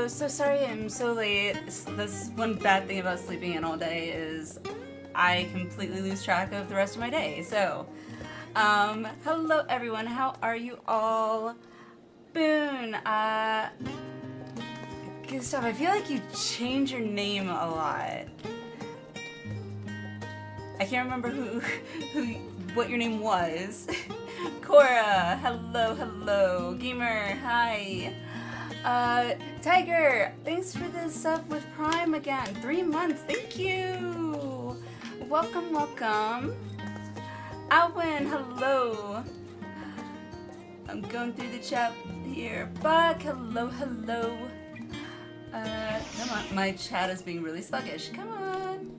so sorry I'm so late. This one bad thing about sleeping in all day is I completely lose track of the rest of my day. So, hello everyone, how are you all? Boone, Gustav, I feel like you change your name a lot. I can't remember what your name was. Cora, hello. Gamer, hi. Tiger, thanks for the sub with Prime again. 3 months, thank you. Welcome. Alwyn, hello. I'm going through the chat here. Buck, hello. Come on, my chat is being really sluggish. Come on.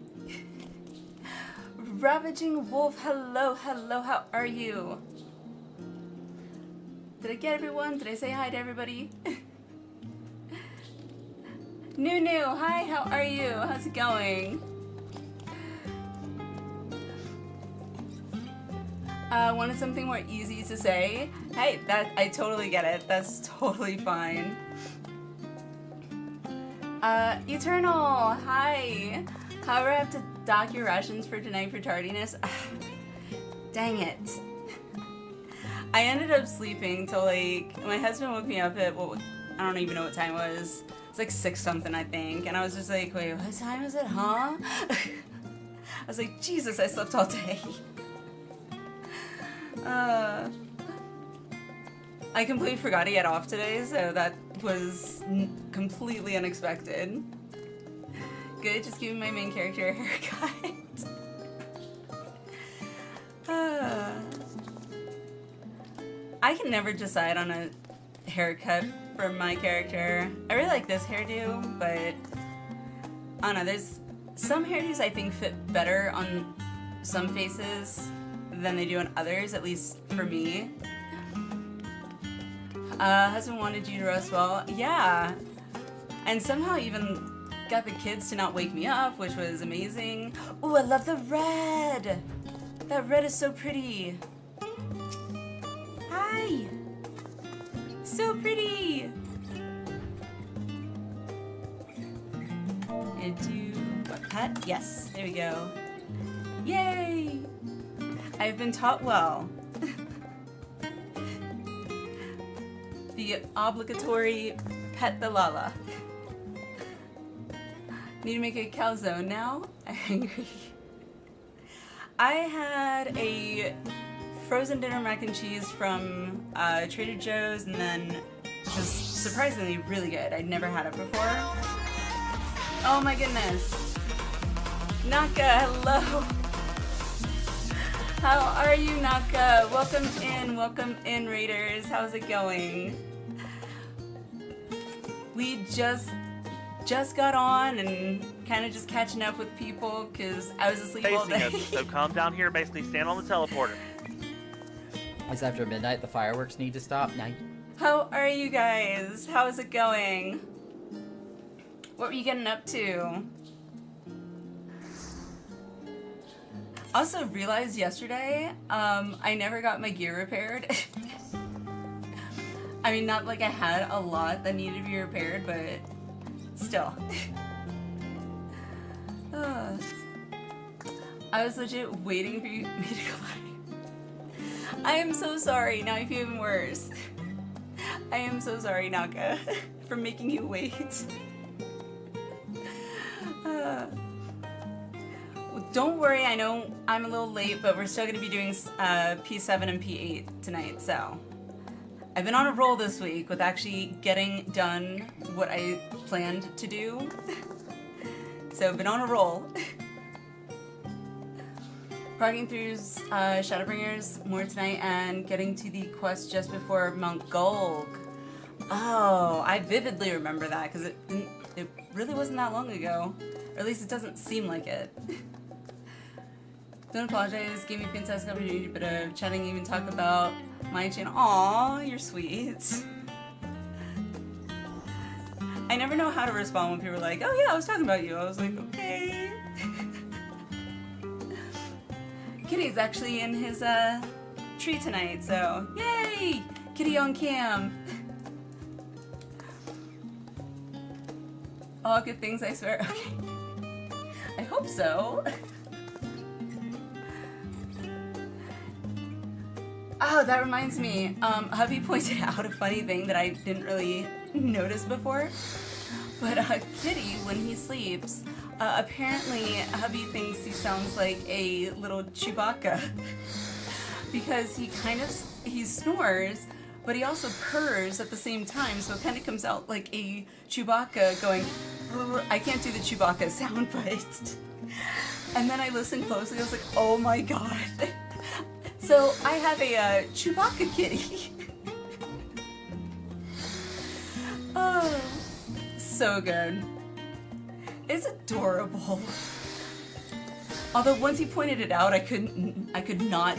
Ravaging Wolf, hello, how are you? Did I get everyone? Did I say hi to everybody? Nunu, hi, how are you? How's it going? Wanted something more easy to say? Hey, I totally get it. That's totally fine. Eternal, hi. However, I have to dock your rations for tonight for tardiness. Dang it. I ended up sleeping till like, my husband woke me up at, I don't even know what time it was. It's like 6 something, I think. And I was just like, wait, what time is it, huh? I was like, Jesus, I slept all day. I completely forgot to get off today, so that was completely unexpected. Good, just giving my main character a haircut. I can never decide on a haircut for my character. I really like this hairdo, but I don't know, there's some hairdos I think fit better on some faces than they do on others, at least for me. Husband wanted you to rest well. Yeah. And somehow even got the kids to not wake me up, which was amazing. Ooh, I love the red! That red is so pretty. Hi! So pretty! And do what, pet? Yes, there we go. Yay! I've been taught well. The obligatory pet the Lala. Need to make a calzone now? I'm hungry. I had a frozen dinner mac and cheese from Trader Joe's, and then just surprisingly really good. I'd never had it before. Oh my goodness. Naka, hello. How are you, Naka? Welcome in, Raiders. How's it going? We just got on and kind of just catching up with people because I was asleep all day. So come down here, basically stand on the teleporter. It's after midnight, the fireworks need to stop. Night. How are you guys? How's it going? What were you getting up to? Also realized yesterday, I never got my gear repaired. I mean, not like I had a lot that needed to be repaired, but still. I was legit waiting for me to go live. I am so sorry, now I feel even worse. I am so sorry, Naka, for making you wait. Don't worry, I know I'm a little late, but we're still going to be doing P7 and P8 tonight, so. I've been on a roll this week with actually getting done what I planned to do. So I've been on a roll. Progging through Shadowbringers more tonight and getting to the quest just before Mount Gulg. Oh, I vividly remember that because it really wasn't that long ago. Or at least it doesn't seem like it. Don't apologize, gave me a fantastic opportunity, but chatting, even talk about my channel. Aww, you're sweet. I never know how to respond when people are like, oh yeah, I was talking about you. I was like, okay. Kitty's actually in his tree tonight, so yay! Kitty on cam. All good things, I swear. Okay. I hope so. Oh, that reminds me. Hubby pointed out a funny thing that I didn't really notice before. But Kitty, when he sleeps, apparently hubby thinks he sounds like a little Chewbacca. Because he snores, but he also purrs at the same time, so it kind of comes out like a Chewbacca going, I can't do the Chewbacca sound, but... And then I listened closely, I was like, oh my god. So I have a Chewbacca kitty. Oh, so good. It's adorable. Although once he pointed it out, I could not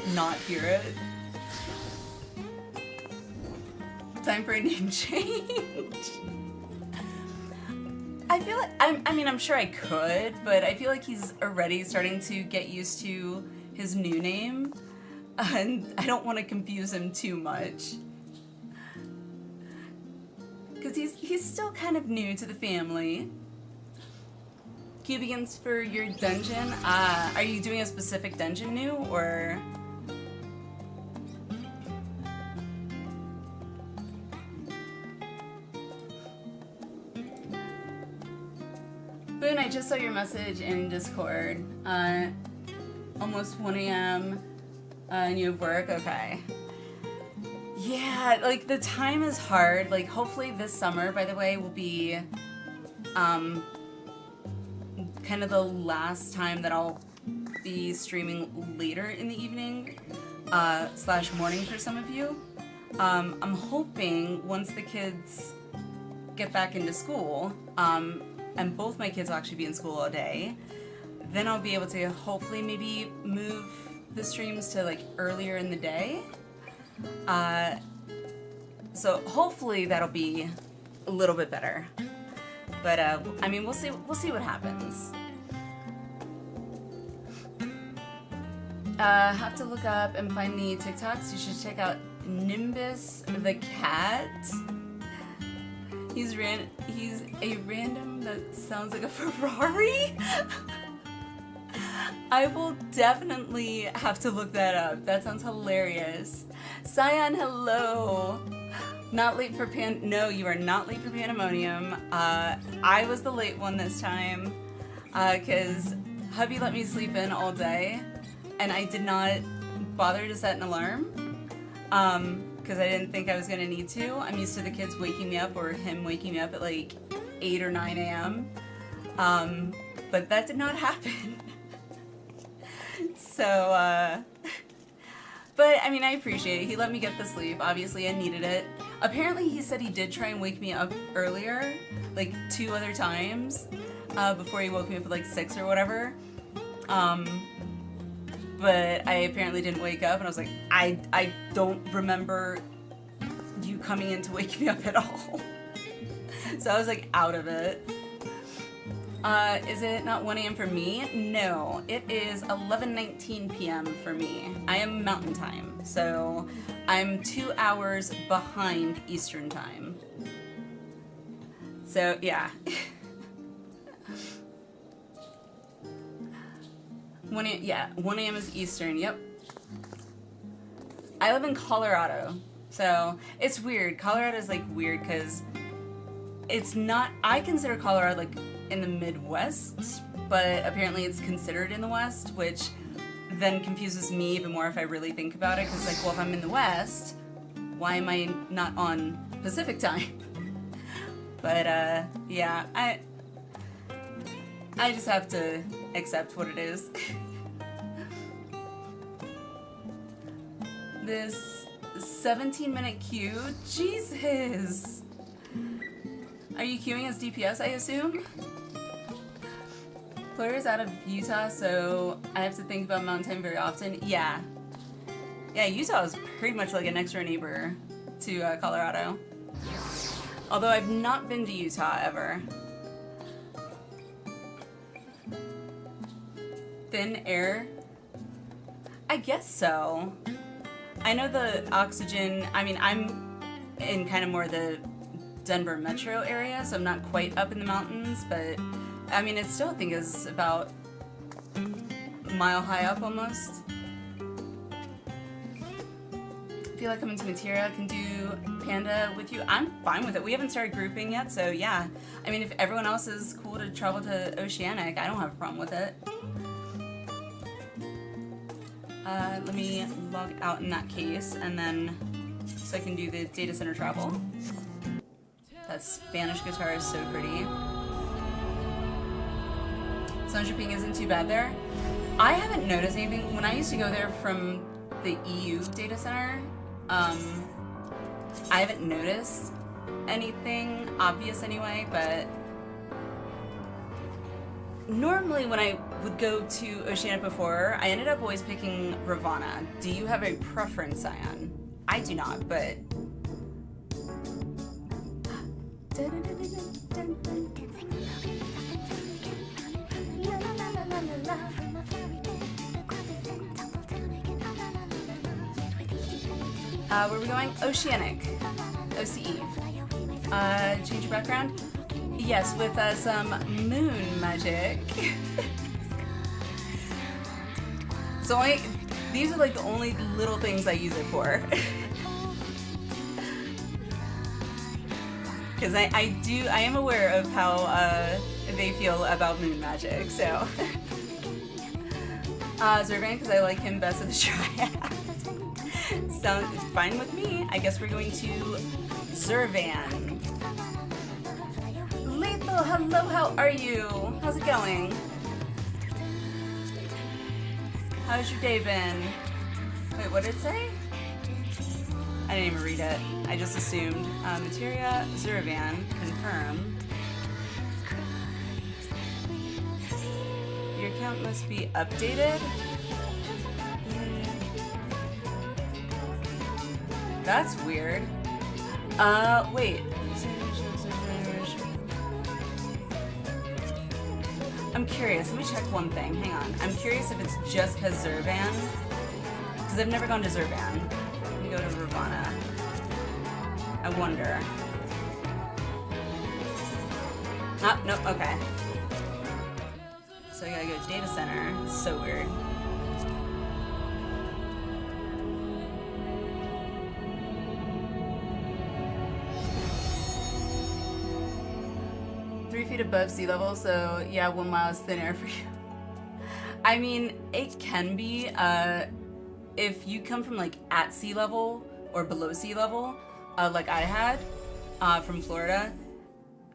hear it. Time for a name change. I feel like, I'm sure I could, but I feel like he's already starting to get used to his new name, and I don't want to confuse him too much. Because he's still kind of new to the family. Q begins for your dungeon. Are you doing a specific dungeon new, or? Boone, I just saw your message in Discord. Almost 1 a.m. And you have work? Okay. Yeah, like, the time is hard. Like, hopefully this summer, by the way, will be, kind of the last time that I'll be streaming later in the evening, / morning for some of you. I'm hoping once the kids get back into school, and both my kids will actually be in school all day, then I'll be able to hopefully maybe move the streams to like earlier in the day. So hopefully that'll be a little bit better. But I mean, we'll see what happens. Have to look up and find the TikToks. You should check out Nimbus the cat. He's a random that sounds like a Ferrari. I will definitely have to look that up. That sounds hilarious. Cyan, hello. Not late for No, you are not late for Pandemonium. I was the late one this time, because hubby let me sleep in all day, and I did not bother to set an alarm, because I didn't think I was gonna need to. I'm used to the kids waking me up, or him waking me up at like 8 or 9 a.m., but that did not happen. So, but I mean, I appreciate it. He let me get the sleep. Obviously, I needed it. Apparently, he said he did try and wake me up earlier, like 2 other times, before he woke me up at like 6 or whatever. But I apparently didn't wake up, and I was like, I don't remember you coming in to wake me up at all. So I was like out of it. Is it not 1 a.m. for me? No, it is 11:19 p.m. for me. I am Mountain Time, so I'm 2 hours behind Eastern Time. So, yeah. 1 a.m. is Eastern, yep. I live in Colorado, so it's weird. Colorado is like weird because it's not, I consider Colorado like in the Midwest, but apparently it's considered in the West, which then confuses me even more if I really think about it, because like, well, if I'm in the West, why am I not on Pacific time? But yeah, I just have to accept what it is. This 17-minute queue, Jesus! Are you queuing as DPS, I assume? Player's out of Utah, so I have to think about Mountain Time very often. Yeah. Yeah, Utah is pretty much like a next door neighbor to Colorado. Although I've not been to Utah ever. Thin air? I guess so. I know the oxygen, I mean, I'm in kind of more the Denver metro area, so I'm not quite up in the mountains, but I mean, it still, I think, is about a mile high up almost. I feel like coming to Materia, I can do Panda with you. I'm fine with it. We haven't started grouping yet, so yeah. I mean, if everyone else is cool to travel to Oceanic, I don't have a problem with it. Let me log out in that case, and then so I can do the data center travel. That Spanish guitar is so pretty. Sound ping isn't too bad there. I haven't noticed anything. When I used to go there from the EU data center, I haven't noticed anything obvious anyway, but normally when I would go to Oceanic before, I ended up always picking Ravana. Do you have a preference, Cyan? I do not, but... where are we going? Oceanic. OCE. Change your background? Yes, with some moon magic. So these are like the only little things I use it for. Because I am aware of how they feel about moon magic, so. Zervan, because I like him best of the triad. Sounds fine with me. I guess we're going to Zervan. Lethal, hello, how are you? How's it going? How's your day been? Wait, what did it say? I didn't even read it. I just assumed. Materia, Zervan, confirm. Your account must be updated. That's weird. Wait. I'm curious. Let me check one thing. Hang on. I'm curious if it's just because Zervan. Because I've never gone to Zervan. Let me go to Ravana. I wonder. Oh, nope. Okay. So I gotta go to data center. It's so weird. Above sea level, so yeah, 1 mile is thin air for you. I mean, it can be if you come from like at sea level or below sea level, like I had from Florida,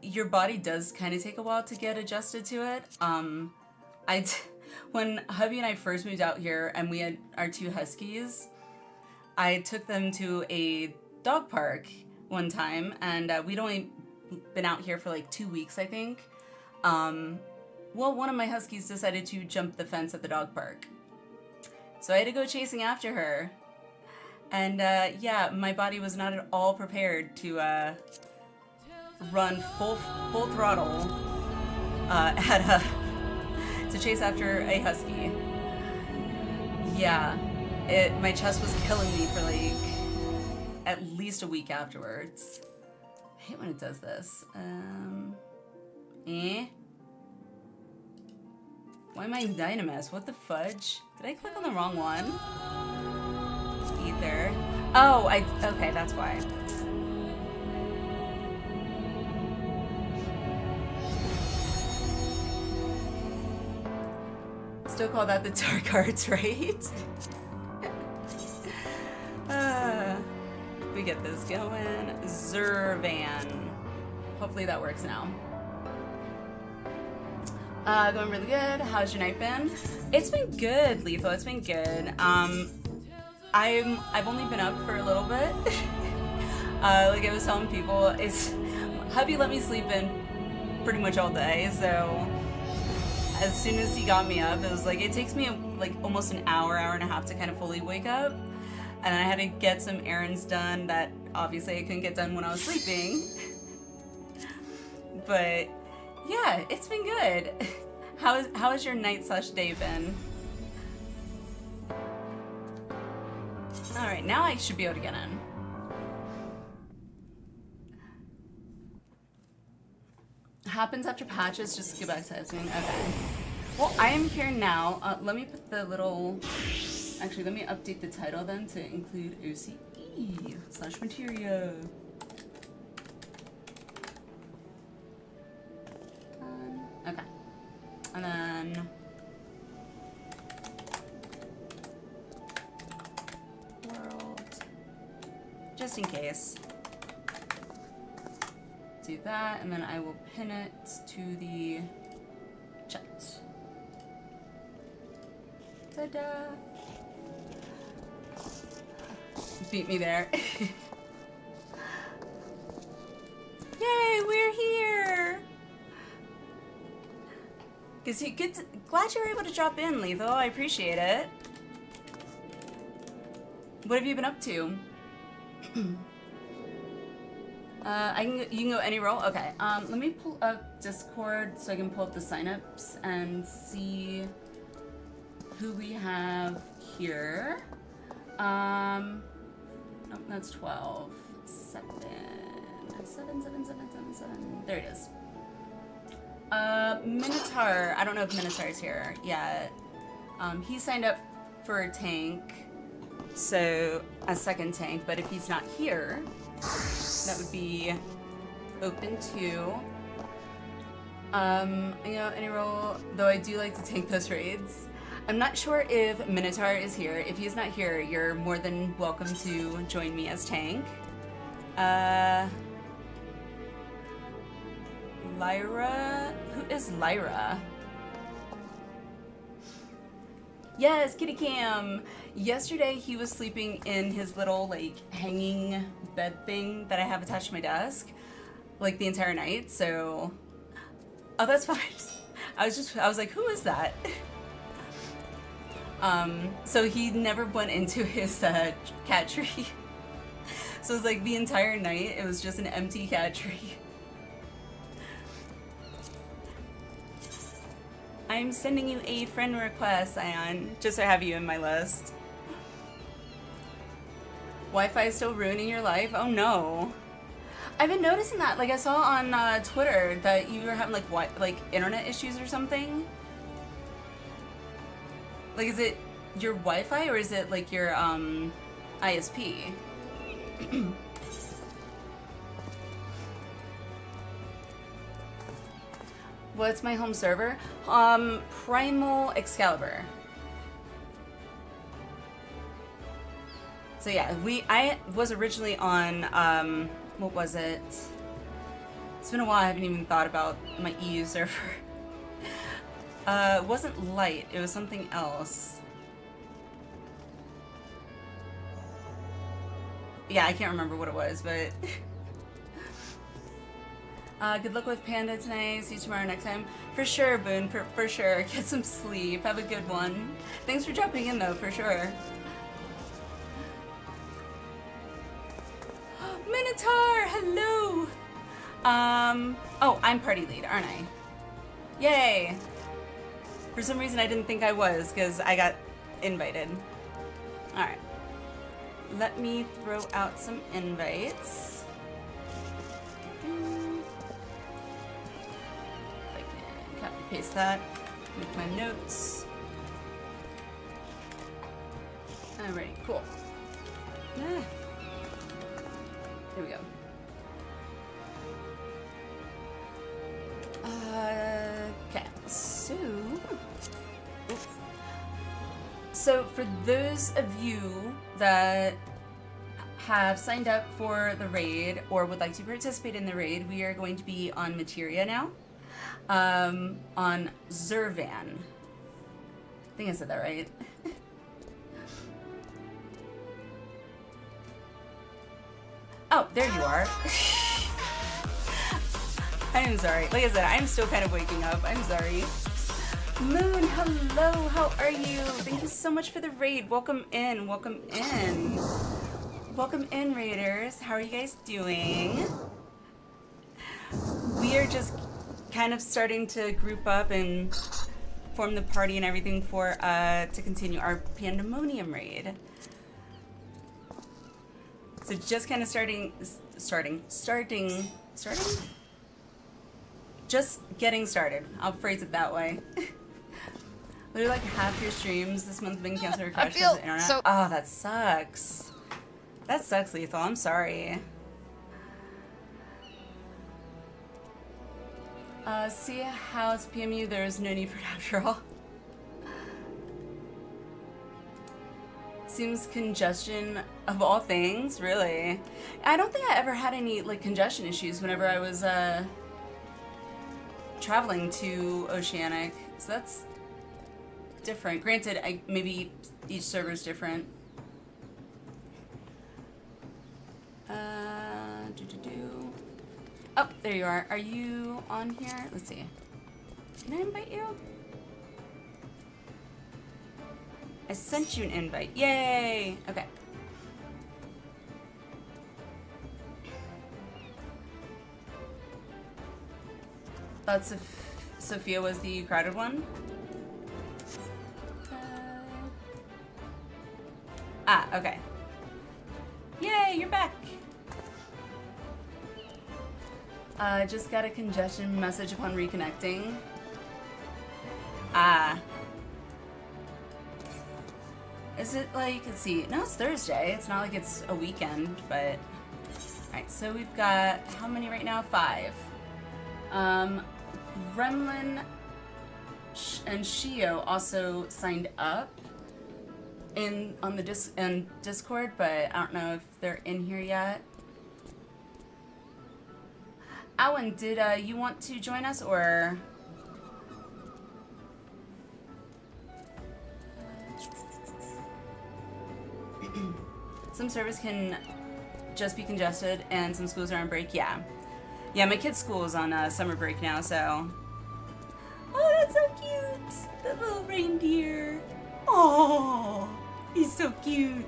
your body does kind of take a while to get adjusted to it. When hubby and I first moved out here and we had our 2 huskies, I took them to a dog park one time, and we'd only been out here for like 2 weeks, I think. Well, one of my huskies decided to jump the fence at the dog park. So I had to go chasing after her. And yeah, my body was not at all prepared to run full throttle to chase after a husky. Yeah, my chest was killing me for like at least a week afterwards. I hate when it does this. Why am I in Dynamis? What the fudge? Did I click on the wrong one? Ether. Oh, okay, that's why. Still call that the dark arts, right? We get this going. Zervan. Hopefully that works now. Going really good. How's your night been? It's been good, Lethal. It's been good. I've only been up for a little bit. Like I was telling people, hubby let me sleep in pretty much all day, so as soon as he got me up, it was like, it takes me like almost an hour and a half to kind of fully wake up. And I had to get some errands done that obviously I couldn't get done when I was sleeping. But yeah, it's been good. How has your night/day been? All right, now I should be able to get in. happens after patches, just go back to testing. Okay. Well, I am here now. Let me put the little... Actually, let me update the title then to include OCE/materia. Okay. And then... World. Just in case. Do that, and then I will pin it to the chat. Ta-da! Beat me there. Yay, we're here! Glad you were able to drop in, Lethal. I appreciate it. What have you been up to? You can go any role? Okay, let me pull up Discord so I can pull up the signups and see who we have here. Nope, that's 12. 7. There it is. Minotaur. I don't know if Minotaur's here yet. He signed up for a tank, so a second tank, but if he's not here, that would be open to. You know, any role, though I do like to tank those raids. I'm not sure if Minotaur is here. If he's not here, you're more than welcome to join me as tank. Lyra? Who is Lyra? Yes, Kitty Cam! Yesterday he was sleeping in his little, like, hanging bed thing that I have attached to my desk, like, the entire night, so... Oh, that's fine. I was like, who is that? So he never went into his, cat tree. So it was like the entire night, it was just an empty cat tree. I'm sending you a friend request, Ion, just so I have you in my list. Wi-Fi is still ruining your life? Oh no. I've been noticing that. Like I saw on Twitter that you were having like internet issues or something. Like, is it your Wi-Fi or is it like your ISP? What's my home server? Primal Excalibur. So yeah, I was originally on, what was it? It's been a while, I haven't even thought about my EU server. It wasn't Light, it was something else. Yeah, I can't remember what it was, but... good luck with Panda tonight. See you tomorrow next time. For sure, Boone. For sure. Get some sleep. Have a good one. Thanks for dropping in, though, for sure. Minotaur! Hello! Oh, I'm party lead, aren't I? Yay! For some reason, I didn't think I was, because I got invited. Alright. Let me throw out some invites. Paste that with my notes. Alright, cool. Here we go. Okay, so for those of you that have signed up for the raid or would like to participate in the raid, we are going to be on Materia now. On Zurvan. I think I said that right. Oh, there you are. I'm sorry. Like I said, I'm still kind of waking up. I'm sorry. Moon, hello. How are you? Thank you so much for the raid. Welcome in. Welcome in. Welcome in, raiders. How are you guys doing? We are just kind of starting to group up and form the party and everything for to continue our Pandemonium raid. So just kind of starting. just getting started. I'll phrase it that way. Literally like half your streams this month have been canceled or crashed because of the internet. so- Oh, that sucks. That sucks, Lethal. I'm sorry. See how it's PMU, there's no need for it after all. Seems congestion of all things, really. I don't think I ever had any like congestion issues whenever I was traveling to Oceanic, so that's different. Granted, maybe each server's different. Oh, there you are. Are you on here? Let's see. Can I invite you? I sent you an invite. Yay! Okay. Thought Sophia was the crowded one. Okay. Yay, you're back. Just got a congestion message upon reconnecting. Is it like, let's see, no, it's Thursday. It's not like it's a weekend, but... Alright, so we've got, how many right now? 5. Gremlin and Shio also signed up on the Discord, but I don't know if they're in here yet. Alan, did you want to join us, or? Some servers can just be congested, and some schools are on break. Yeah, my kid's school is on summer break now, so. Oh, that's so cute! The little reindeer. Oh, he's so cute.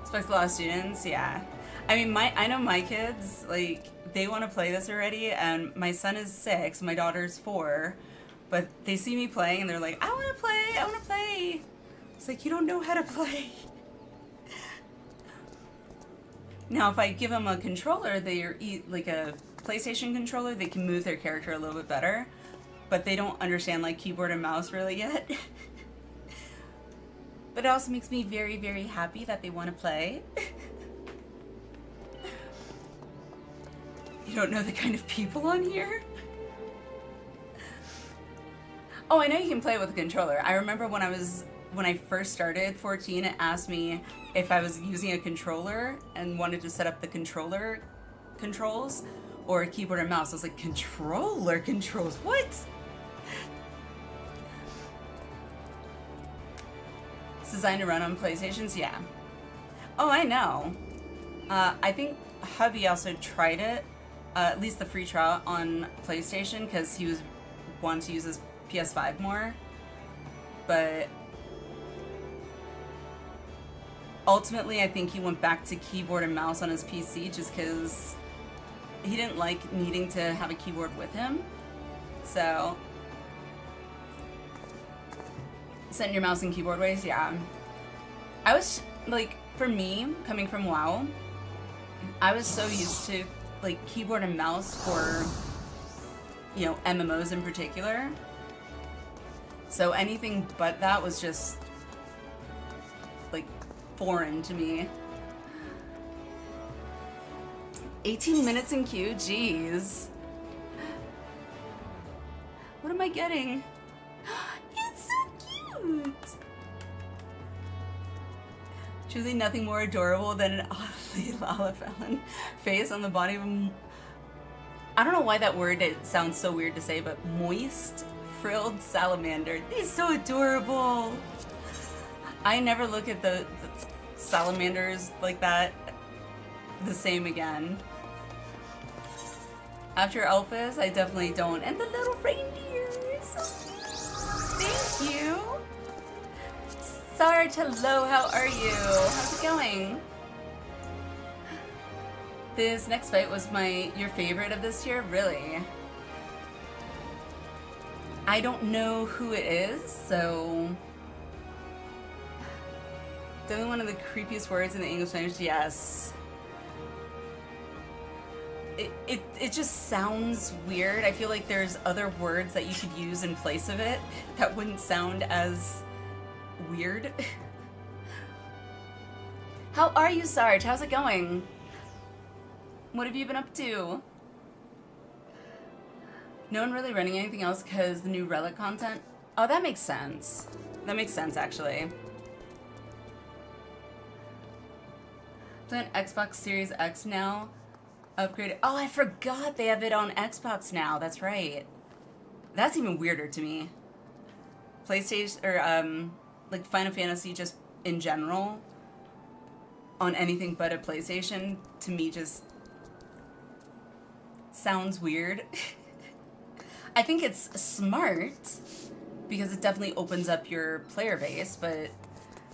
Expects a lot of students, yeah. I mean, I know my kids, like, they want to play this already, and my son is 6, my daughter's 4, but they see me playing and they're like, I want to play. It's like, you don't know how to play. Now, if I give them a controller, like a PlayStation controller, they can move their character a little bit better, but they don't understand, like, keyboard and mouse really yet. But it also makes me very, very happy that they want to play. You don't know the kind of people on here? Oh, I know you can play it with a controller. I remember when I first started 14, it asked me if I was using a controller and wanted to set up the controller controls or a keyboard and mouse. I was like, controller controls? What? It's designed to run on PlayStations? Yeah. Oh, I know. I think hubby also tried it, at least the free trial on PlayStation, because he was wanting to use his PS5 more. But ultimately, I think he went back to keyboard and mouse on his PC just because he didn't like needing to have a keyboard with him. So, setting your mouse and keyboard ways, yeah. I was, like, for me, coming from WoW, I was so used to, like, keyboard and mouse for, you know, MMOs in particular. So anything but that was just, like, foreign to me. 18 minutes in queue? Jeez. What am I getting? It's so cute! Truly nothing more adorable than an oddly Lalafellin face on the body of a... I don't know why that word, it sounds so weird to say, but moist, frilled salamander. He's so adorable! I never look at the salamanders like that the same again. After Elpis, I definitely don't. And the little reindeers! Thank you! Sarge, hello, how are you? How's it going? This next fight was your favorite of this year? Really? I don't know who it is, so... Definitely one of the creepiest words in the English language. Yes. It just sounds weird. I feel like there's other words that you could use in place of it that wouldn't sound as weird. How are you, Sarge? How's it going? What have you been up to? No one really running anything else because the new Relic content? Oh, that makes sense. That makes sense, actually. Playing Xbox Series X now. Upgraded. Oh, I forgot they have it on Xbox now. That's right. That's even weirder to me. PlayStation, or, like, Final Fantasy just in general, on anything but a PlayStation, to me just sounds weird. I think it's smart, because it definitely opens up your player base, but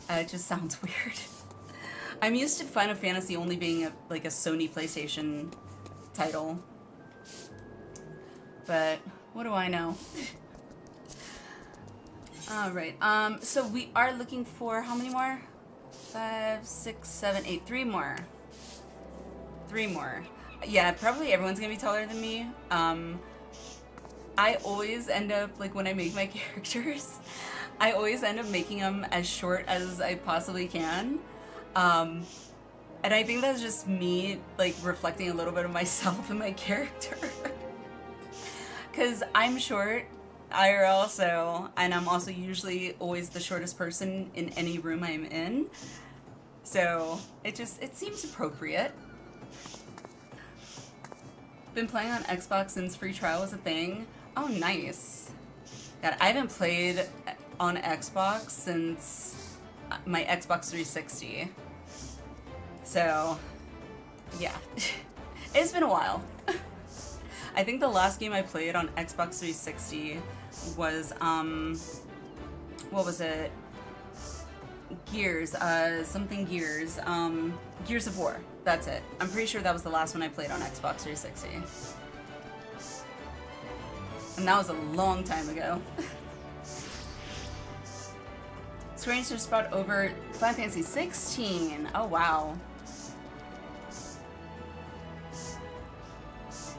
it just sounds weird. I'm used to Final Fantasy only being a Sony PlayStation title. But what do I know? Alright, so we are looking for how many more? 5, 6, 7, 8, 3 more. 3 more. Yeah, probably everyone's gonna be taller than me. I always end up, like, when I make my characters, I always end up making them as short as I possibly can. And I think that's just me, like, reflecting a little bit of myself in my character. Because I'm short, IRL, so, and I'm also usually always the shortest person in any room I'm in. So, it seems appropriate. Been playing on Xbox since free trial was a thing. Oh, nice. God, I haven't played on Xbox since my Xbox 360. So, yeah. It's been a while. I think the last game I played on Xbox 360 was, what was it? Gears, something Gears. Gears of War. That's it. I'm pretty sure that was the last one I played on Xbox 360. And that was a long time ago. Square Enix just brought over Final Fantasy XIV. Oh, wow.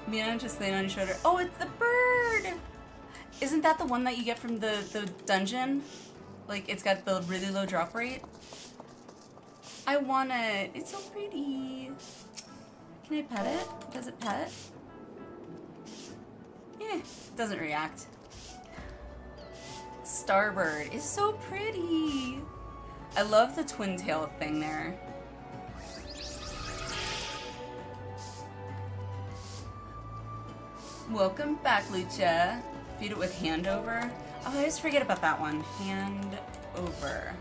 Mina just laying on your shoulder. Oh, it's the bird! Isn't that the one that you get from the dungeon? Like, it's got the really low drop rate? I want it. It's so pretty. Can I pet it? Does it pet? Eh, doesn't react. Starbird is so pretty. I love the twin tail thing there. Welcome back, Lucha. Feed it with hand over. Oh, I always forget about that one. Hand over.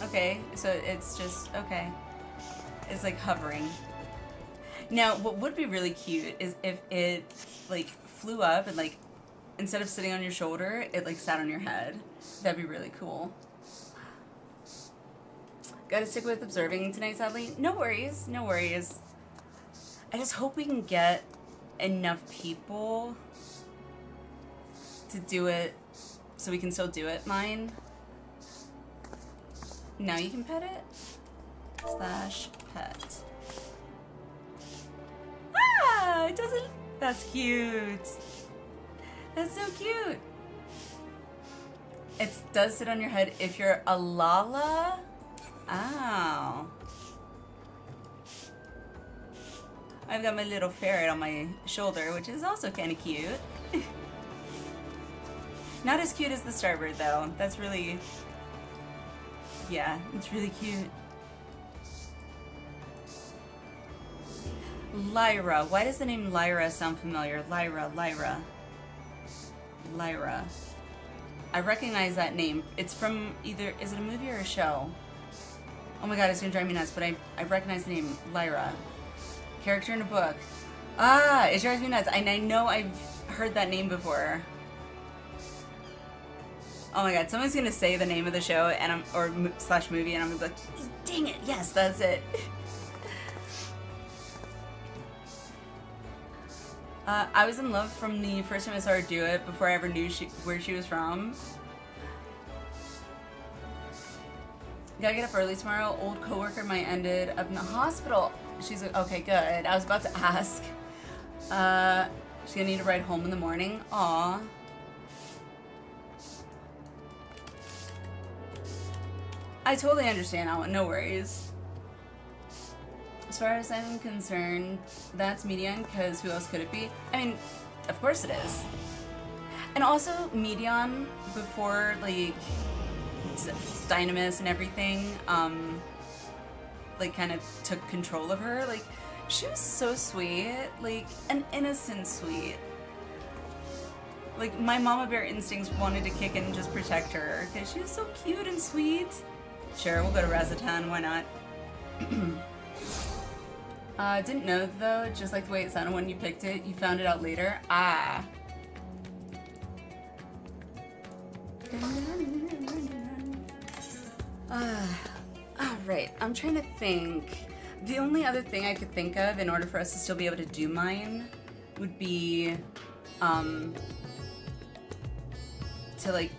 Okay, so it's just, okay. It's like hovering. Now, what would be really cute is if it, like, flew up and, like, instead of sitting on your shoulder, it, like, sat on your head. That'd be really cool. Gotta stick with observing tonight, sadly. No worries, no worries. I just hope we can get enough people to do it so we can still do it, mine. Now you can pet it. / pet. Ah, it doesn't. That's cute. That's so cute. It does sit on your head if you're a Lala. Oh. I've got my little ferret on my shoulder, which is also kind of cute. Not as cute as the Starbird, though. That's really... Yeah, it's really cute. Lyra. Why does the name Lyra sound familiar? Lyra. I recognize that name. It's from either... Is it a movie or a show? Oh my god, it's gonna drive me nuts, but I recognize the name Lyra. Character in a book. Ah, it drives me nuts. And I know I've heard that name before. Oh my god, someone's gonna say the name of the show and or / movie, and I'm gonna be like, dang it, yes, that's it. I was in love from the first time I saw her do it before I ever knew where she was from. Gotta get up early tomorrow. Old coworker of mine ended up in the hospital. She's like, okay, good. I was about to ask. She's gonna need a ride home in the morning. Aw. I totally understand, Alan. No worries. As far as I'm concerned, that's Medion, because who else could it be? I mean, of course it is. And also, Medion, before, like, Dynamis and everything, like, kind of took control of her, like, she was so sweet, like, an innocent sweet. Like, my mama bear instincts wanted to kick in and just protect her, because she was so cute and sweet. Sure, we'll go to Razatan, why not? Didn't know though, just like the way it sounded when you picked it, you found it out later. Ah. Alright, I'm trying to think. The only other thing I could think of in order for us to still be able to do mine would be, to like,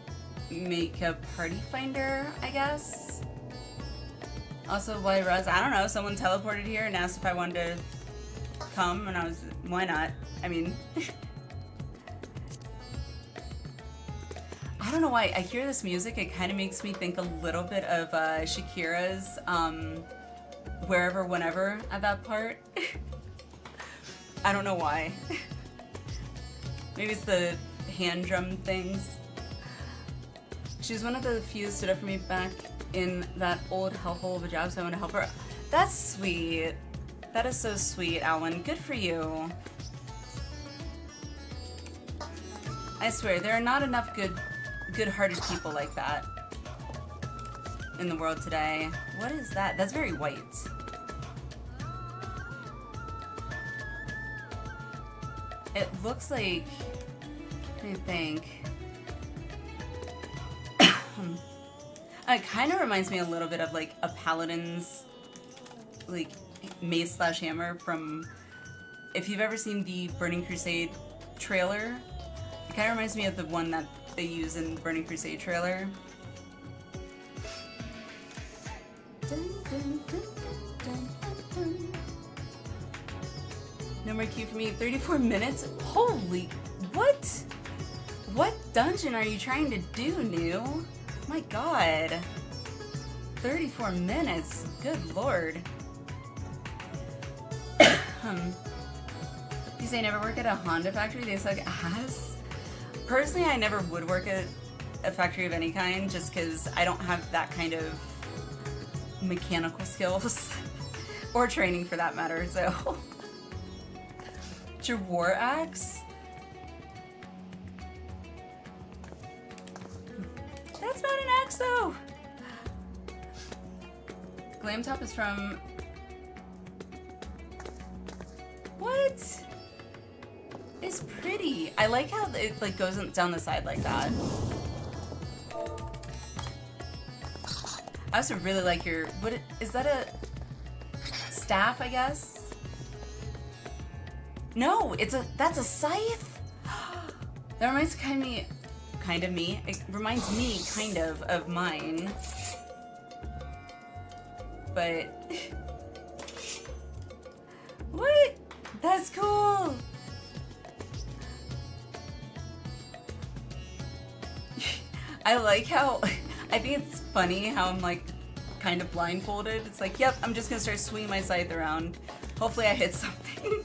make a party finder, I guess. Also, why Ruz? I don't know, someone teleported here and asked if I wanted to come, and I was, why not? I mean, I don't know why, I hear this music, it kind of makes me think a little bit of Shakira's, Wherever, Whenever at that part. I don't know why. Maybe it's the hand drum things. She's one of the few who stood up for me back in that old hellhole of a job, so I want to help her. That's sweet. That is so sweet, Alan. Good for you. I swear, there are not enough good-hearted people like that in the world today. What is that? That's very white. It looks like... What do you think? It kind of reminds me a little bit of like a paladin's like mace slash hammer from, if you've ever seen the Burning Crusade trailer, it kind of reminds me of the one that they use in the Burning Crusade trailer. No more queue for me. 34 minutes? Holy, what? What dungeon are you trying to do, New? My god. 34 minutes. Good lord. You say never work at a Honda factory? They suck ass? Personally, I never would work at a factory of any kind just because I don't have that kind of mechanical skills. Or training for that matter, so. It's your war axe? That's not an axe though! Glam Top is from... What? It's pretty. I like how it like goes down the side like that. I also really like your... Is that a staff, I guess? No, that's a scythe? That reminds kind of me. It reminds me kind of mine. But what? That's cool. I like how I think it's funny how I'm like kind of blindfolded. It's like, yep, I'm just gonna start swinging my scythe around. Hopefully I hit something.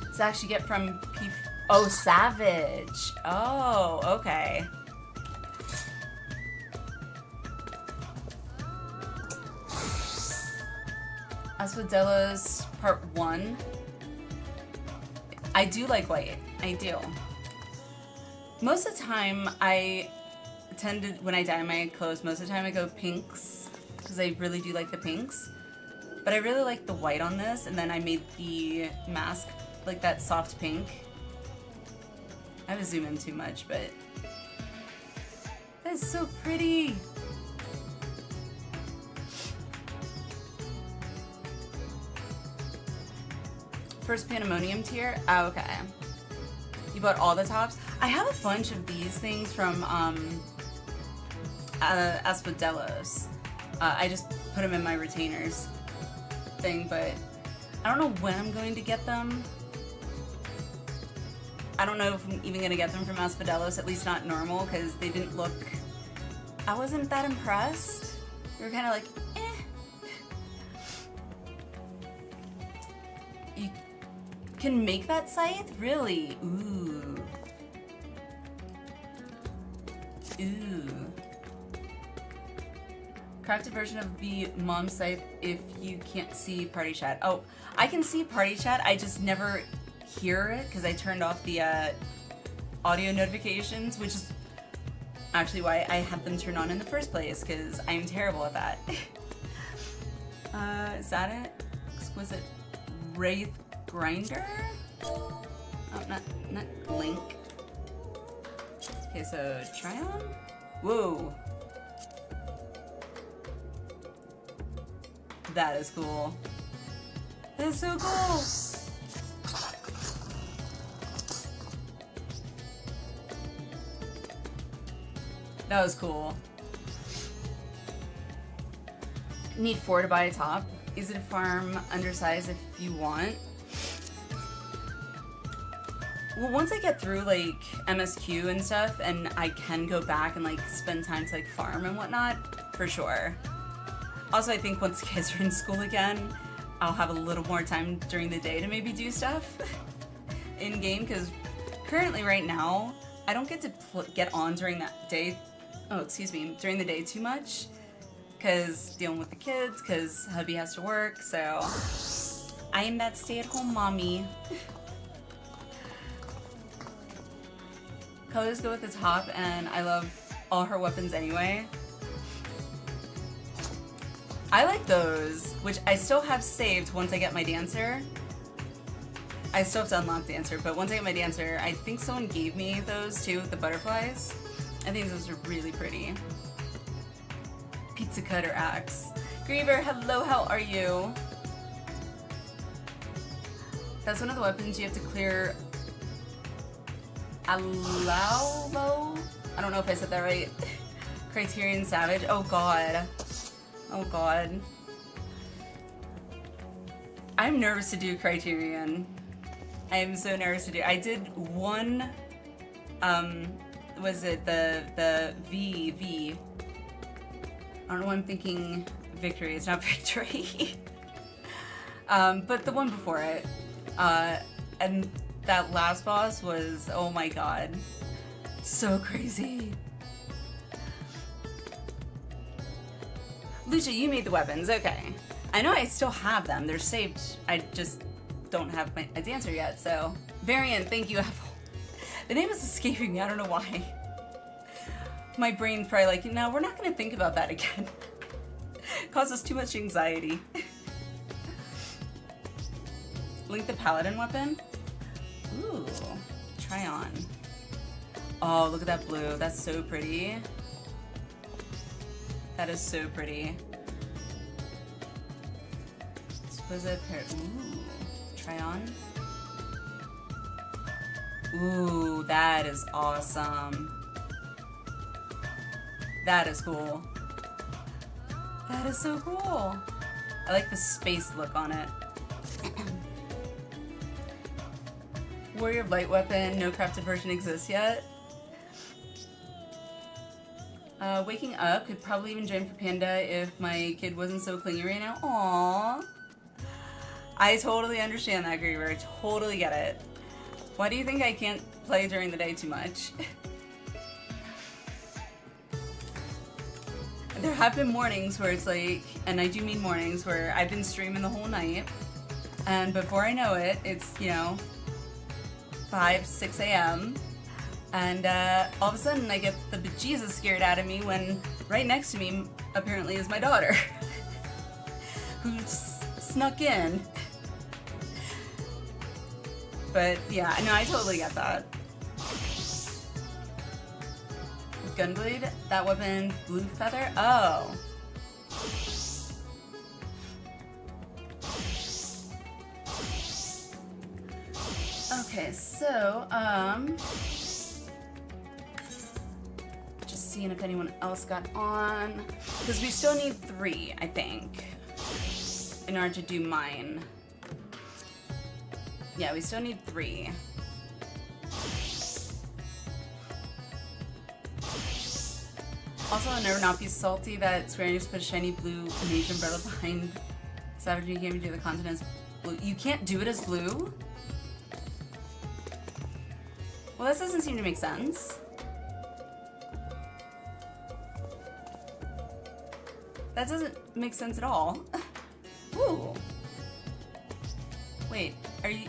This actually get from oh, Savage. Oh, okay. Asphodella's part 1. I do like white. I do. Most of the time, I tend to, when I dye my clothes, most of the time I go pinks, because I really do like the pinks. But I really like the white on this, and then I made the mask like that soft pink. I have to zoom in too much, but that's so pretty. first Pandemonium tier? Oh, okay. You bought all the tops? I have a bunch of these things from Asmodeus. I just put them in my retainers thing, but I don't know when I'm going to get them. I don't know if I'm even going to get them from Asmodeus, at least not normal, because they didn't look... I wasn't that impressed. They were kind of like, eh. You can make that scythe? Really? Ooh. Ooh. Crafted version of the mom scythe if you can't see party chat. Oh, I can see party chat, I just never hear it because I turned off the audio notifications, which is actually why I had them turned on in the first place, because I'm terrible at that. Is that it? Exquisite Wraith Grinder? Oh, not Link. Okay, so try on? Whoa. That is cool. That is so cool! That was cool. Need 4 to buy a top. Easy to farm, undersized if you want. Well, once I get through like MSQ and stuff, and I can go back and like spend time to like farm and whatnot, for sure. Also, I think once kids are in school again, I'll have a little more time during the day to maybe do stuff in game, because currently right now, I don't get to get on during that day. Oh, excuse me, during the day too much, because dealing with the kids, because hubby has to work, so I am that stay-at-home mommy. Colors go with the top, and I love all her weapons anyway. I like those, which I still have saved once I get my dancer. I still have to unlock dancer, but once I get my dancer, I think someone gave me those too, the butterflies. I think those are really pretty. Pizza cutter axe. Griever, hello, how are you? That's one of the weapons you have to clear. Alauvo? I don't know if I said that right. Criterion Savage. Oh god. Oh god. I'm nervous to do Criterion. I am so nervous to do. I did one, was it the V? I don't know why I'm thinking Victory. It's not Victory. But the one before it. And that last boss was, oh my god. So crazy. Lucia, you made the weapons, okay. I know I still have them, they're saved. I just don't have my dancer yet, so. Variant, thank you, Apple. The name is escaping me, I don't know why. My brain's probably like, no, we're not gonna think about that again. Causes too much anxiety. Link the paladin weapon? Ooh, try on. Oh, look at that blue, that's so pretty. That is so pretty. Exquisite pair. Ooh. Try on. Ooh, that is awesome. That is cool. That is so cool. I like the space look on it. Warrior of Light weapon, no crafted version exists yet. Waking up, could probably even join for Panda if my kid wasn't so clingy right now. Aww. I totally understand that, Griever. I totally get it. Why do you think I can't play during the day too much? There have been mornings where it's like, and I do mean mornings, where I've been streaming the whole night, and before I know it, it's, you know, 5, 6 a.m., and all of a sudden I get the bejesus scared out of me when right next to me apparently is my daughter who snuck in. But yeah, no, I totally get that. Gunblade, that weapon, blue feather? Oh. Okay, so, just seeing if anyone else got on. Because we still need 3, I think, in order to do mine. Yeah, we still need 3. Also, I'll never not be salty that Square Enix put a shiny blue mage umbrella behind Savage New Game to do the content as blue. You can't do it as blue? Well, this doesn't seem to make sense. That doesn't make sense at all. Ooh. Wait, are you...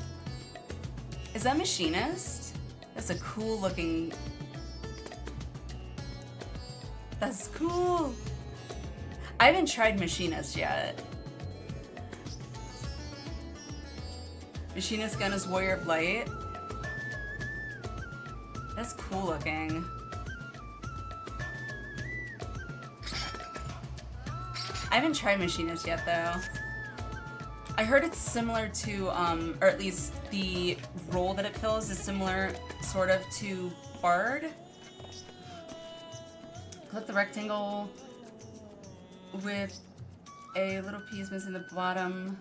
Is that Machinist? That's a cool looking... That's cool. I haven't tried Machinist yet. Machinist gun is Warrior of Light. That's cool looking. I haven't tried Machinist yet though. I heard it's similar to, or at least the role that it fills is similar sort of to Bard. Click the rectangle with a little piece missing the bottom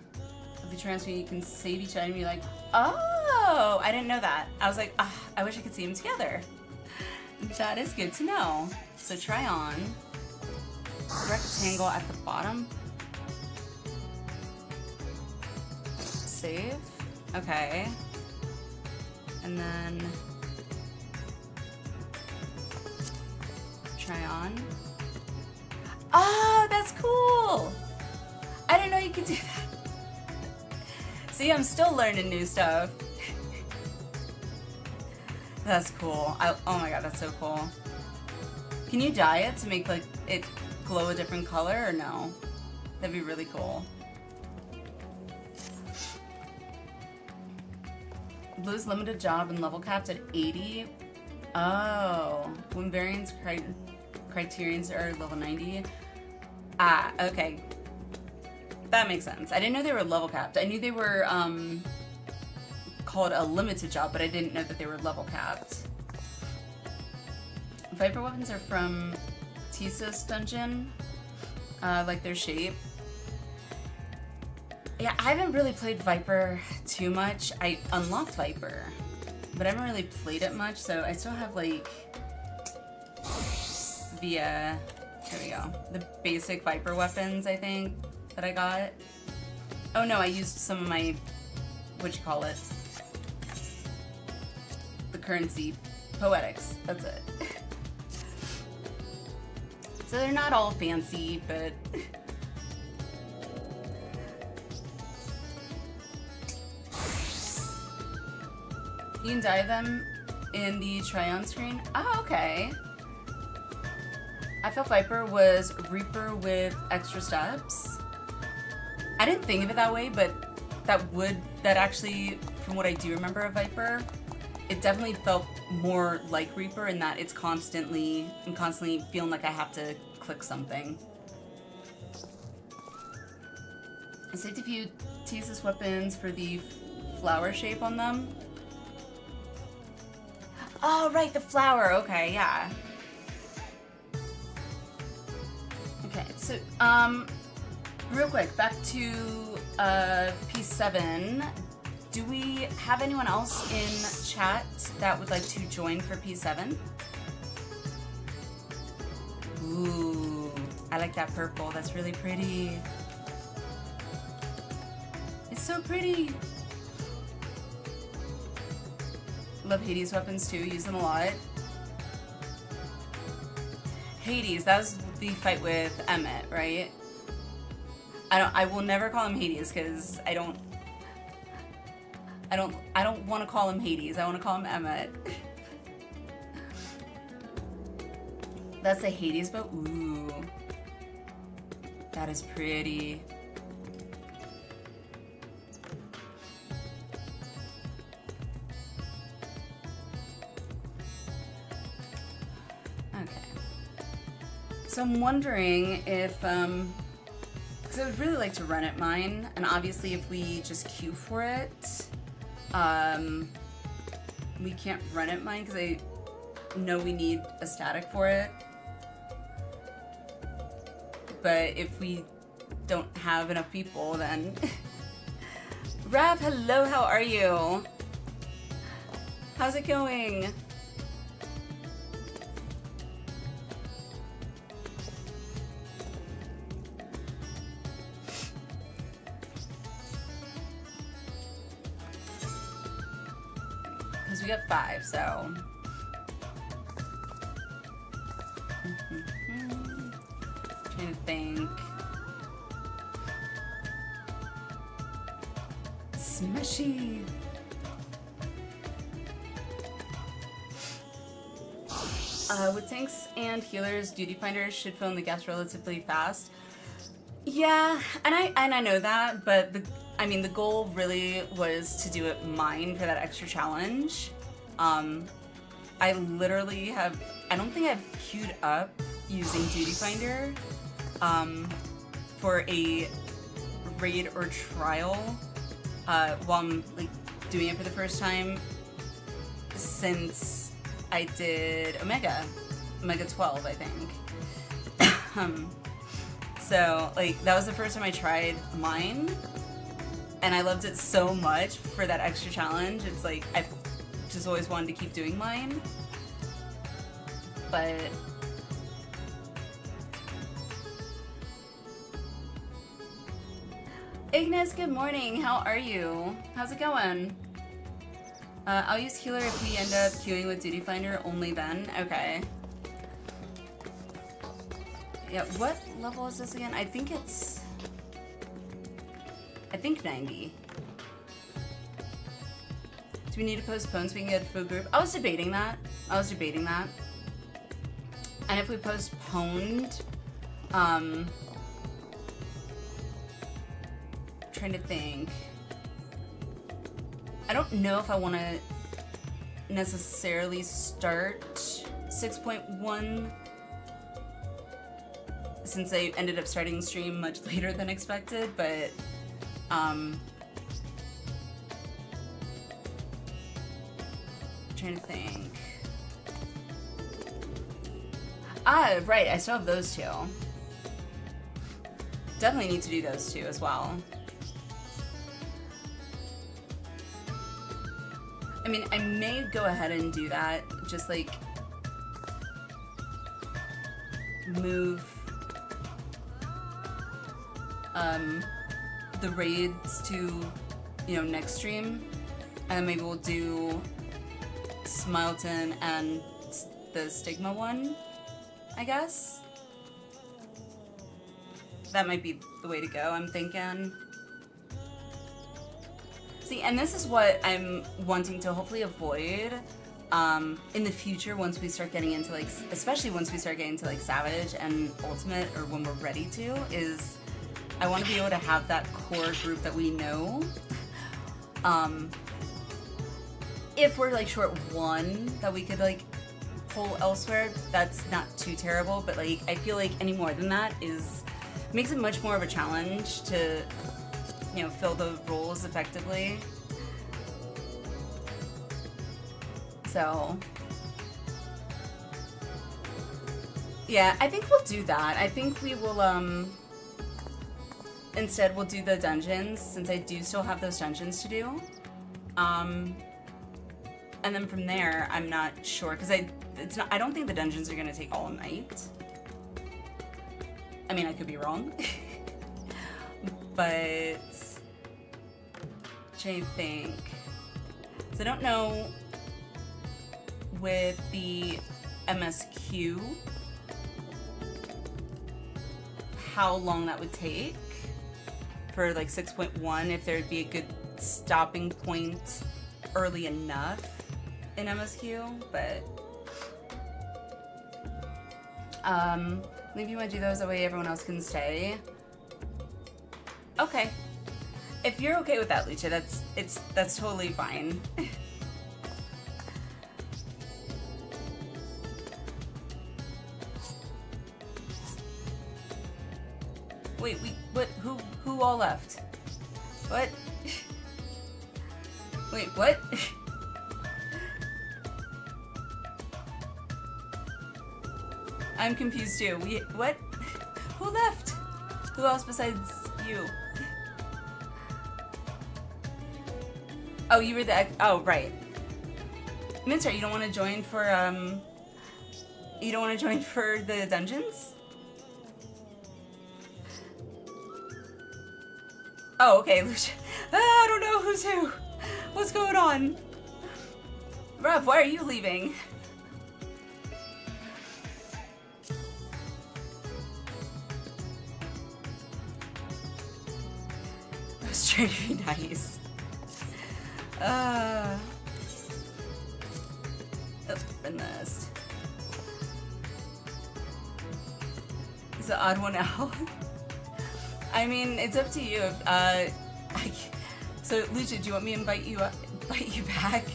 of the transfer. You can save each item. You're like, oh, I didn't know that. I was like, ah, I wish I could see them together. That is good to know. So try on. Rectangle at the bottom. Save. Okay. And then try on. Oh, that's cool! I didn't know you could do that. See, I'm still learning new stuff. That's cool. Oh my god, that's so cool. Can you dye it to make like it glow a different color or no? That'd be really cool. Blue's limited job and level capped at 80. Oh, when variance criterions are level 90. Ah, okay. That makes sense. I didn't know they were level capped. I knew they were called a limited job, but I didn't know that they were level capped. Viper weapons are from Thesis dungeon, like their shape. Yeah, I haven't really played Viper too much. I unlocked Viper, but I haven't really played it much, so I still have like the, here we go, the basic Viper weapons, I think, that I got. Oh no, I used some of my, whatchamacallit, the currency, poetics, that's it. So they're not all fancy, but you can dye them in the try-on screen. Oh, okay. I felt Viper was Reaper with extra steps. I didn't think of it that way, but that actually, from what I do remember of Viper, it definitely felt more like Reaper in that I'm constantly feeling like I have to click something. I saved a few Thesis weapons for the flower shape on them. Oh, right, the flower. Okay, yeah. Okay, so, real quick, back to P7. Do we have anyone else in chat that would like to join for P7? Ooh, I like that purple. That's really pretty. It's so pretty. Love Hades weapons too. Use them a lot. Hades, that was the fight with Emmett, right? I will never call him Hades because I don't want to call him Hades. I want to call him Emmett. That's the Hades boat. Ooh, that is pretty. Okay. So I'm wondering if because I would really like to run it mine, and obviously if we just queue for it, we can't run it mine because I know we need a static for it. But if we don't have enough people, then... Rav, hello, how are you? How's it going? Because we got 5, so... Trying to think. Smushy. With tanks and healers, duty finders should fill in the gaps relatively fast. Yeah, and I know that, but the goal really was to do it mine for that extra challenge. I literally have, I don't think I've queued up using duty finder for a raid or trial while I'm like doing it for the first time since I did Omega 12, I think. So like that was the first time I tried mine, and I loved it so much for that extra challenge. It's like I just always wanted to keep doing mine, but Ignis, good morning. How are you? How's it going? I'll use healer if we end up queuing with duty finder, only then. Okay. Yeah, what level is this again? I think 90. Do we need to postpone so we can get a full group? I was debating that. And if we postponed, trying to think. I don't know if I want to necessarily start 6.1 since I ended up starting the stream much later than expected, but trying to think. Ah, right, I still have those two. Definitely need to do those two as well. I mean, I may go ahead and do that, just like move the raids to, you know, next stream, and then maybe we'll do Smileton and the Stigma one, I guess. That might be the way to go, I'm thinking. See, and this is what I'm wanting to hopefully avoid in the future once we start getting into, like, especially once we start getting to, like, Savage and Ultimate, or when we're ready to, is I want to be able to have that core group that we know. If we're, like, short one that we could, like, pull elsewhere, that's not too terrible, but, like, I feel like any more than that makes it much more of a challenge to, you know, fill the roles effectively. So, yeah, I think we'll do that. I think we will, instead we'll do the dungeons, since I do still have those dungeons to do. And then from there, I'm not sure, because I don't think the dungeons are gonna take all night. I mean, I could be wrong. But trying to think. So I don't know with the MSQ how long that would take for like 6.1, if there'd be a good stopping point early enough in MSQ, but maybe you want to do those that way everyone else can stay. Okay. If you're okay with that, Lucha, that's totally fine. Wait, what? Who all left? What? Wait, what? I'm confused too. What? Who left? Who else besides you? Oh, you were the. Oh, right. Minster, you don't want to join for You don't want to join for the dungeons? Oh, okay. I don't know who's who. What's going on? Ruff, why are you leaving? I was trying to be nice. Open this. Is the odd one out? I mean, it's up to you. So, Lucia, do you want me to invite you back?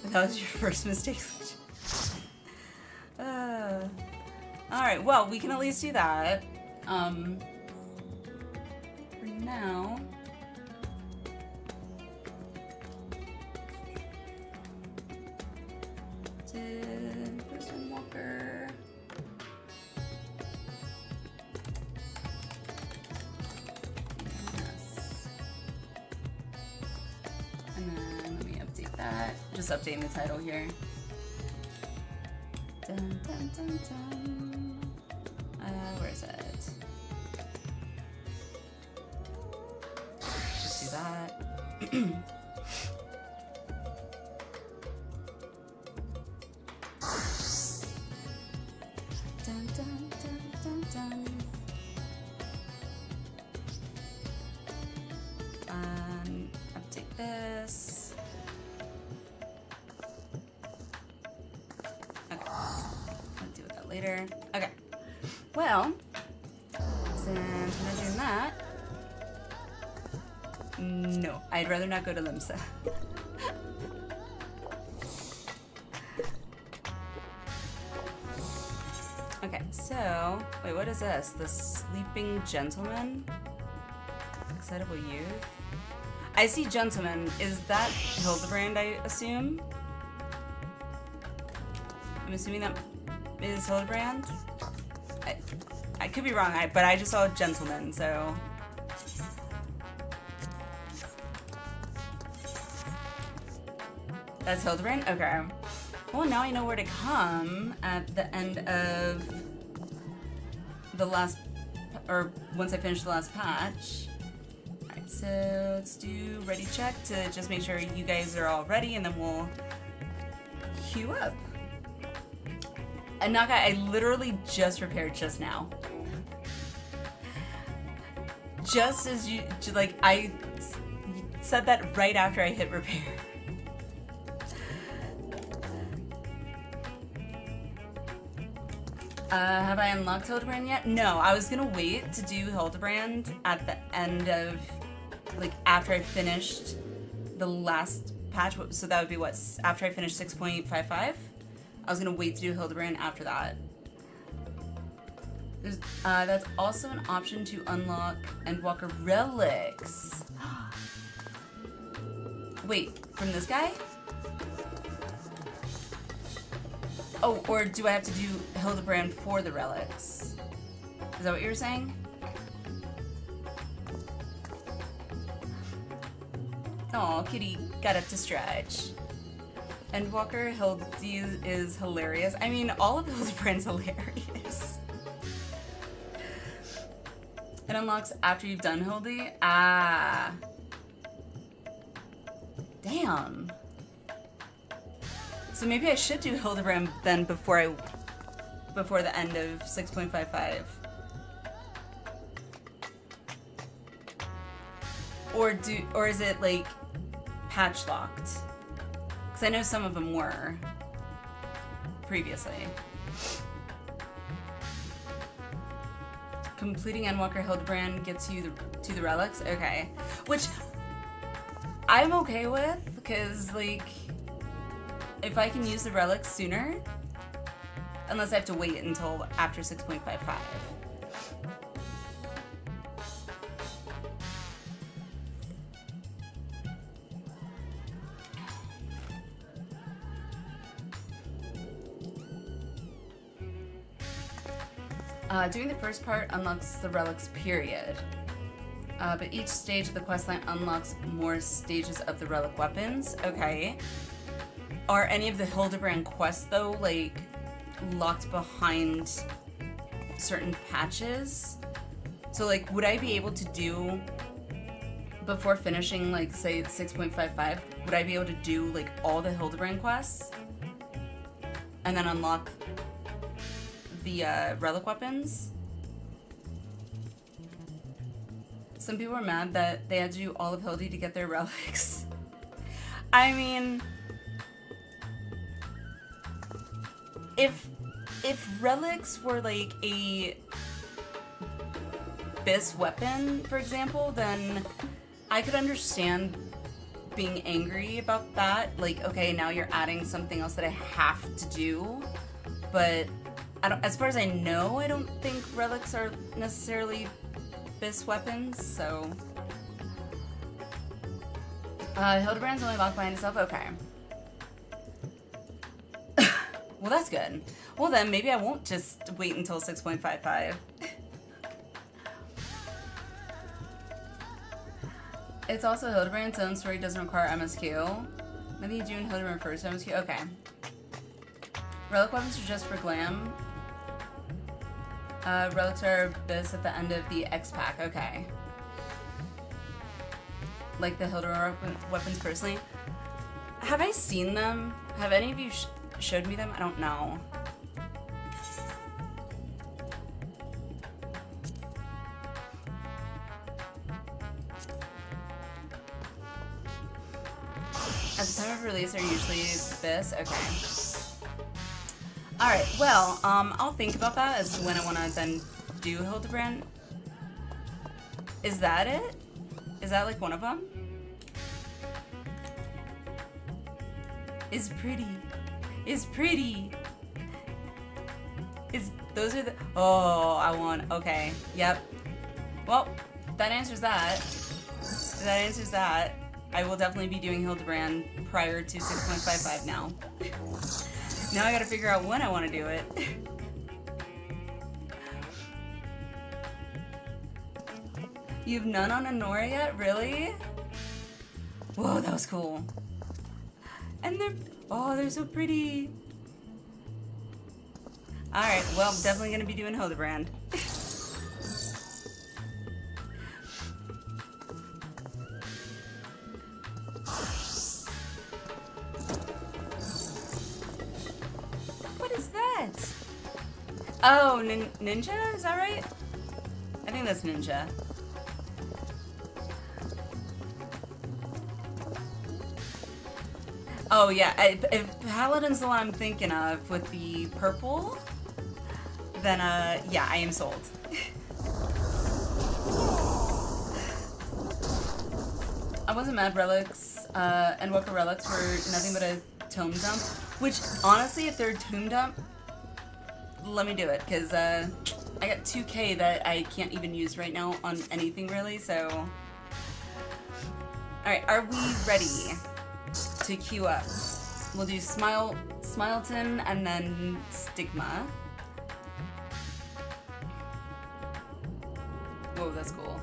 That was your first mistake, Lucia. Alright, well, we can at least do that. For now. Post-Endwalker. Yes. And then let me update that. Just updating the title here. Dun, dun, dun, dun. Where is it? Just do that. Dun, dun, dun, dun, dun. Update this. Okay. I'll deal with that later. Okay. Well, since we're not doing that, no, I'd rather not go to Limsa. Okay, so, wait, what is this? The Sleeping Gentleman? Excitable Youth? I see Gentleman. Is that Hildibrand, I assume? I'm assuming that is Hildibrand? I could be wrong, but I just saw Gentleman, so... That's Hildibrand? Okay. Well, now I know where to come at the end of the last... or once I finish the last patch. Alright, so let's do ready check to just make sure you guys are all ready, and then we'll queue up. And Naga, I literally just repaired just now. Just as you, like, I said that right after I hit repair. Have I unlocked Hildibrand yet? No, I was gonna wait to do Hildibrand at the end of, like, after I finished the last patch. So that would be what, after I finished 6.55? I was gonna wait to do Hildibrand after that. There's, that's also an option to unlock Endwalker relics. Wait, from this guy? Oh, or do I have to do Hildibrand for the relics? Is that what you were saying? Aw, Kitty got up to stretch. Endwalker Hildy is hilarious. I mean, all of Hildibrand's hilarious. It unlocks after you've done Hildy? Ah. Damn. So maybe I should do Hildibrand then before the end of 6.55. Or is it like patch locked? Because I know some of them were previously. Completing Endwalker Hildibrand gets you to the relics? Okay. Which I'm okay with, because, like, if I can use the relics sooner, unless I have to wait until after 6.55. Doing the first part unlocks the relics, period. But each stage of the questline unlocks more stages of the relic weapons. Okay. Are any of the Hildibrand quests, though, like, locked behind certain patches? So, like, would I be able to do, before finishing, like, say, 6.55, would I be able to do, like, all the Hildibrand quests? And then unlock the relic weapons? Some people are mad that they had to do all of Hildy to get their relics. I mean, if relics were like a bis weapon, for example, then I could understand being angry about that. Like, okay, now you're adding something else that I have to do, but as far as I know, I don't think relics are necessarily bis weapons, so... Hildibrand's only locked behind itself? Okay. Well, that's good. Well then, maybe I won't just wait until 6.55. It's also Hildibrand's own story doesn't require MSQ. Maybe you do in Hildibrand first MSQ? Okay. Relic weapons are just for glam. Relics are bis at the end of the X pack. Okay. Like the Hildibrand weapons personally. Have I seen them? Have any of you showed me them? I don't know. At the time of release, they're usually bis. Okay. Alright, well, I'll think about that as to when I want to then do Hildibrand. Is that it? Is that like one of them? Is pretty. Is pretty. Is, those are the, oh, I want, okay, yep. Well, that answers that. That answers that. I will definitely be doing Hildibrand prior to 6.55 now. Now I gotta figure out when I want to do it. You have none on Honora yet? Really? Whoa, that was cool. And they're, oh, they're so pretty. Alright, well, I'm definitely gonna be doing Hildibrand. What is that? Oh, Ninja? Is that right? I think that's Ninja. Oh yeah, if Paladin's the one I'm thinking of with the purple, then yeah, I am sold. I wasn't mad relics, Endwalker relics were nothing but a tome dump, which honestly, if they're a tome dump, let me do it, because I got 2k that I can't even use right now on anything really, so... Alright, are we ready to queue up? We'll do Smileton and then Stigma. Whoa, that's cool.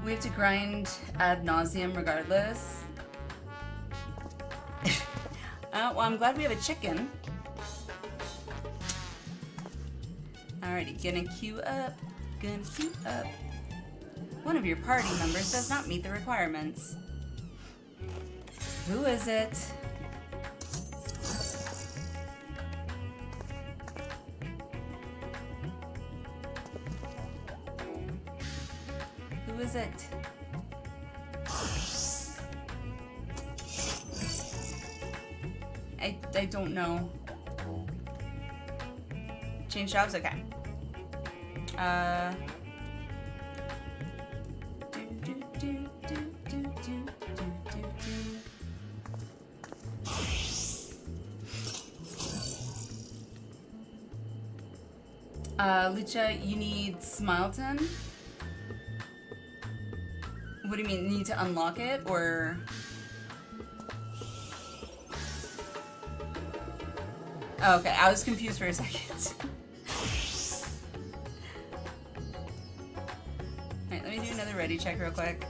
We have to grind ad nauseum regardless. Well, I'm glad we have a chicken. Alrighty, gonna queue up. Gonna queue up. One of your party members does not meet the requirements. Who is it? Who is it? I don't know. Change jobs? Okay. Lucha, you need Smileton? What do you mean, need to unlock it, or? Okay, I was confused for a second. Alright, let me do another ready check real quick.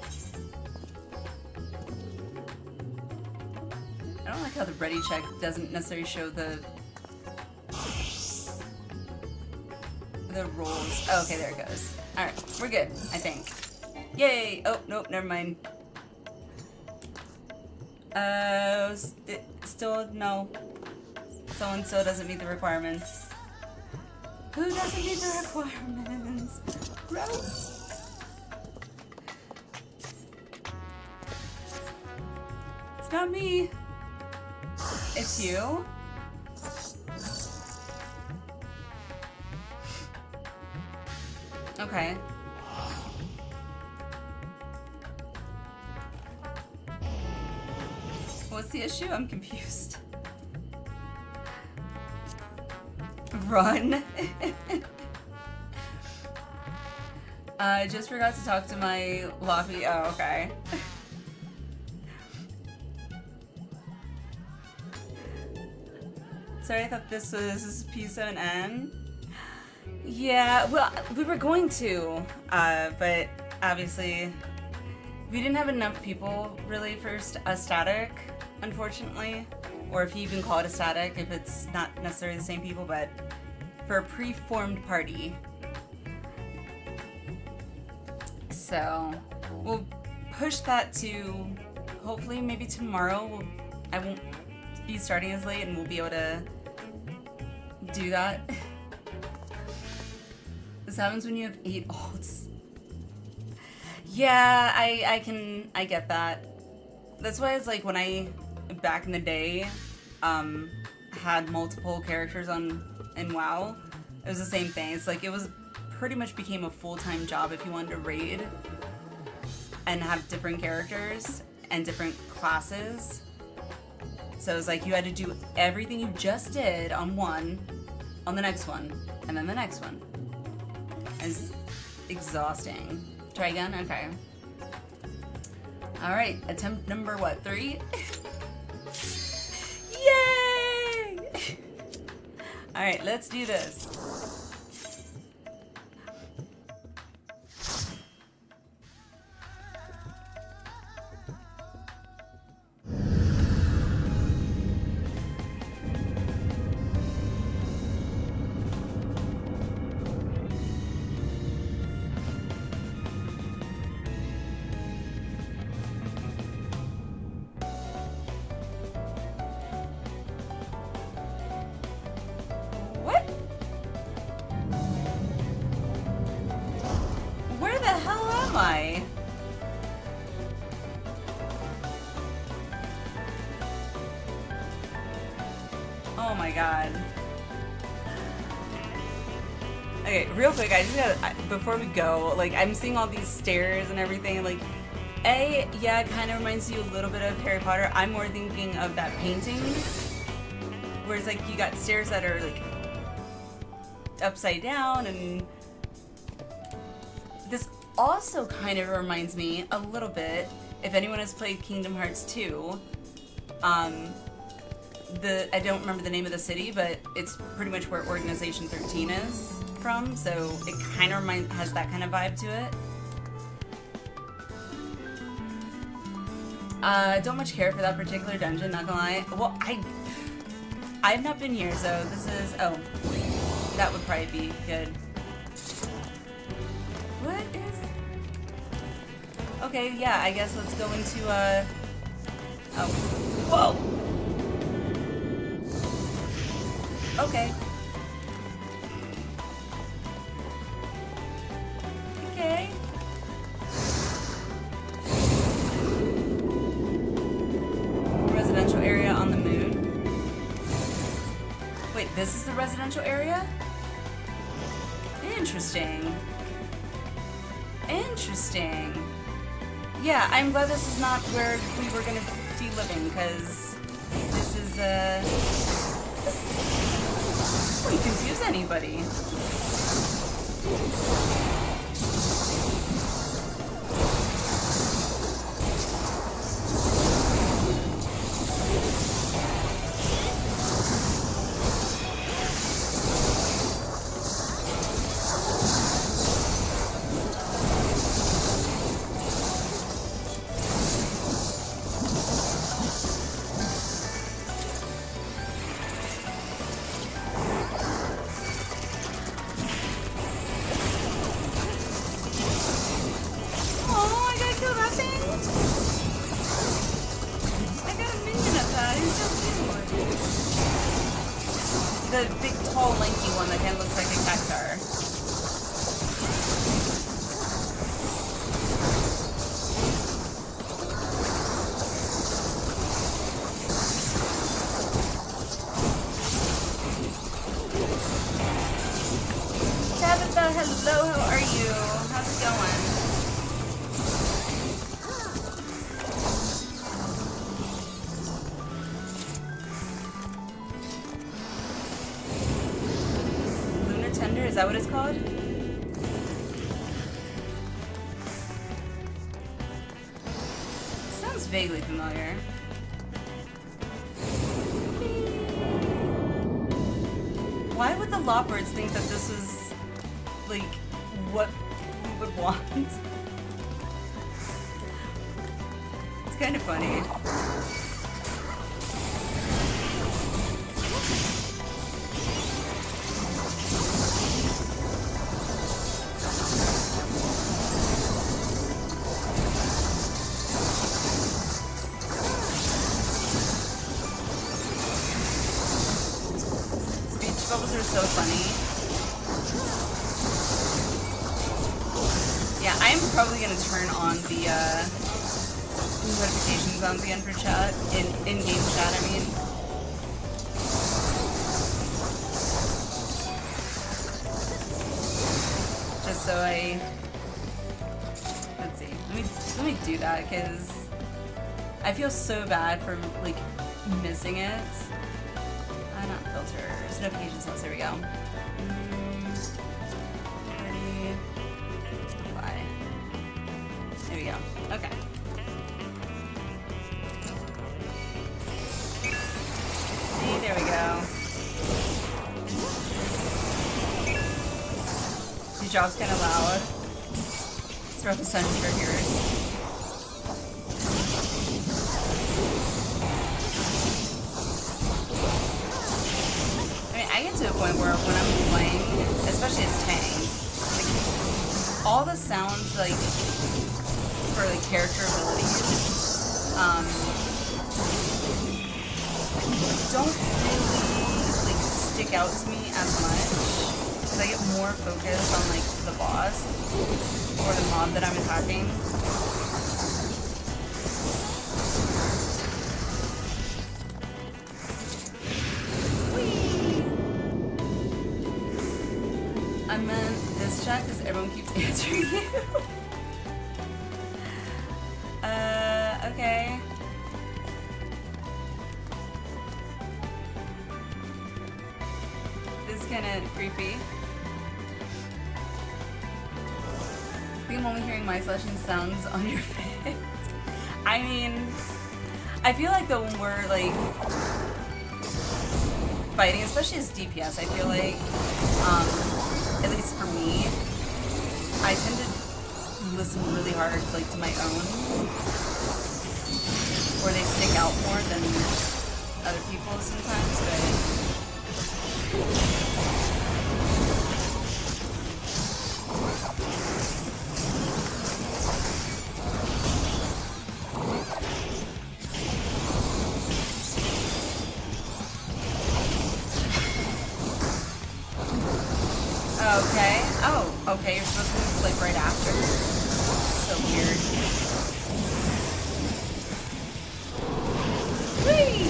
I don't like how the ready check doesn't necessarily show the rolls. Oh, okay, there it goes. Alright, we're good, I think. Yay! Oh, nope, never mind. Still, no. So-and-so doesn't meet the requirements. Who doesn't meet the requirements? Gross! It's not me. It's you? Okay. What's the issue? I'm confused. Run. I just forgot to talk to my Loppy. Oh, okay. Sorry, I thought this was P7N. Yeah, well, we were going to, but obviously we didn't have enough people really for a static, unfortunately. Or if you even call it a static, if it's not necessarily the same people, but for a pre-formed party. So we'll push that to hopefully maybe tomorrow. I won't be starting as late and we'll be able to do that. This happens when you have 8 alts. Yeah, I get that. That's why it's like when I, back in the day, had multiple characters in WoW, it was the same thing. It's like it was pretty much became a full-time job if you wanted to raid and have different characters and different classes. So it was like you had to do everything you just did on one, on the next one, and then the next one. It's exhausting. Try again? Okay. Alright, attempt number what, 3? Yay! Alright, let's do this. Oh my god. Okay, real quick, I just gotta, before we go, like, I'm seeing all these stairs and everything, like, yeah, it kind of reminds you a little bit of Harry Potter. I'm more thinking of that painting, where it's like you got stairs that are, like, upside down, and this also kind of reminds me a little bit, if anyone has played Kingdom Hearts 2, I don't remember the name of the city, but it's pretty much where Organization 13 is from, so it kind of has that kind of vibe to it. Don't much care for that particular dungeon, not gonna lie. Well, I've not been here, so this is, oh, that would probably be good. What is, okay, yeah, I guess let's go into, oh, whoa! Okay. Okay. Residential area on the moon. Wait, this is the residential area? Interesting. Interesting. Yeah, I'm glad this is not where we were gonna be living, because this is, wouldn't confuse anybody. The big, tall, lanky one that kind of looks like a cactar. Tabitha, hello, how are you? How's it going? Is that what it's called? Sounds vaguely familiar. Why would the Lopbirds think that this was, like, what we would want? It's kind of funny. So funny. Yeah, I'm probably gonna turn on the notifications on again for chat, in-game chat, I mean. Just so let's see, let me do that, because I feel so bad for, like, missing it. Not filters, notifications, there we go. Ready, apply. There we go, okay. See, there we go. Your job's kind of loud. Throw the sun triggers. I get to a point where when I'm playing, especially as Tang, like, all the sounds, like, for, like, character abilities, don't really, like, stick out to me as much, because I get more focused on, like, the boss, or the mob that I'm attacking. I meant this chat because everyone keeps answering you. Okay. This is kind of creepy. I think I'm only hearing my selection sounds on your face. I mean, I feel like though when we're like fighting, especially as DPS, I feel like, at least for me, I tend to listen really hard, like, to my own, or they stick out more than other people sometimes, but okay. Oh, okay, you're supposed to move, like, right after. So weird. Whee!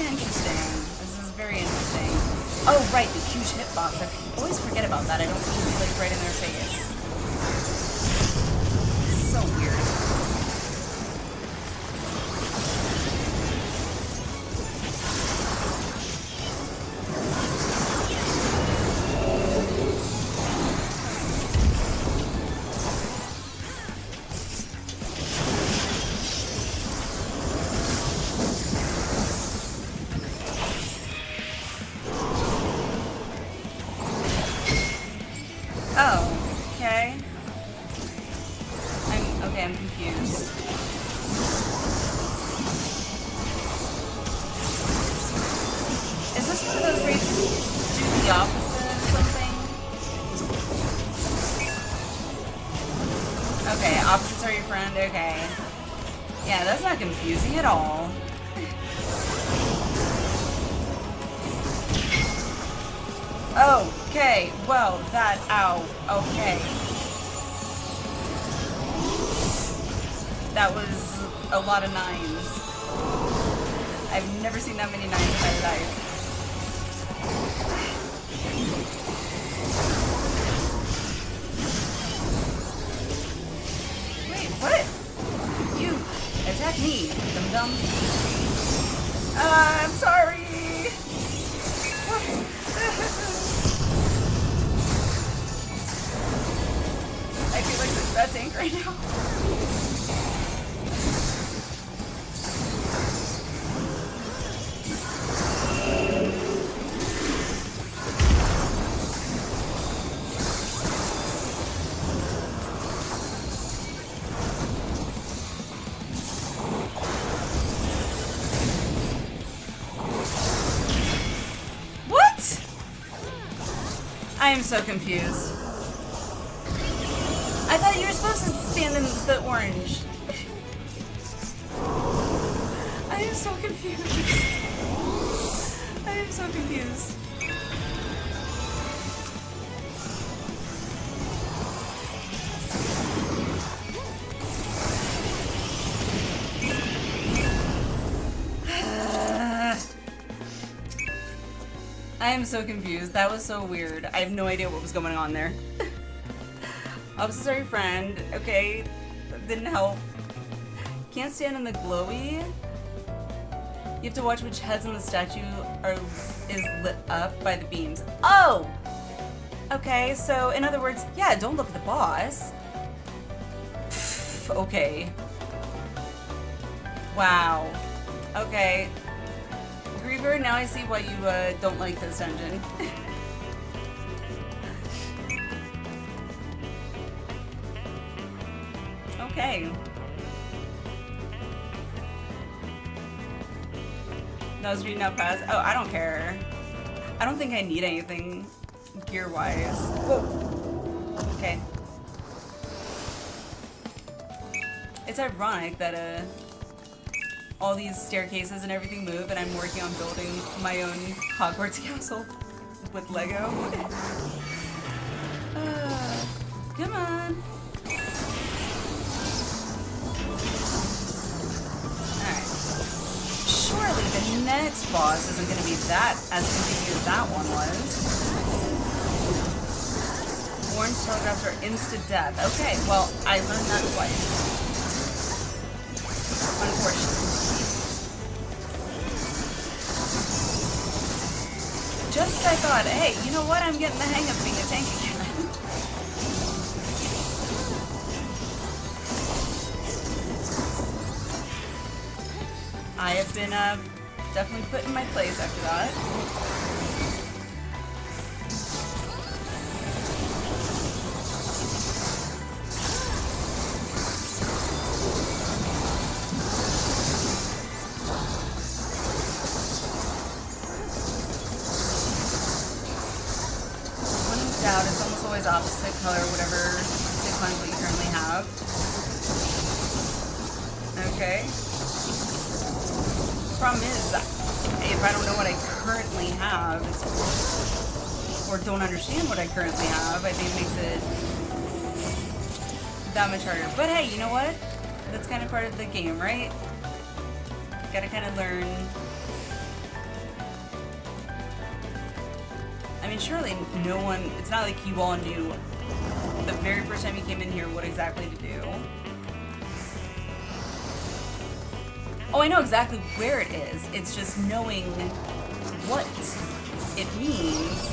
Interesting. This is very interesting. Oh, right, the huge hitbox. I always forget about that. I don't need to be, like, right in their face. So weird. I'm confused. Is this one of those where you do the opposite of something? Okay, opposites are your friend, okay. Yeah, that's not confusing at all. Okay, well, that, ow, okay. That was a lot of 9s. I've never seen that many 9s in my life. Wait, what? You attack me, dum-dum. I'm sorry. I feel like such a bad tank right now. I am so confused. I thought you were supposed to stand in the orange. I am so confused. I am so confused. I am so confused. That was so weird. I have no idea what was going on there. I'm so sorry, friend. Okay, that didn't help. Can't stand in the glowy. You have to watch which heads on the statue is lit up by the beams. Oh! Okay, so in other words, yeah, don't look at the boss. Okay. Wow. Okay. Griever, now I see why you don't like this dungeon. Okay. Nose reading out pass. Oh, I don't care. I don't think I need anything gear-wise. Whoa. Okay. It's ironic that all these staircases and everything move, and I'm working on building my own Hogwarts castle with Lego. Come on. Alright. Surely the next boss isn't going to be that as confusing as that one was. Orange telegraphs are insta-death. Okay, well, I learned that twice. Unfortunately. Just as I thought, hey, you know what? I'm getting the hang of being a tank again. I have been definitely put in my place after that. It's almost always opposite color, whatever sequence that you currently have. Okay. Problem is, if I don't know what I currently have, or don't understand what I currently have, I think it makes it that much harder. But hey, you know what? That's kind of part of the game, right? Gotta kind of learn. I mean, surely no one, it's not like you all knew the very first time you came in here what exactly to do. Oh, I know exactly where it is. It's just knowing what it means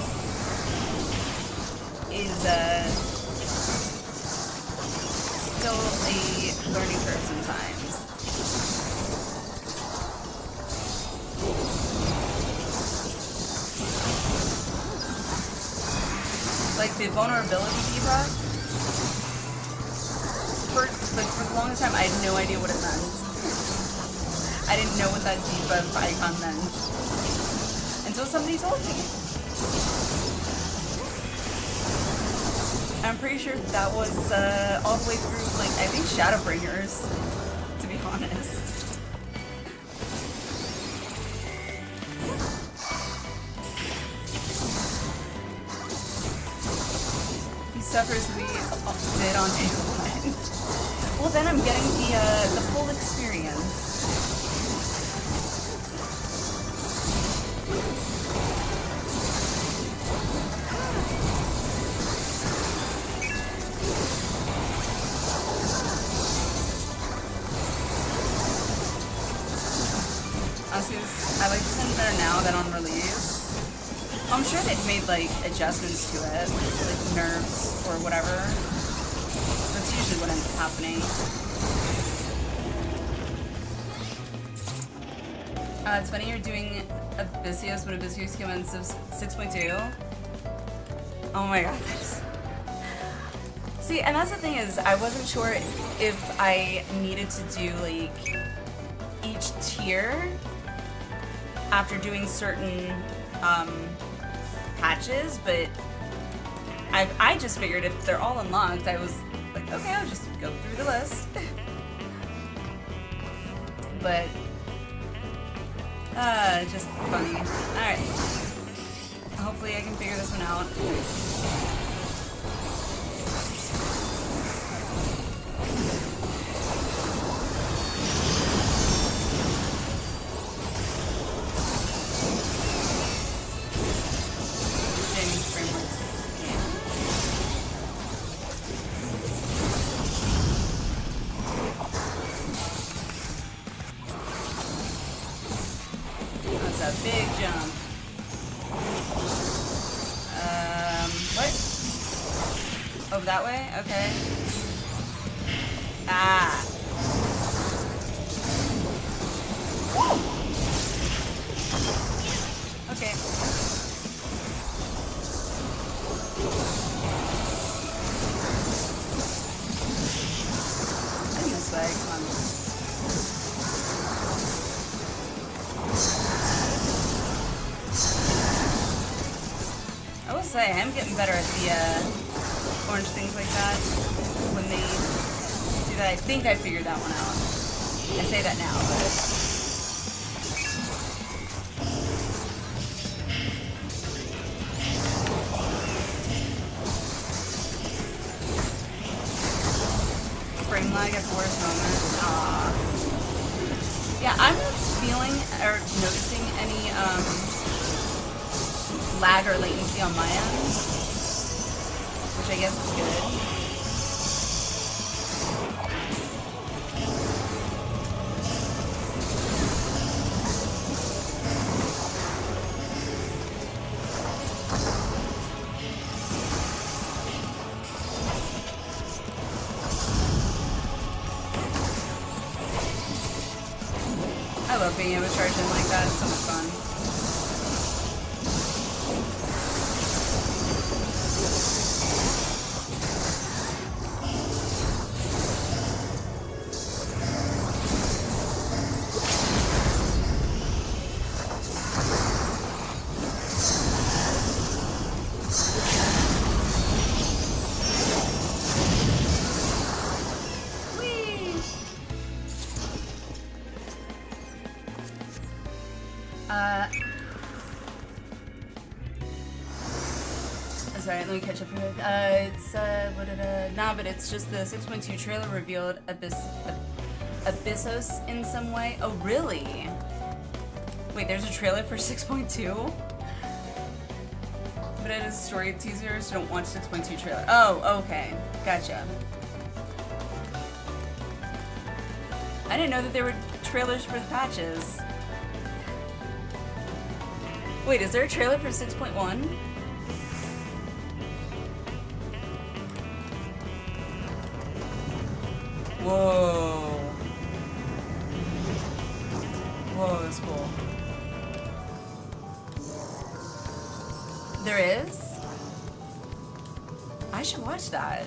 is still a learning curve sometimes. Like the vulnerability debuff, for the longest time I had no idea what it meant. I didn't know what that debuff icon meant until somebody told me. I'm pretty sure that was all the way through, like, I think Shadowbringers, to be honest. suffers we did on day one. Well, then I'm getting the full experience. Honestly, I like this one better now than on release. I'm sure they've made like adjustments to it, like nerfs or whatever. That's usually what ends up happening. It's funny you're doing Abyssios when Abyssios came in 6.2. Oh my god. See, and that's the thing is, I wasn't sure if I needed to do like each tier after doing certain patches, but I just figured if they're all unlocked, I was like, okay, I'll just go through the list. But just funny. Alright. Hopefully I can figure this one out. Big jump. What? Oh, that way? Okay. Ah. Okay. In this way, come on. I will say, I'm getting better at the orange things like that when they do that. I think I figured that one out. I say that now, but... Frame lag at the worst moment. Aww. Yeah, I'm not feeling or noticing any, lag or latency on my end, which I guess is good. I love being able to charge in like that, it's so much fun. Sorry, let me catch up here. Nah, but it's just the 6.2 trailer revealed Abyssos in some way. Oh, really? Wait, there's a trailer for 6.2? But it is story teaser, so don't watch 6.2 trailer. Oh, okay. Gotcha. I didn't know that there were trailers for the patches. Wait, is there a trailer for 6.1? Whoa. Whoa, that's cool. There is? I should watch that.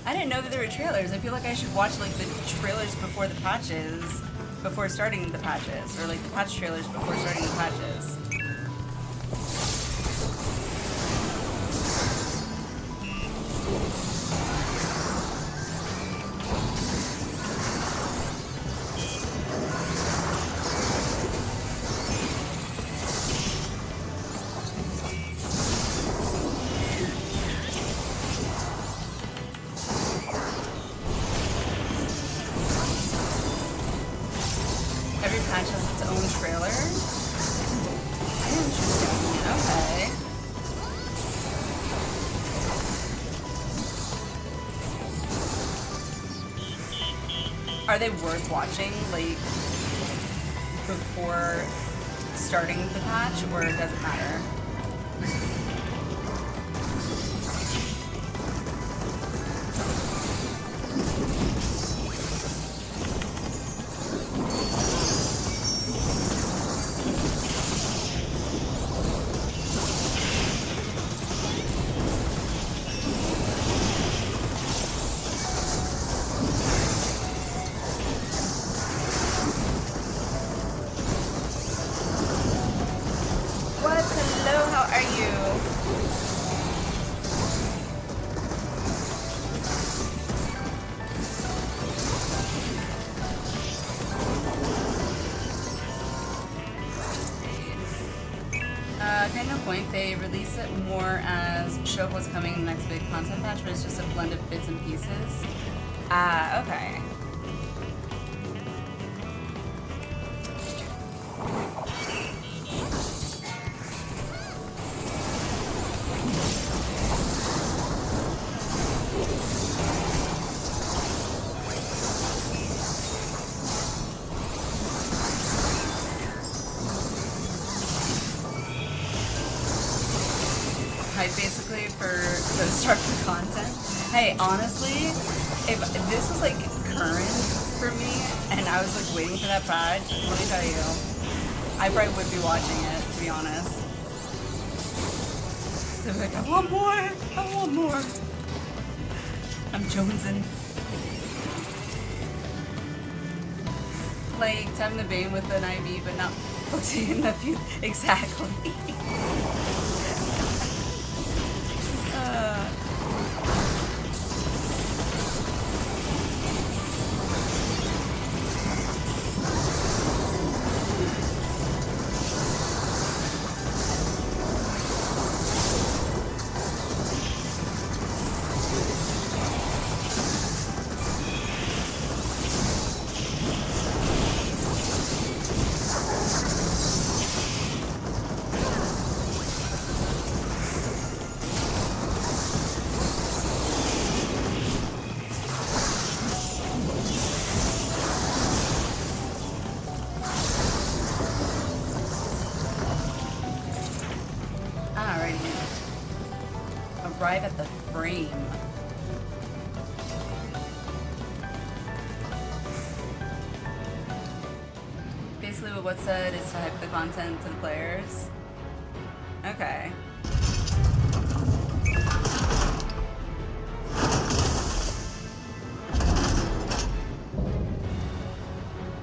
I didn't know that there were trailers. I feel like I should watch like the trailers before the patches, before starting the patches, or like the patch trailers before starting the patches. own trailer? Interesting. Okay. Are they worth watching, like, before starting the patch, or does it matter? They release it more as show what's coming in the next big content patch, but it's just a blend of bits and pieces. Ah, okay. Basically for those type of content. Hey, honestly, if this was like current for me and I was like waiting for that patch, let me tell you, I probably would be watching it, to be honest. They'd be like, I want more, I want more. I'm jonesing. Like Tim the Bane with an IV, but not putting in the few exactly. Arrive at the frame. Basically what what's said is to hype the content to the players. Okay.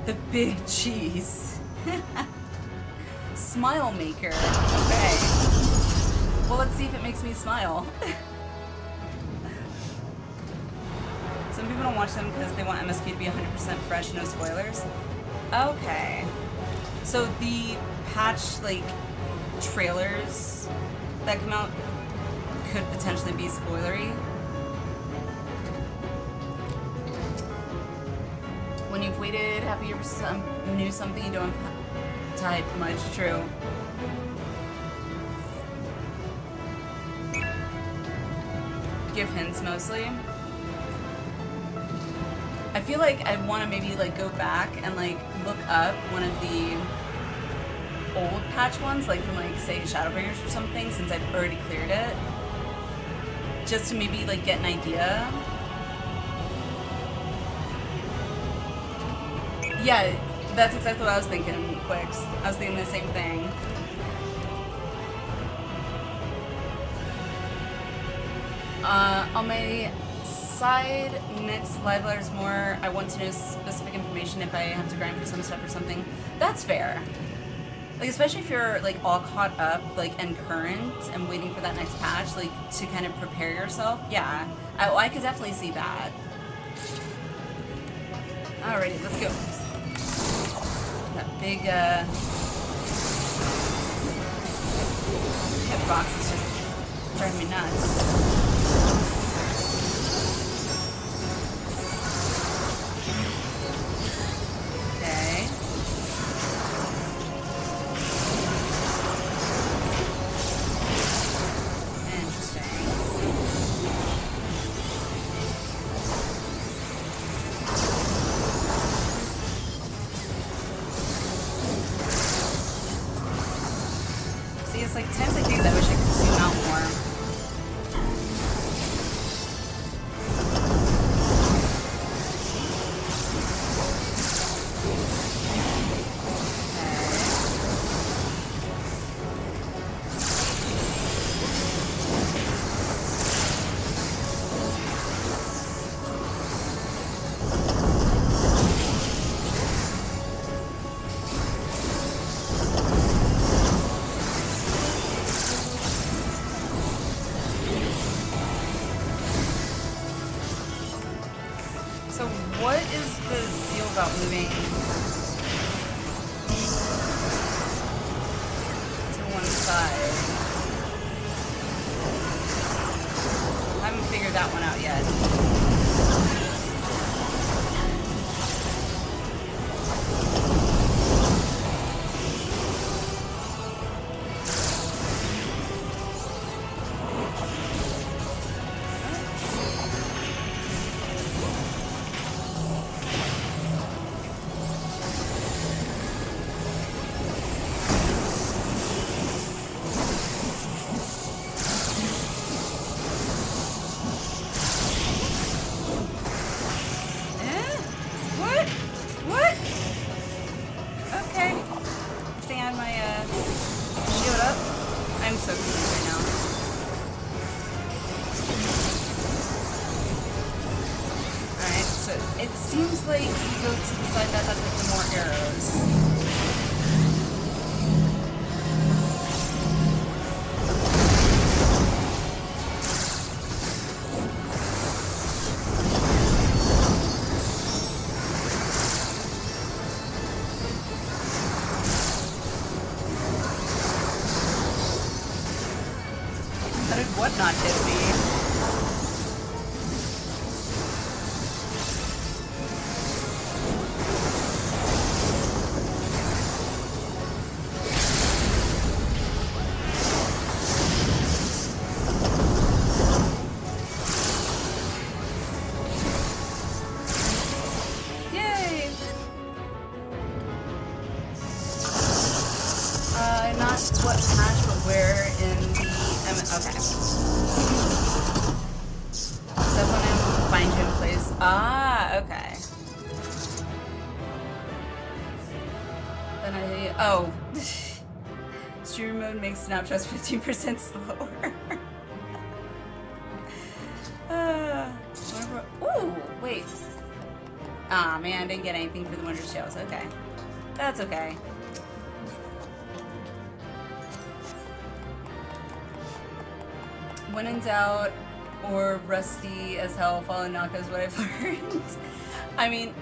The big cheese. Smile maker. Okay. Well, let's see if it makes me smile. Some people don't watch them because they want MSQ to be 100% fresh, no spoilers. Okay. So the patch, like, trailers that come out could potentially be spoilery. When you've waited half a year for some new something you don't type much. True. Give hints mostly. I feel like I want to maybe like go back and like look up one of the old patch ones, like from like say Shadowbringers or something, since I've already cleared it, just to maybe like get an idea. Yeah, that's exactly what I was thinking, Quicks. I was thinking the same thing. On my side, next live letters more, I want to know specific information if I have to grind for some stuff or something. That's fair. Like, especially if you're like all caught up, like, and current and waiting for that next patch, like, to kind of prepare yourself. Yeah, I could definitely see that. Alrighty, let's go. That big, hitbox is just driving me nuts. like times like these I wish I could zoom out more. So what is the deal about moving to one side? I haven't figured that one out yet. It seems like you go to the side that has like the more arrows. How did what not hit me? Not what patch, but where in the... okay. So when I find you in place... Ah, okay. Then oh. Streamer mode makes snapshots 15% slower. Ooh, wait. Ah, man, I didn't get anything for the Wonder Shells. Okay. That's okay. When in doubt, or rusty as hell, follow Naka is what I've learned. I mean,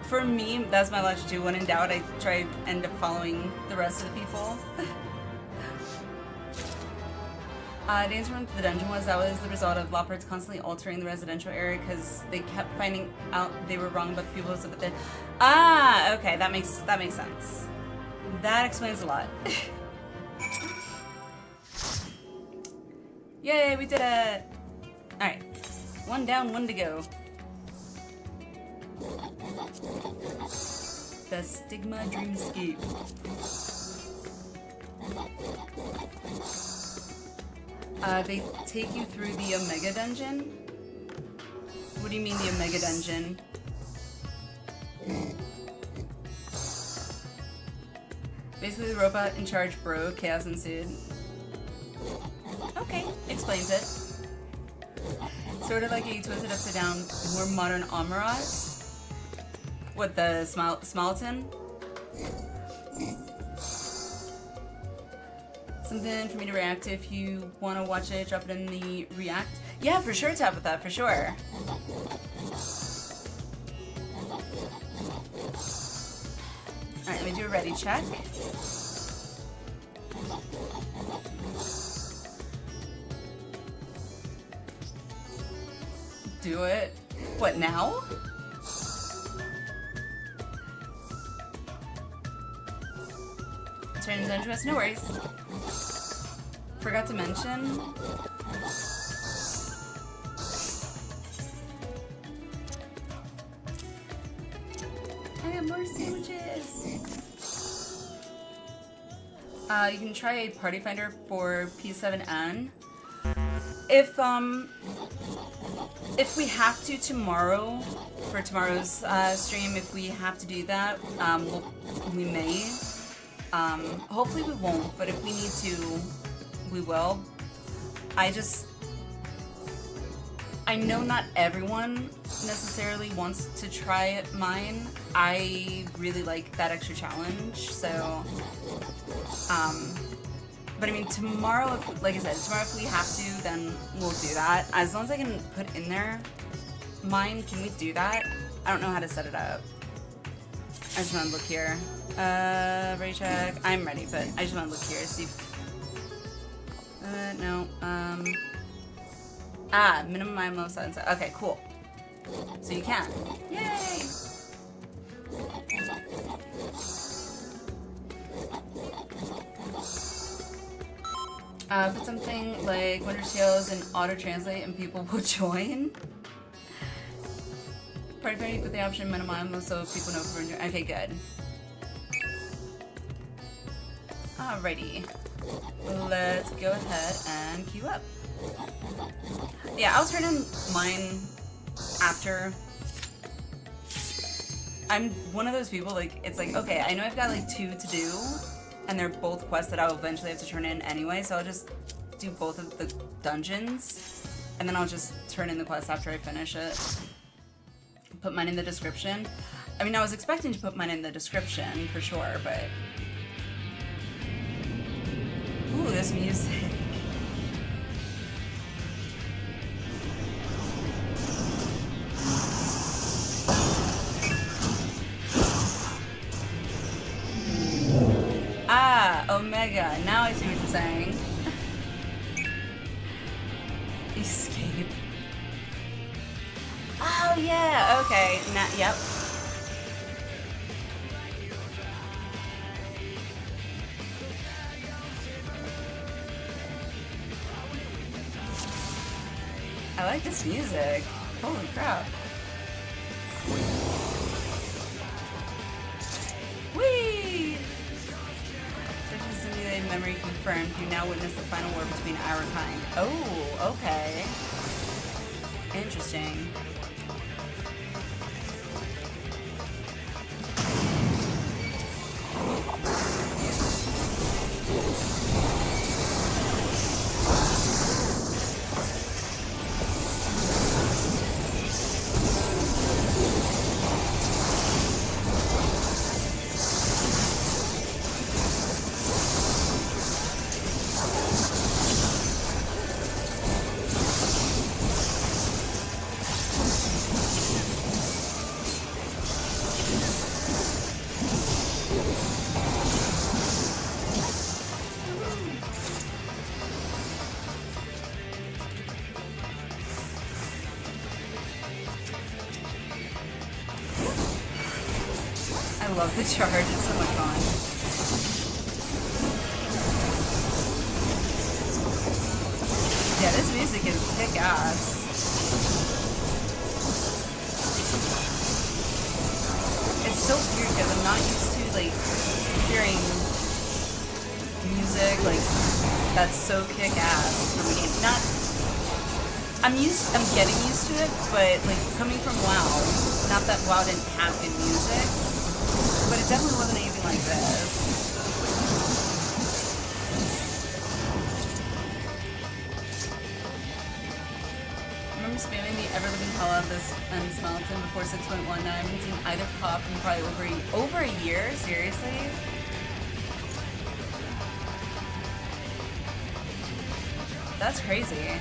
for me, that's my logic too. When in doubt, I try to end up following the rest of the people. The answer to the dungeon was that was the result of Lopperts constantly altering the residential area because they kept finding out they were wrong about the people who lived there. Ah, okay, that makes sense. That explains a lot. Yay, we did it! Alright. One down, one to go. The Stigma Dreamscape. They take you through the Omega Dungeon? What do you mean the Omega Dungeon? Basically, the robot in charge broke, chaos ensued. Okay, explains it. Sort of like a twisted upside down, more modern Amarat. What, the Smileton? Something for me to react to. If you want to watch it, drop it in the react. Yeah, for sure, tap with that, for sure. Alright, let me do a ready check. Do it. What, now? Turns into us, no worries. Forgot to mention. I got more sandwiches. You can try Party Finder for P7N. If we have to tomorrow, for tomorrow's stream, if we have to do that, we may. Hopefully we won't, but if we need to, we will. I know not everyone necessarily wants to try mine. I really like that extra challenge, so, but I mean, tomorrow, like I said, tomorrow if we have to, then we'll do that. As long as I can put in there mine, can we do that? I don't know how to set it up. I just want to look here. Ready check. I'm ready, but I just want to look here, see if, no, minimum IMO 7. Okay, cool. So you can. Yay! Put something like Winter Tales and auto-translate and people will join. Party put the option minimum so people know if we're doing. Okay, good. Alrighty. Let's go ahead and queue up. Yeah, I'll turn in mine after. I'm one of those people, like, it's like, okay, I know I've got like 2 to do, and they're both quests that I'll eventually have to turn in anyway, so I'll just do both of the dungeons, and then I'll just turn in the quest after I finish it. Put mine in the description. I mean, I was expecting to put mine in the description for sure, but... Ooh, this music. Omega. Now I see what you're saying. Escape. Oh yeah. Okay. Yep. I like this music. Holy crap. Whee! Simulated memory confirmed. You now witness the final war between our kind. Oh, okay. Interesting. I love the charge, it's so much fun. Yeah, this music is kick-ass. It's so weird because I'm not used to, like, hearing music, like, that's so kick-ass from a game. I'm getting used to it, but, like, coming from WoW, not that WoW didn't have good music, but it definitely wasn't anything like this. Remember spamming the ever-living hell out of this and Smileton before 6.1? Now I haven't seen either pop in probably over a year? Seriously? That's crazy.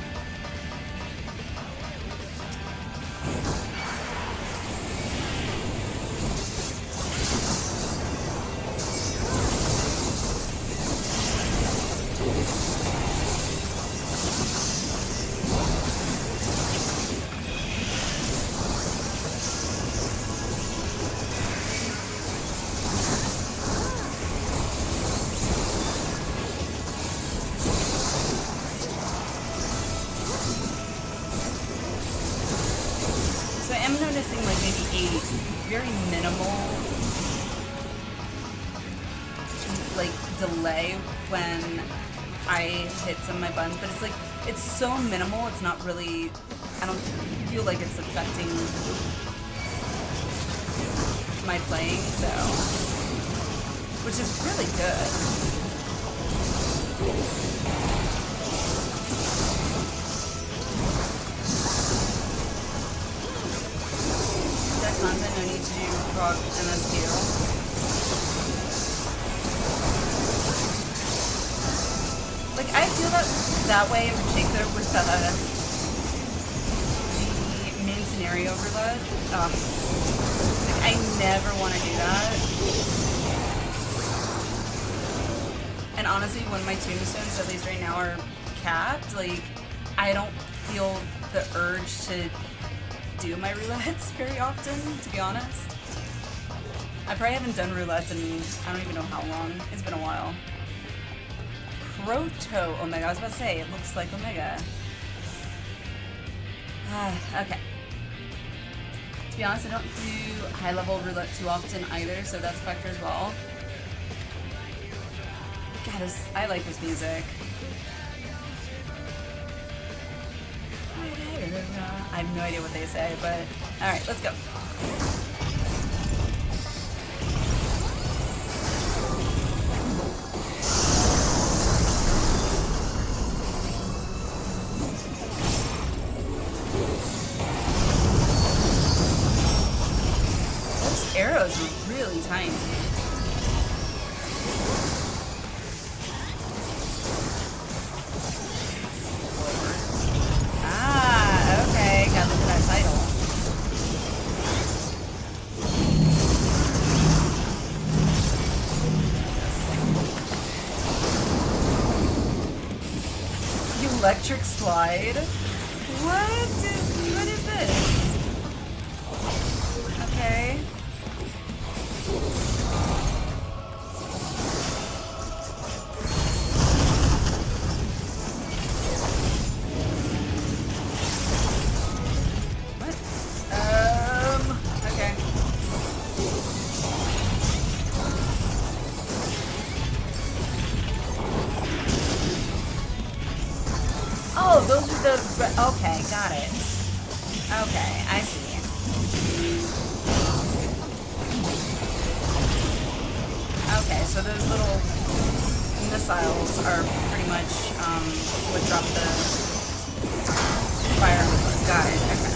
delay when I hit some of my buttons, but it's like, it's so minimal, it's not really, I don't feel like it's affecting my playing, so, which is really good. That content, no need to do frog MSQ. Like, I feel that way in particular with the main scenario overload. Like, I never want to do that. And honestly, when my tombstones, at least right now, are capped, like, I don't feel the urge to do my roulettes very often, to be honest. I probably haven't done roulettes in, I don't even know how long. It's been a while. Proto Omega. I was about to say, it looks like Omega. Okay. To be honest, I don't do high-level roulette too often either, so that's a factor as well. God, I like this music. I have no idea what they say, but alright, let's go. Arrows are really tiny. Ah, okay, got into that title. Electric slide? What is this? Okay. Okay. Oh, those are the... Okay, got it. Okay, I see. Okay, so those little missiles are pretty much what drop the fire. Got it, okay.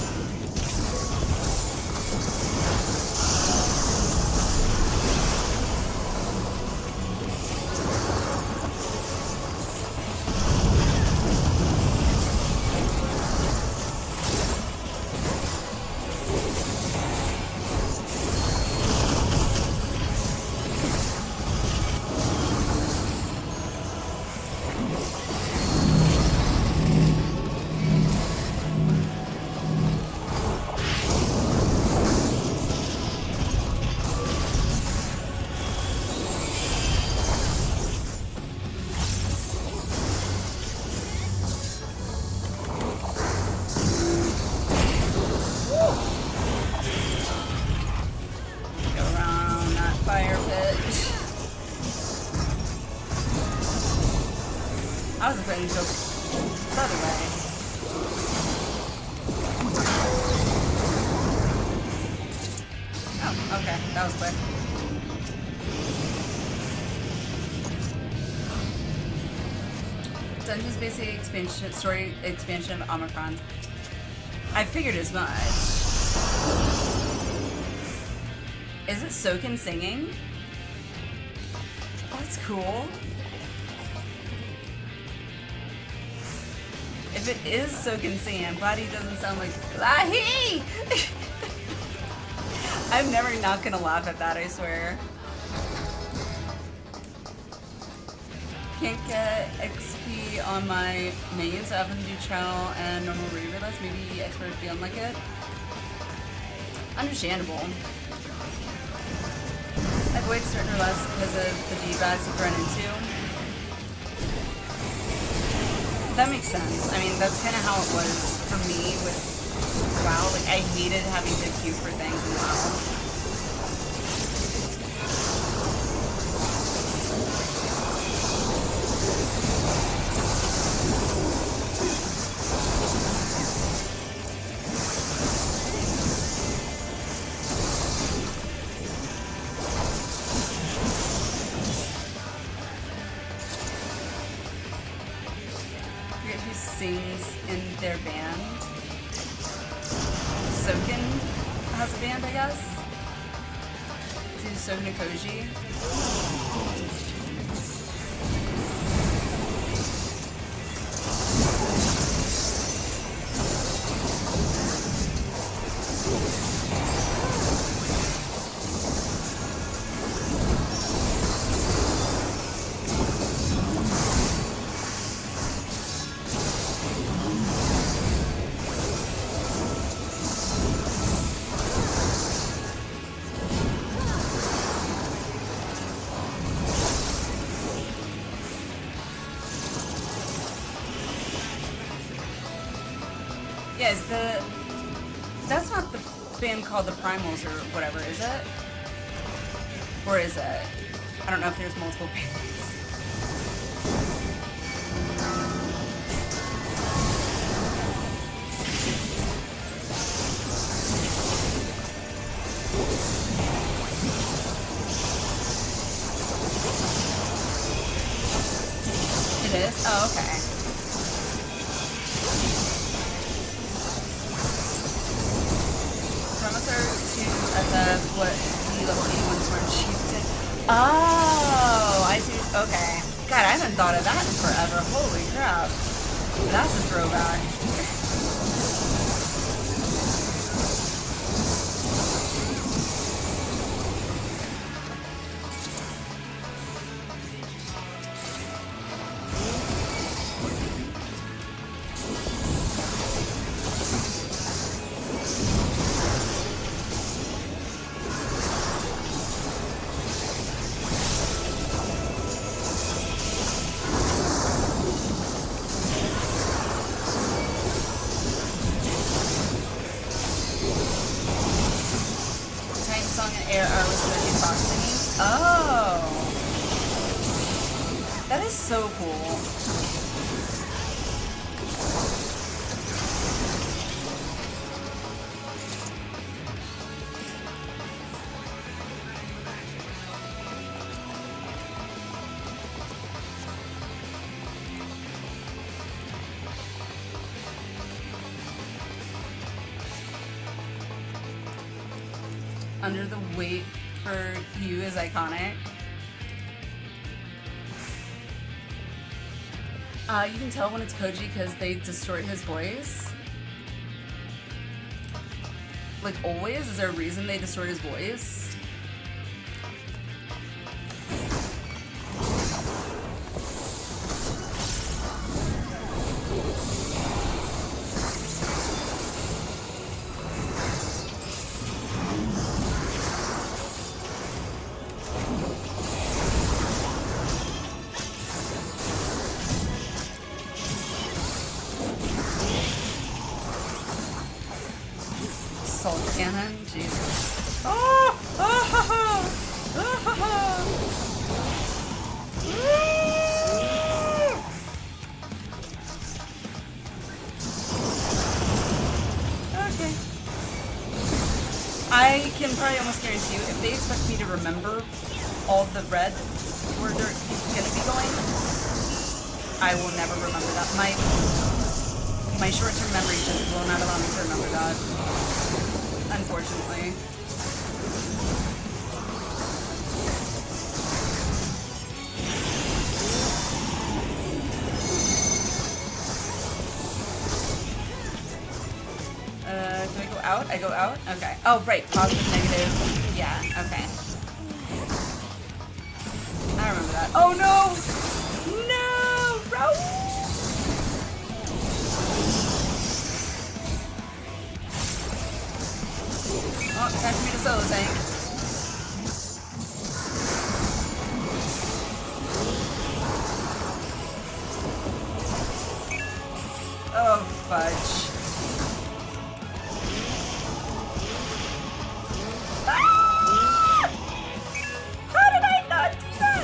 I was afraid to go the other way. Oh, okay. That was quick. Dungeons basic expansion, story expansion of Omicron. I figured as much. Is it Soken singing? Oh, that's cool. If it is Soken singing, I'm glad he doesn't sound like Lahi! I'm never not gonna laugh at that, I swear. Can't get XP on my mains. I often do trial and normal rerollers. Maybe expert feeling like it. Understandable. I avoid certain roulets because of the D-bags you've run into. That makes sense. I mean, that's kind of how it was for me with WoW. Like, I hated having to queue for things in WoW. has a band, I guess. To Sognakoji. Yeah, that's not the band called the Primals or whatever, is it? Or is it? I don't know if there's multiple bands. It is? Oh, okay. FF, what he level 81 Storm Chieftain. Oh, I see. Okay. God, I haven't thought of that in forever. Holy crap. That's a throwback. That is so cool. Under the Weight for You is iconic. You can tell when it's Koji because they distort his voice. Like always? Is there a reason they distort his voice? Cannon? Jesus. Oh! Okay. I can probably almost guarantee you, if they expect me to remember all the red where he's gonna be going, I will never remember that. My short-term memory just will not allow me to remember that. Unfortunately. Do I go out? I go out? Okay. Oh, right. Positive, negative. Yeah, okay. I remember that. Oh, no! No! Raoul! Oh, time for me to solo tank. Oh, fudge. Ah! How did I not do that?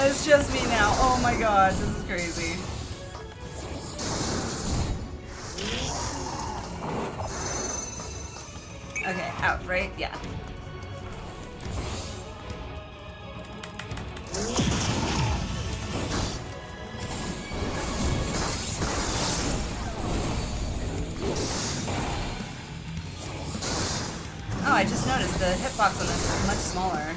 It's just me now. Oh my god, this is crazy. Okay, out, right? Yeah. Oh, I just noticed the hitbox on this is much smaller.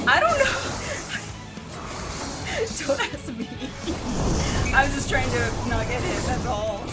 I don't know. Don't ask me. I'm just trying to not get hit, that's all.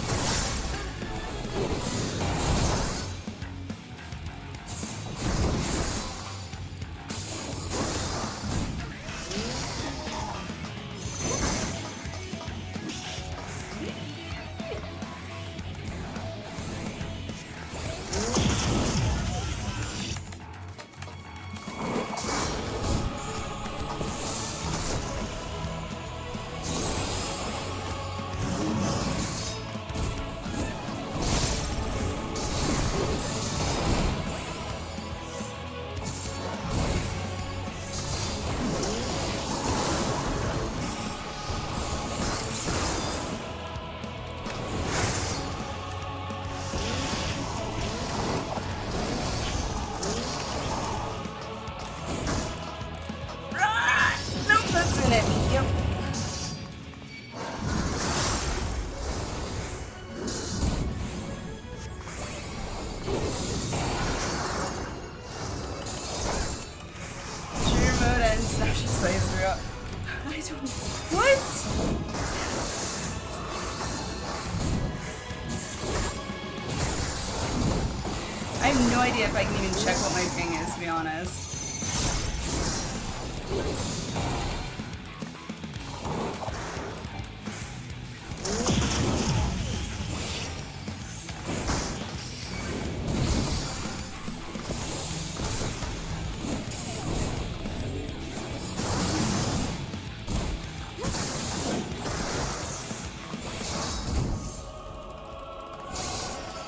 I have no idea if I can even check what my ping is, to be honest.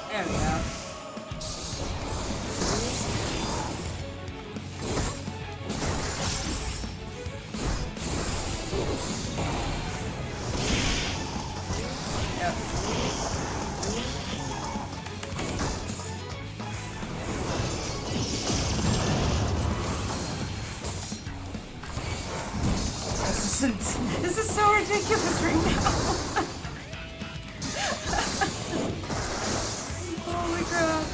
There we go. This is so ridiculous right now. Holy crap.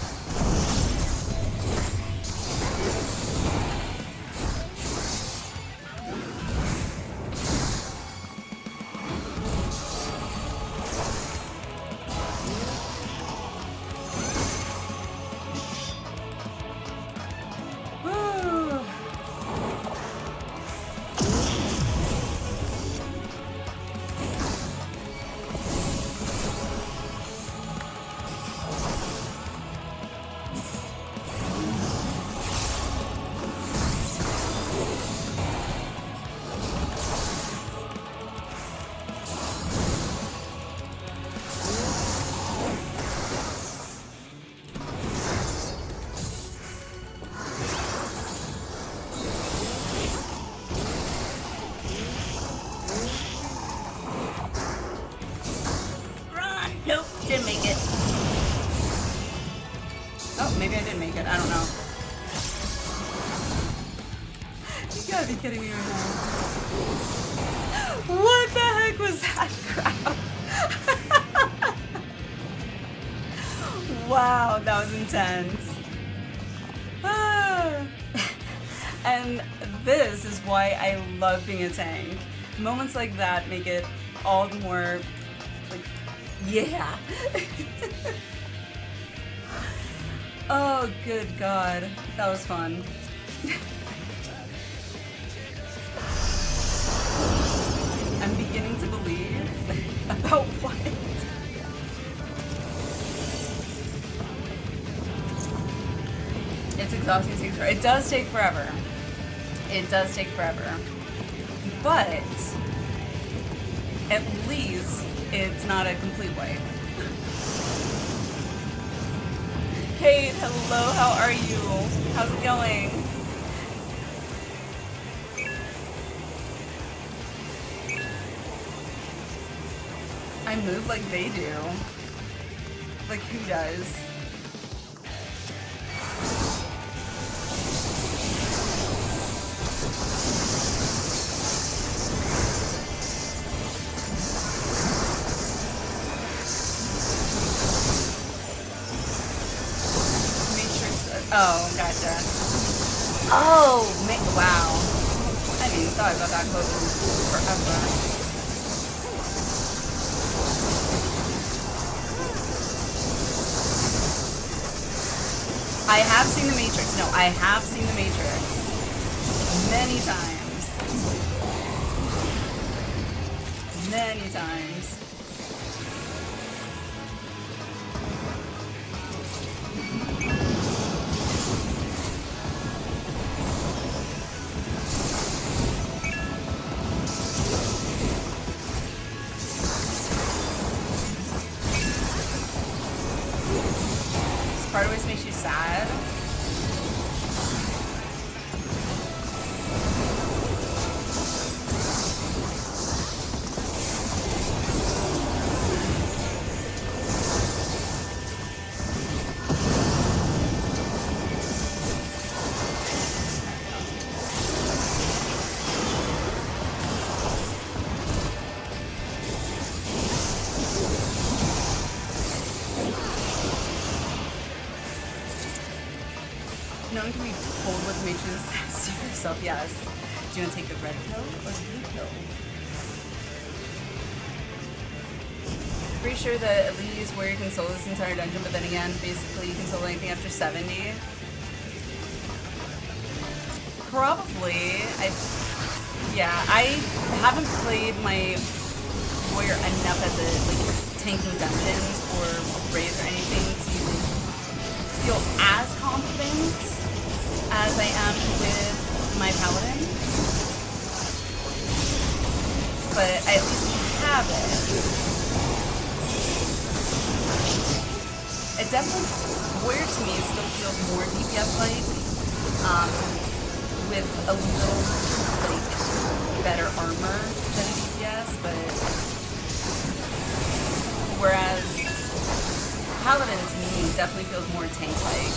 Nope, didn't make it. Oh, maybe I did make it. I don't know. You gotta be kidding me right now. What the heck was that crap? Wow, that was intense. And this is why I love being a tank. Moments like that make it all the more like, yeah. Oh, good God. That was fun. I'm beginning to believe about what? exhausting takes forever. It does take forever. It does take forever. But at least it's not a complete wipe. Kate, hello, how are you? How's it going? I move like they do. Like who does? Oh, gotcha. Oh, wow. I didn't even thought about that quote forever. I have seen The Matrix. No, I have seen The Matrix. Many times. Many times. Part always makes you sad. No one can be told what the Matrix has to yourself, yes. Do you want to take the red pill or the blue pill? Pretty sure that Alliniea is where you can solo this entire dungeon, but then again, basically you can solo anything after 70. Probably. I haven't played my warrior enough as a tanking dungeons or raids or anything to feel as confident as I am with my paladin, but I at least have it. It definitely, warrior to me still feels more DPS-like, with a little, better armor than a DPS, but whereas paladin to me definitely feels more tank-like.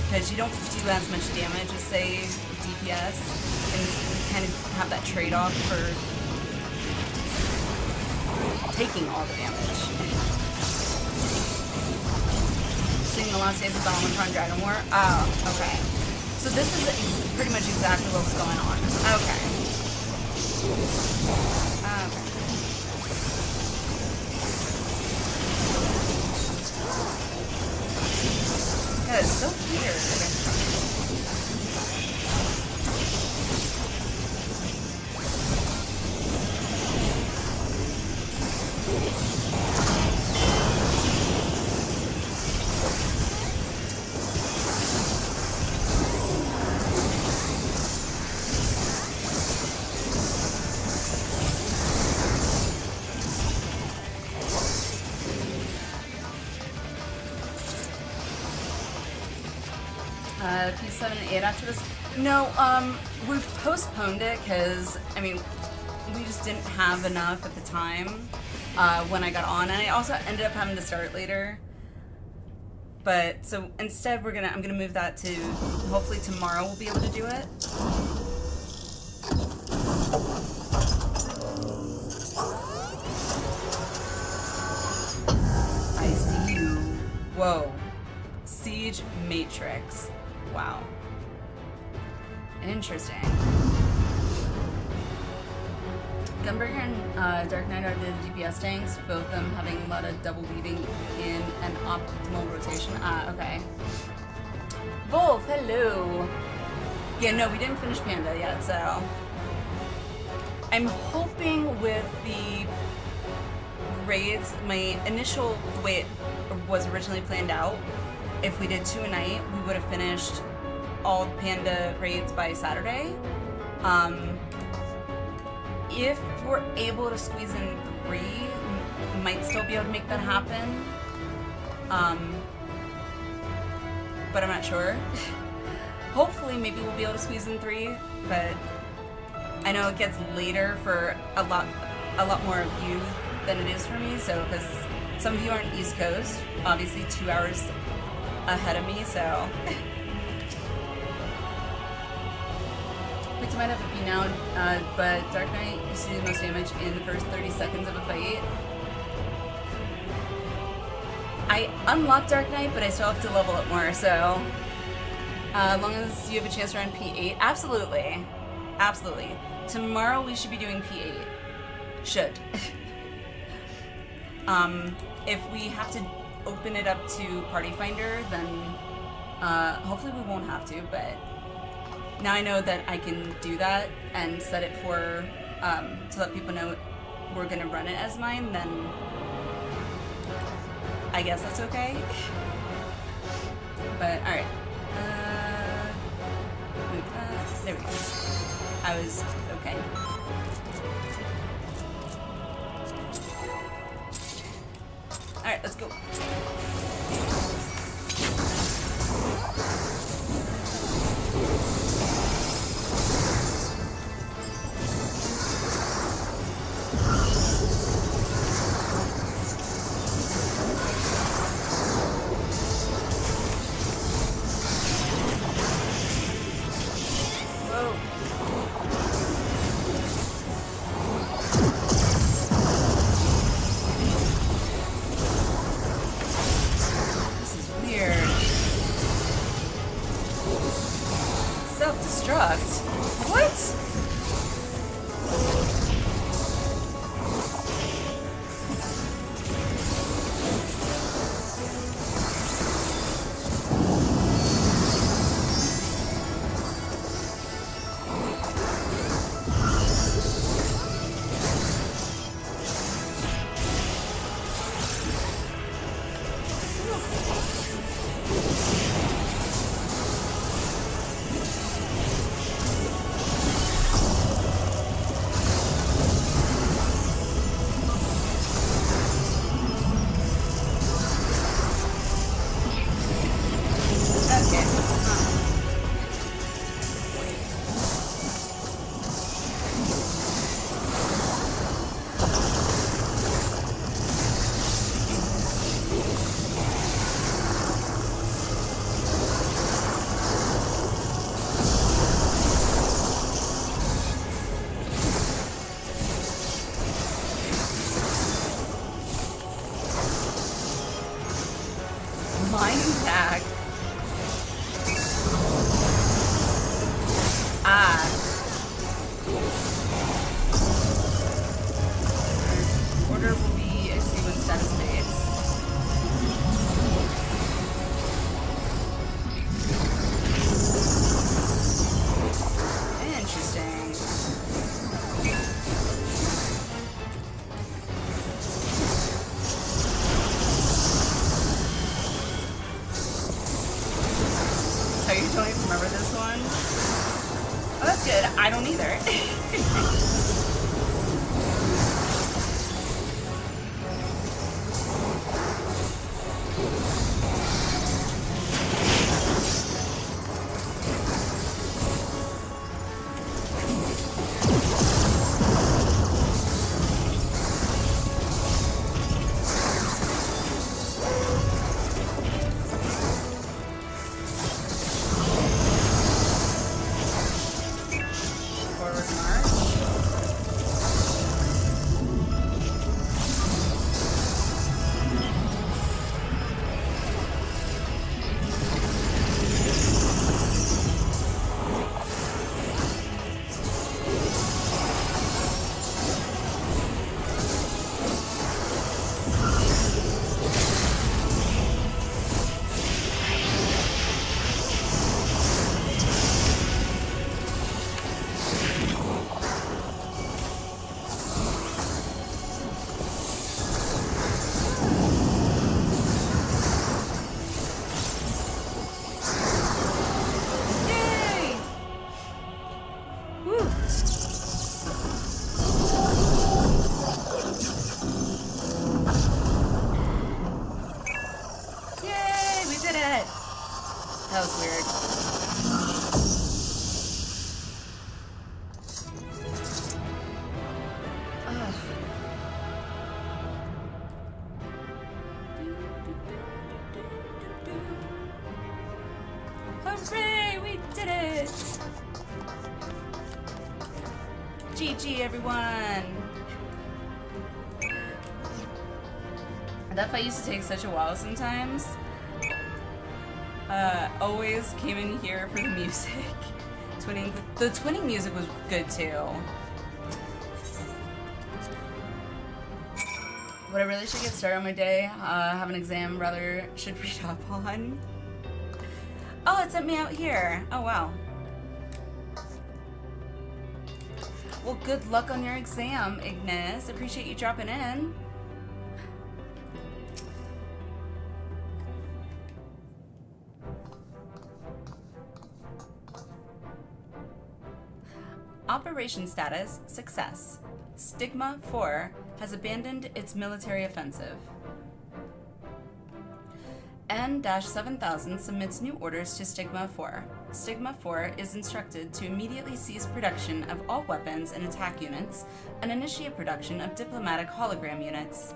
Because you don't do as much damage as, say, DPS, and you kind of have that trade-off for taking all the damage. Seeing the last days of Belmont Dragon War? Oh, okay. So this is pretty much exactly what was going on. Okay. That is so weird. P7 and 8 after this? No, we postponed it because, I mean, we just didn't have enough at the time when I got on, and I also ended up having to start later. But, so instead I'm gonna move that to, hopefully tomorrow we'll be able to do it. I see you. Whoa. Siege Matrix. Wow. Interesting. Gunbreaker and Dark Knight are the DPS tanks, both of them having a lot of double weaving in an optimal rotation. Okay. Wolf, hello. Yeah, no, we didn't finish Panda yet, so I'm hoping with the raids, my initial, the way it was originally planned out, if we did 2 a night, we would have finished all Panda raids by Saturday. If we're able to squeeze in 3, we might still be able to make that happen. But I'm not sure. Hopefully, maybe we'll be able to squeeze in 3, but I know it gets later for a lot more of you than it is for me. So, because some of you aren't East Coast, obviously 2 hours ahead of me, so. Which might have to be now, but Dark Knight used to do the most damage in the first 30 seconds of a fight. I unlocked Dark Knight, but I still have to level up more, so as long as you have a chance to run P8, absolutely. Absolutely. Tomorrow we should be doing P8. Should. If we have to open it up to Party Finder, then hopefully we won't have to, but now I know that I can do that and set it for, to let people know we're gonna run it as mine, then I guess that's okay. But, alright. Move that. There we go. I was okay. Alright, let's go. I don't either. Forward march. Hooray, we did it! GG, everyone! That fight used to take such a while sometimes. Always came in here for the music. Twinning, the twinning music was good too. But I really should get started on my day. Have an exam rather should read up on. Oh, it sent me out here. Oh wow. Well, good luck on your exam, Ignis. Appreciate you dropping in. Operation status, success. Stigma 4 has abandoned its military offensive. N-7000 submits new orders to Stigma 4. Stigma 4 is instructed to immediately cease production of all weapons and attack units and initiate production of diplomatic hologram units.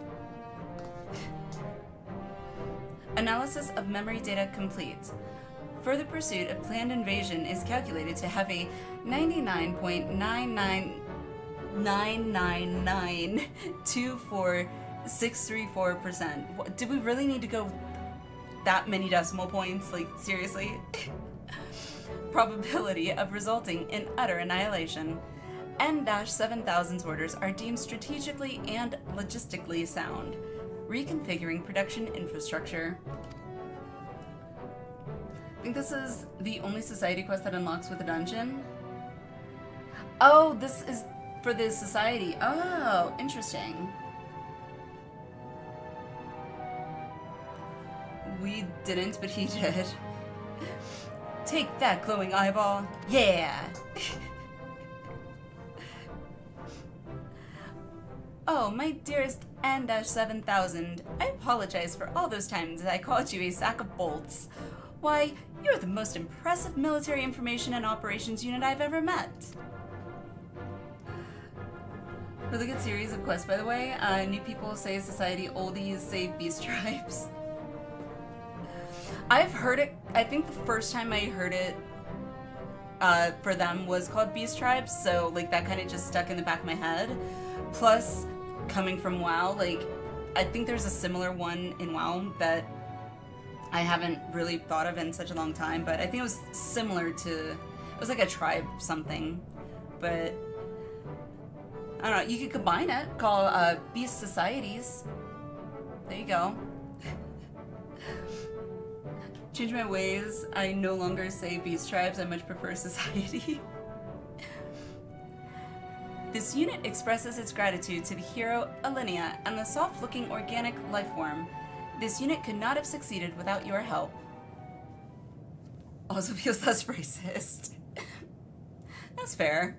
Analysis of memory data complete. Further pursuit of planned invasion is calculated to have a 99.99924,634%. Did we really need to go that many decimal points? Like, seriously? Probability of resulting in utter annihilation. N-7000's orders are deemed strategically and logistically sound. Reconfiguring production infrastructure. I think this is the only society quest that unlocks with a dungeon. Oh, this is for the society. Oh, interesting. We didn't, but he did. Take that, glowing eyeball. Yeah! Oh, my dearest N-7000, I apologize for all those times I called you a sack of bolts. Why, you're the most impressive military information and operations unit I've ever met. Really good series of quests, by the way. New people say society, oldies say beast tribes. I've heard it, I think the first time I heard it for them was called beast tribes, so like that kind of just stuck in the back of my head. Plus, coming from WoW, like I think there's a similar one in WoW that I haven't really thought of in such a long time, but I think it was similar to, it was like a tribe something, but I don't know, you could combine it, call Beast Societies. There you go. Change my ways, I no longer say Beast Tribes, I much prefer Society. This unit expresses its gratitude to the hero Alliniea and the soft-looking organic lifeform. This unit could not have succeeded without your help. Also feels less racist. That's fair.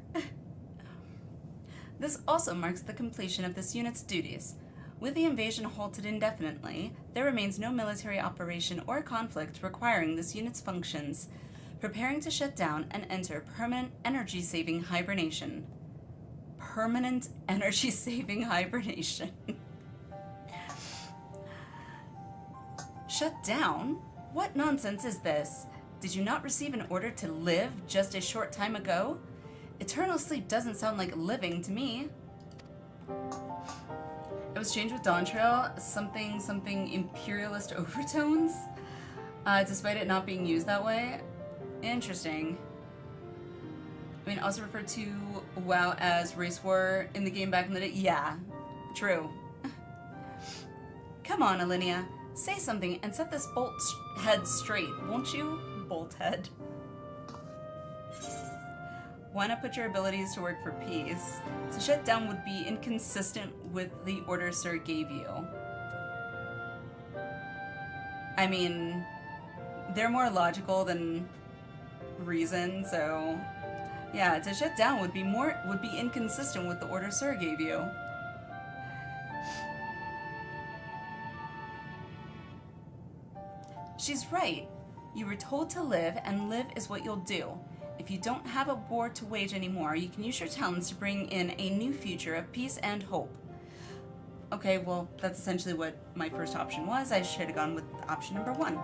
This also marks the completion of this unit's duties. With the invasion halted indefinitely, there remains no military operation or conflict requiring this unit's functions. Preparing to shut down and enter permanent energy-saving hibernation. Permanent energy-saving hibernation. Shut down? What nonsense is this? Did you not receive an order to live just a short time ago? Eternal sleep doesn't sound like living to me. It was changed with Dawn Trail, something imperialist overtones, despite it not being used that way. Interesting. I mean, also referred to WoW as race war in the game back in the day. Yeah, true. Come on, Alliniea. Say something and set this bolt head straight, won't you? Bolt head. Why not put your abilities to work for peace? To shut down would be inconsistent with the order Sir gave you. I mean, they're more logical than reason, so yeah, to shut down would be inconsistent with the order Sir gave you. She's right. You were told to live, and live is what you'll do. If you don't have a war to wage anymore, you can use your talents to bring in a new future of peace and hope. Okay, well, that's essentially what my first option was. I should have gone with option number 1.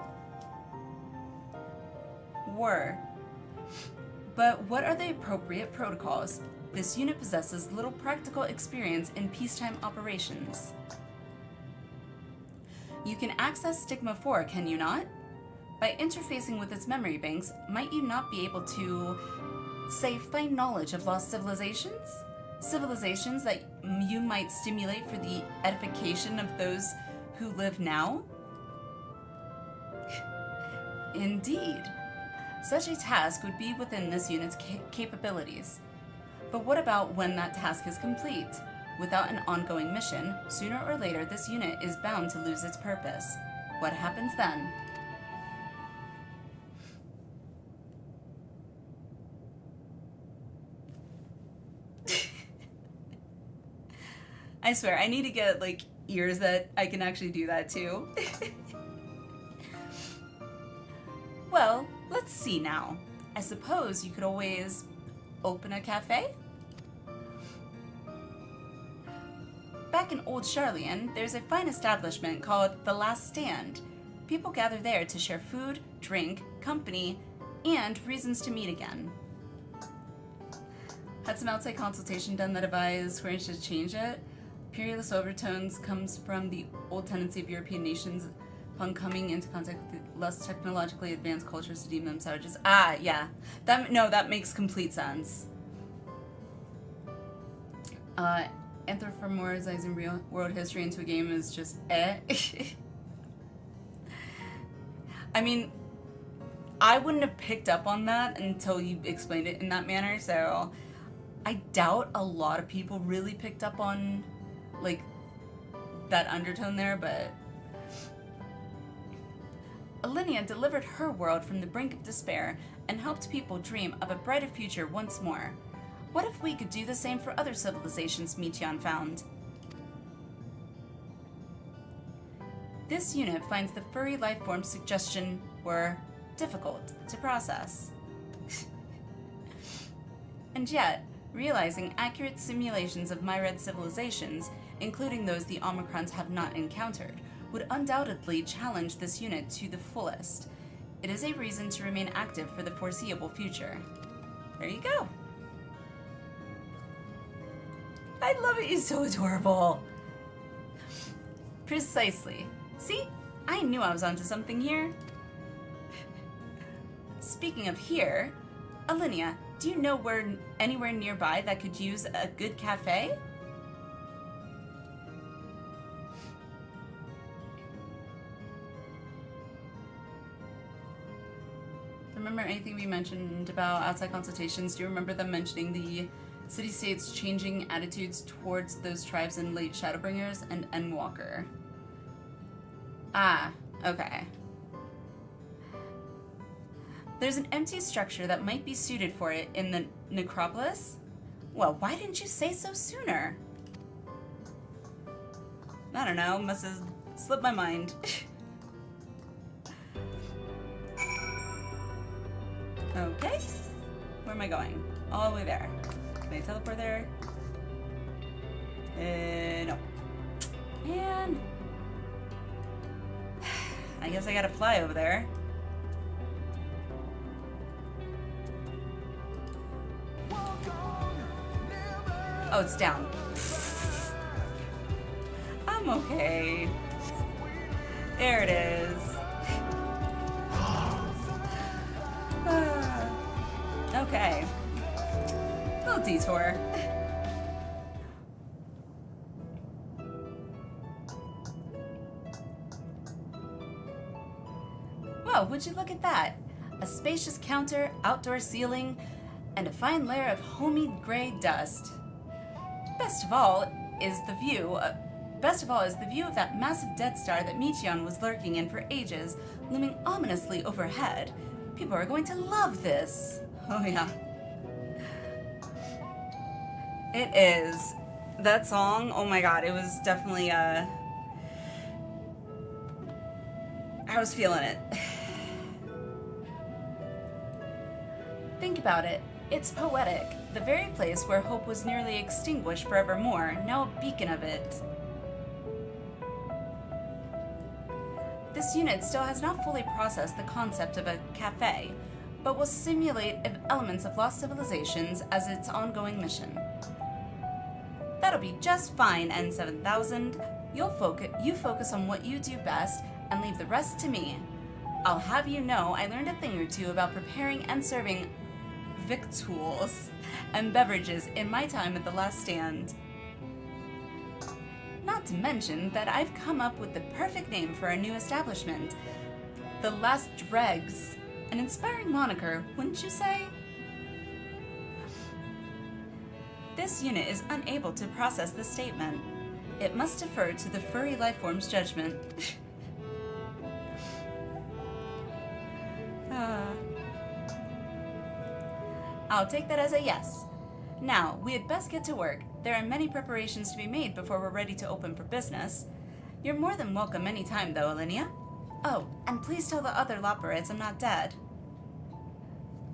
But what are the appropriate protocols? This unit possesses little practical experience in peacetime operations. You can access Stigma 4, can you not? By interfacing with its memory banks, might you not be able to, say, find knowledge of lost civilizations? Civilizations that you might stimulate for the edification of those who live now? Indeed. Such a task would be within this unit's capabilities. But what about when that task is complete? Without an ongoing mission, sooner or later this unit is bound to lose its purpose. What happens then? I swear, I need to get, like, ears that I can actually do that too. Well, let's see now. I suppose you could always open a cafe? Back in Old Charlian, there's a fine establishment called The Last Stand. People gather there to share food, drink, company, and reasons to meet again. Had some outside consultation done that advised Square to change it. Imperialist overtones comes from the old tendency of European nations upon coming into contact with less technologically advanced cultures to deem them savages. Ah, yeah. That makes complete sense. Anthropomorphizing real world history into a game is just I mean, I wouldn't have picked up on that until you explained it in that manner, so I doubt a lot of people really picked up on, like, that undertone there, but Alliniea delivered her world from the brink of despair and helped people dream of a brighter future once more. What if we could do the same for other civilizations Michion found? This unit finds the furry life form suggestion were difficult to process. And yet, realizing accurate simulations of Myred civilizations, including those the Omicrons have not encountered, would undoubtedly challenge this unit to the fullest. It is a reason to remain active for the foreseeable future. There you go. I love it, he's so adorable. Precisely. See? I knew I was onto something here. Speaking of here, Alliniea, do you know where anywhere nearby that could use a good cafe? Remember anything we mentioned about outside consultations? Do you remember them mentioning the city-states changing attitudes towards those tribes in late Shadowbringers and Endwalker? Ah, okay. There's an empty structure that might be suited for it in the necropolis? Well, why didn't you say so sooner? I don't know, must have slipped my mind. Okay, where am I going? All the way there. Can I teleport there? No. And I guess I gotta fly over there. Oh, it's down. I'm okay. There it is. Okay. Little detour. Whoa, would you look at that? A spacious counter, outdoor ceiling, and a fine layer of homey gray dust. Best of all is the view of that massive Death Star that Michion was lurking in for ages, looming ominously overhead. People are going to love this. Oh yeah. It is. That song, oh my god, it was definitely, I was feeling it. Think about it. It's poetic. The very place where hope was nearly extinguished forevermore, now a beacon of it. This unit still has not fully processed the concept of a cafe, but will simulate elements of lost civilizations as its ongoing mission. That'll be just fine, N7000. You focus on what you do best and leave the rest to me. I'll have you know I learned a thing or two about preparing and serving victuals and beverages in my time at the Last Stand. Not to mention that I've come up with the perfect name for our new establishment. The Last Dregs. An inspiring moniker, wouldn't you say? This unit is unable to process this statement. It must defer to the furry lifeform's judgment. I'll take that as a yes. Now, we had best get to work. There are many preparations to be made before we're ready to open for business. You're more than welcome any time, though, Alliniea. Oh, and please tell the other Loperids I'm not dead.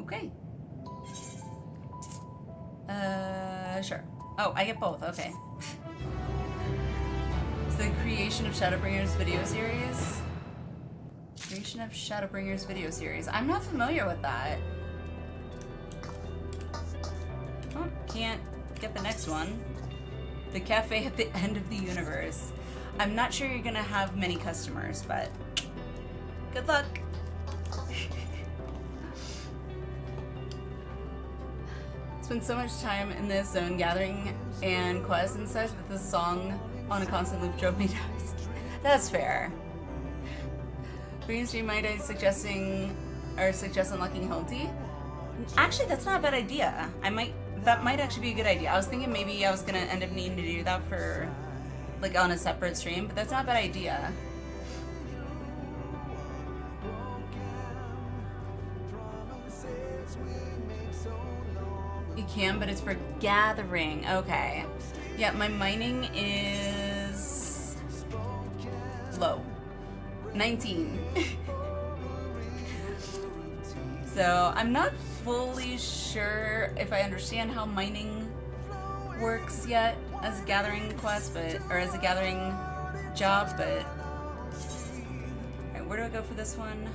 Okay. Sure. Oh, I get both, okay. It's the creation of Shadowbringers video series. Creation of Shadowbringers video series. I'm not familiar with that. Oh, can't get the next one. The cafe at the end of the universe. I'm not sure you're gonna have many customers, but good luck. Spent so much time in this zone gathering and quests and such, but this song on a constant loop drove me nuts. That's fair. Green Stream might I suggest unlocking Hildi? Actually, that's not a bad idea. That might actually be a good idea. I was thinking maybe I was gonna end up needing to do that for like on a separate stream, but that's not a bad idea. You can, but it's for gathering. Okay. Yeah, my mining is low. 19. So I'm not fully sure if I understand how mining works yet as a gathering quest, or as a gathering job, but alright, where do I go for this one?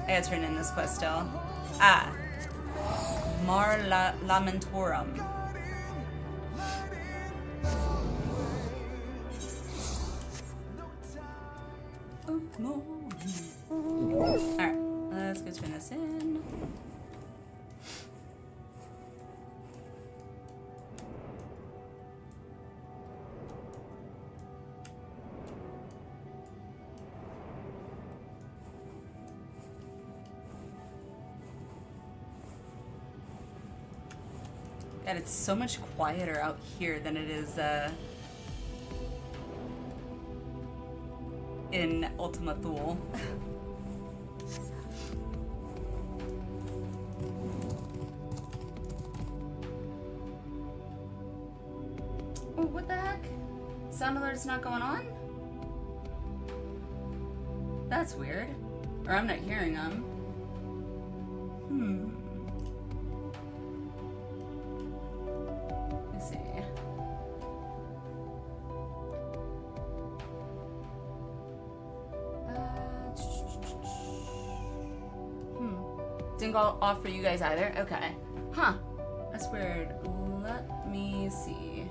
I gotta turn in this quest still. Ah. Lamentorum. Alright, let's go turn this in. God, it's so much quieter out here than it is in Ultima Thule. Oh, what the heck? Sound alert's not going on? That's weird. Or I'm not hearing them. Let's see. Didn't go off for you guys either? Okay. Huh. That's weird. Let me see.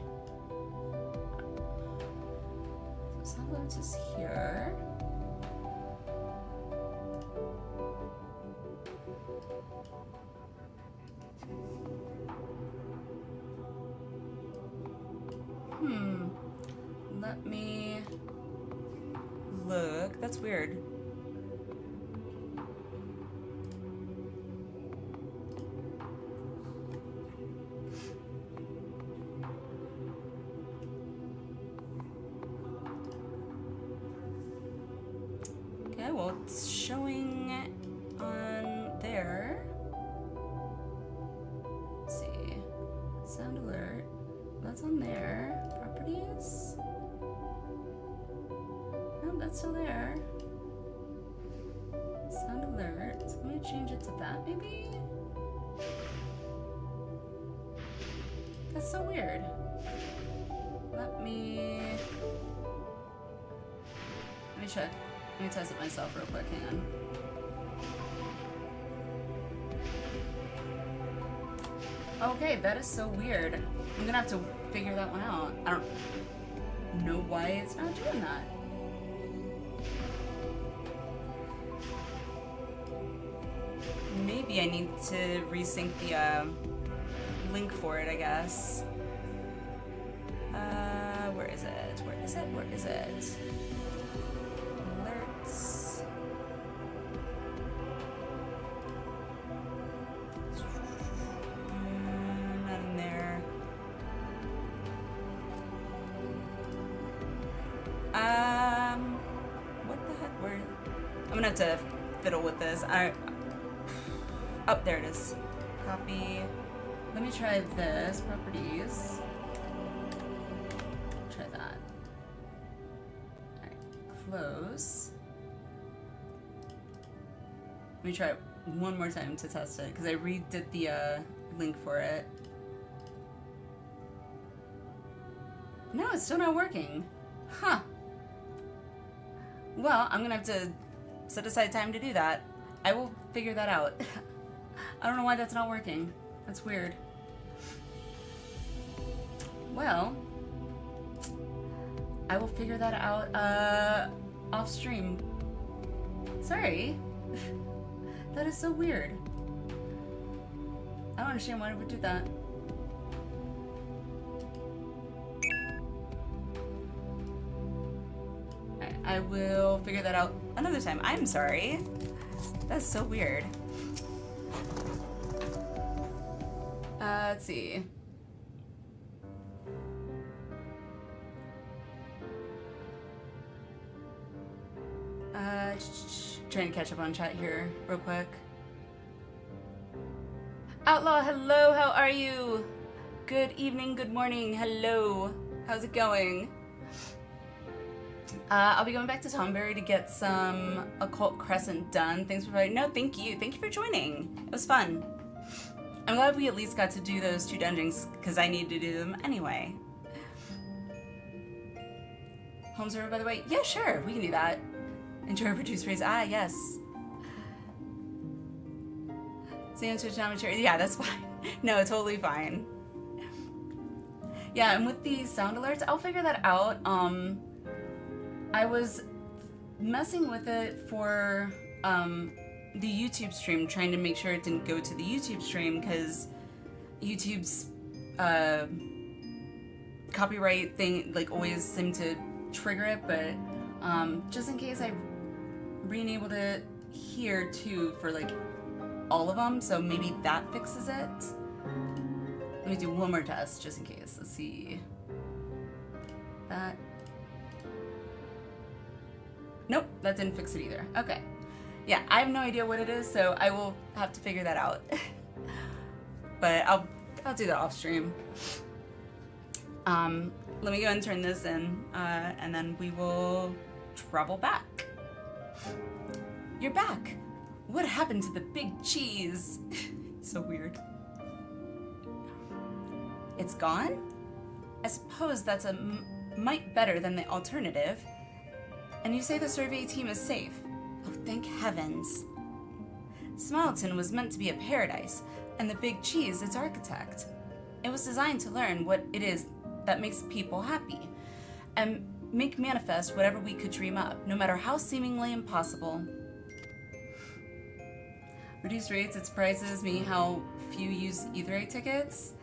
So sound alerts is here. Let me look. That's weird. Okay, well, it's showing on there. Let's see. Sound alert. That's on there. Properties. No, that's still there. Sound alert. So let me change it to that, maybe? That's so weird. Let me check. Let me test it myself real quick, hang on. Okay, that is so weird. I'm gonna have to figure that one out. I don't know why it's not doing that. Maybe I need to resync the link for it, I guess. Where is it? Where is it? Where is it? Alerts. Not in there. What the heck? Where? I'm gonna have to fiddle with this. Oh, there it is. Copy. Let me try this. Properties. Try that. Alright. Close. Let me try it one more time to test it, because I redid the link for it. No, it's still not working. Huh. Well, I'm gonna have to set aside time to do that. I will figure that out. I don't know why that's not working. That's weird. Well, I will figure that out off stream. Sorry. That is so weird. I don't understand why it would do that. Alright, I will figure that out another time. I'm sorry. That's so weird. Let's see. Trying to catch up on chat here real quick. Outlaw, hello, how are you? Good evening, good morning, hello. How's it going? I'll be going back to Tomberry to get some Occult Crescent done. Thanks for inviting. No, thank you. Thank you for joining. It was fun. I'm glad we at least got to do those 2 dungeons, because I need to do them anyway. Home server, by the way? Yeah, sure, we can do that. Enjoy produce raise. Ah, yes. Say Twitch amateur. Yeah, that's fine. No, totally fine. Yeah, and with the sound alerts, I'll figure that out. I was messing with it for the YouTube stream, trying to make sure it didn't go to the YouTube stream, because YouTube's copyright thing like always seemed to trigger it, but just in case, I re-enabled it here too for like all of them, so maybe that fixes it. Let me do one more test just in case. Let's see. That. Nope, that didn't fix it either. Okay. Yeah, I have no idea what it is, so I will have to figure that out. But I'll do that off stream. Let me go and turn this in, and then we will travel back. You're back. What happened to the big cheese? It's so weird. It's gone? I suppose that's a mite better than the alternative. And you say the survey team is safe. Oh, thank heavens. Smileton was meant to be a paradise, and the big cheese its architect. It was designed to learn what it is that makes people happy, and make manifest whatever we could dream up, no matter how seemingly impossible. Reduced rates, it surprises me how few use Etherite tickets.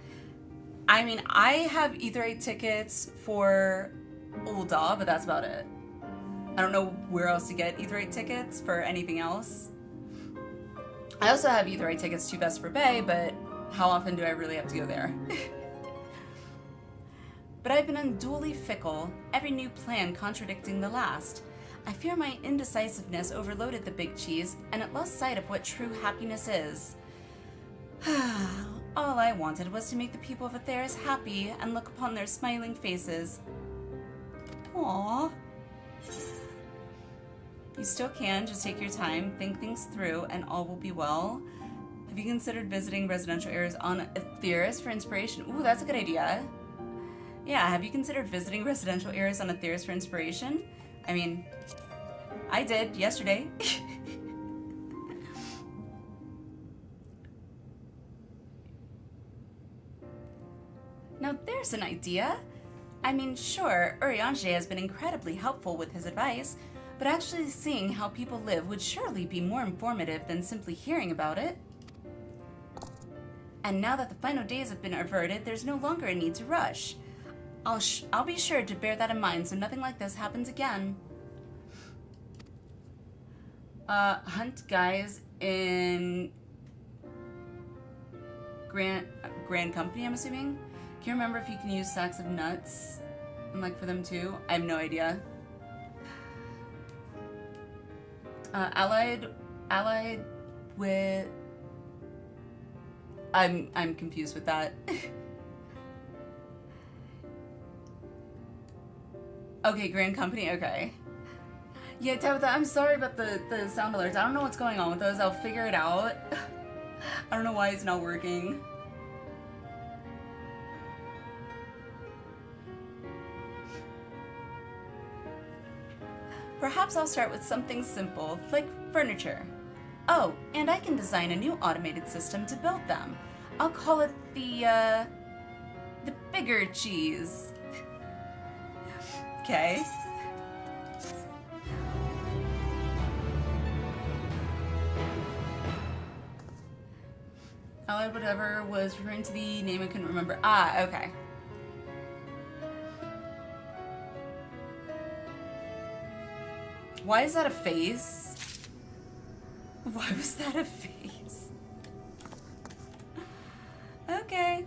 I mean, I have Etherite tickets for Ul'dah, but that's about it. I don't know where else to get Etherite tickets for anything else. I also have Etherite tickets to Vesper Bay, but how often do I really have to go there? But I've been unduly fickle, every new plan contradicting the last. I fear my indecisiveness overloaded the big cheese, and it lost sight of what true happiness is. All I wanted was to make the people of Atheris happy and look upon their smiling faces. Aww. You still can, just take your time, think things through, and all will be well. Have you considered visiting residential areas on Atheris for inspiration? Ooh, that's a good idea. Yeah, have you considered visiting residential areas on Atheris for inspiration? I mean, I did yesterday. Now there's an idea. I mean, sure, Urianger has been incredibly helpful with his advice, but actually seeing how people live would surely be more informative than simply hearing about it. And now that the final days have been averted, there's no longer a need to rush. I'll be sure to bear that in mind so nothing like this happens again. Hunt guys in Grand Company, I'm assuming? Can you remember if you can use sacks of nuts and like for them too? I have no idea. Allied with... I'm confused with that. Okay, Grand Company, okay. Yeah, Tabitha, I'm sorry about the sound alerts. I don't know what's going on with those. I'll figure it out. I don't know why it's not working. Perhaps I'll start with something simple, like furniture. Oh, and I can design a new automated system to build them. I'll call it the bigger cheese. Okay. Allied whatever was referring to the name I couldn't remember. Ah, okay. Why is that a face? Why was that a face? Okay.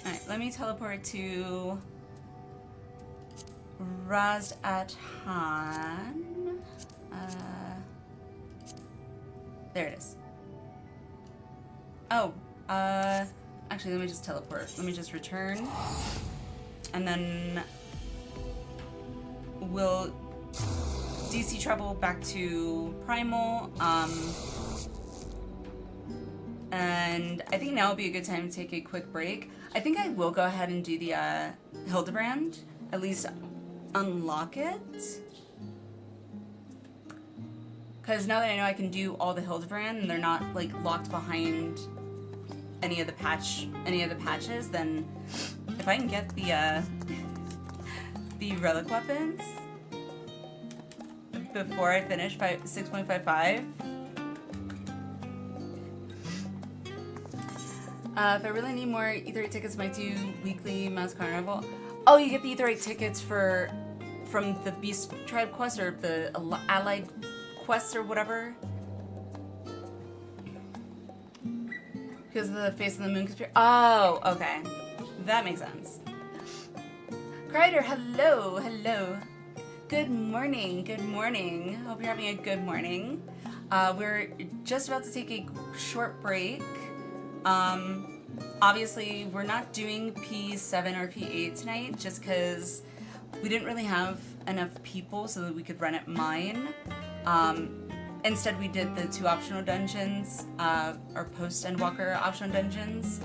Alright, let me teleport to Raz-at-Han. There it is. Oh, actually, let me just teleport. Let me just return. And then we'll DC travel back to Primal. And I think now would be a good time to take a quick break. I think I will go ahead and do the Hildibrand. At least unlock it. Because now that I know I can do all the Hildibrand and they're not like locked behind any of the patches, then if I can get the relic weapons before I finish 6.55. If I really need more Etherite tickets, might do weekly Mass Carnival. Oh, you get the Etherite tickets from the Beast Tribe quest or the Allied quest or whatever. Because of the face of the moon conspiracy. Oh, okay. That makes sense. Crider, hello, hello. Good morning, good morning. Hope you're having a good morning. We're just about to take a short break. Obviously, we're not doing P7 or P8 tonight just because we didn't really have enough people so that we could run at mine. Instead, we did the 2 optional dungeons, or Post-Endwalker optional dungeons.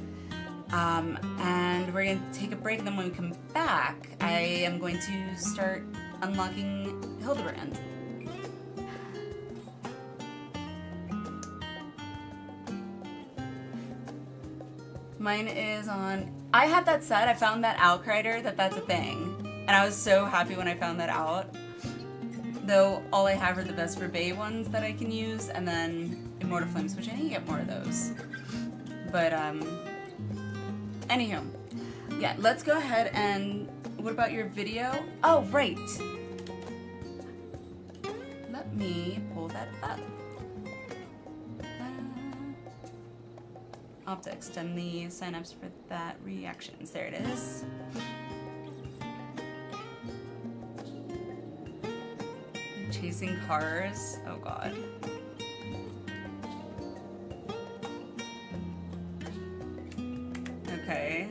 And we're going to take a break, and then when we come back, I am going to start unlocking Hildibrand. Mine is on... I had that set. I found that out, Crider, that's a thing. And I was so happy when I found that out. Though all I have are the Vesper Bay ones that I can use, and then Immortal Flames, which I need to get more of those. But, anywho. Yeah, let's go ahead and... What about your video? Oh, right! Let me pull that up. I'll have to extend the signups for that reactions. There it is. Chasing cars. Oh god. Okay.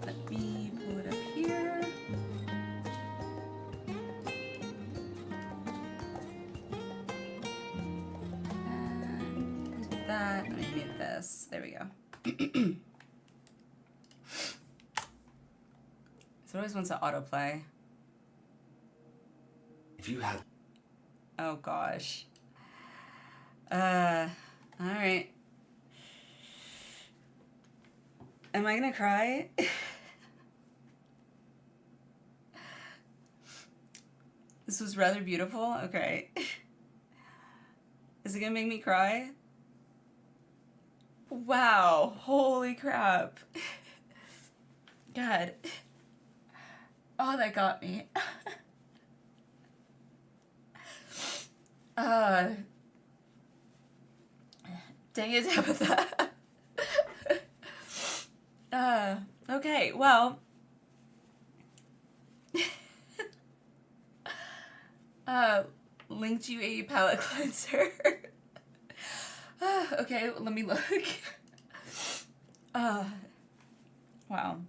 Let me pull it up here. And that. Let me mute this. There we go. It always wants to autoplay. If you had... Oh gosh. Alright. Am I gonna cry? This was rather beautiful. Okay. Is it gonna make me cry? Wow. Holy crap. God. Oh, that got me. Dang it, Tabitha. Okay, well. Linked you a palette cleanser. Okay, let me look. Wow.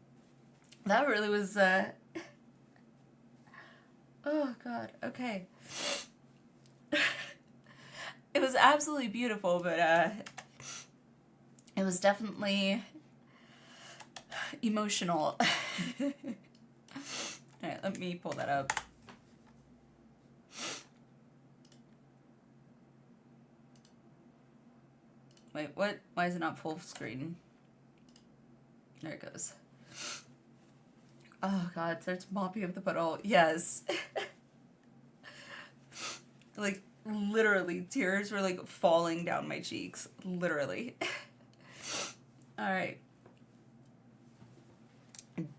That really was, oh god, okay. It was absolutely beautiful, but, it was definitely emotional. Alright, let me pull that up. Wait, what? Why is it not full screen? There it goes. Oh god, starts mopping up the puddle. Yes. Like, literally, tears were like falling down my cheeks. Literally. Alright.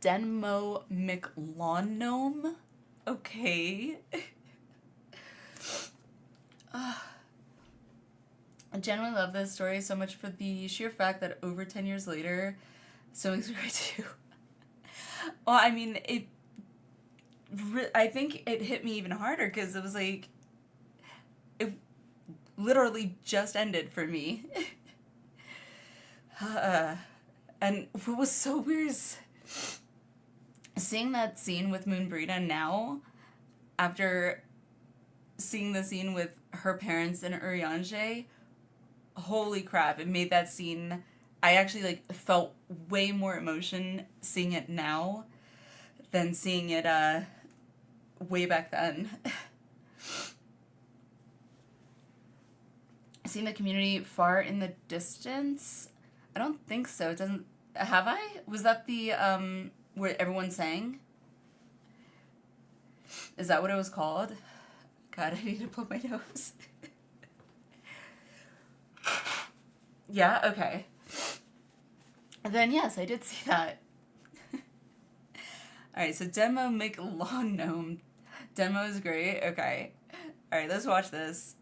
Denmo McLawn Gnome? Okay. I genuinely love this story so much for the sheer fact that over 10 years later, so makes me cry too. Well, I mean, I think it hit me even harder because it was like, it literally just ended for me. And what was so weird is seeing that scene with Moonbrita now, after seeing the scene with her parents and Urianger, holy crap, it made that scene, I actually like felt way more emotion seeing it now than seeing it way back then. Seeing the community far in the distance? I don't think so. It doesn't, have I? Was that the where everyone sang? Is that what it was called? God, I need to blow my nose. Yeah, okay. And then, yes, I did see that. Alright, so Demo McLawn Gnome. Demo is great. Okay. Alright, let's watch this.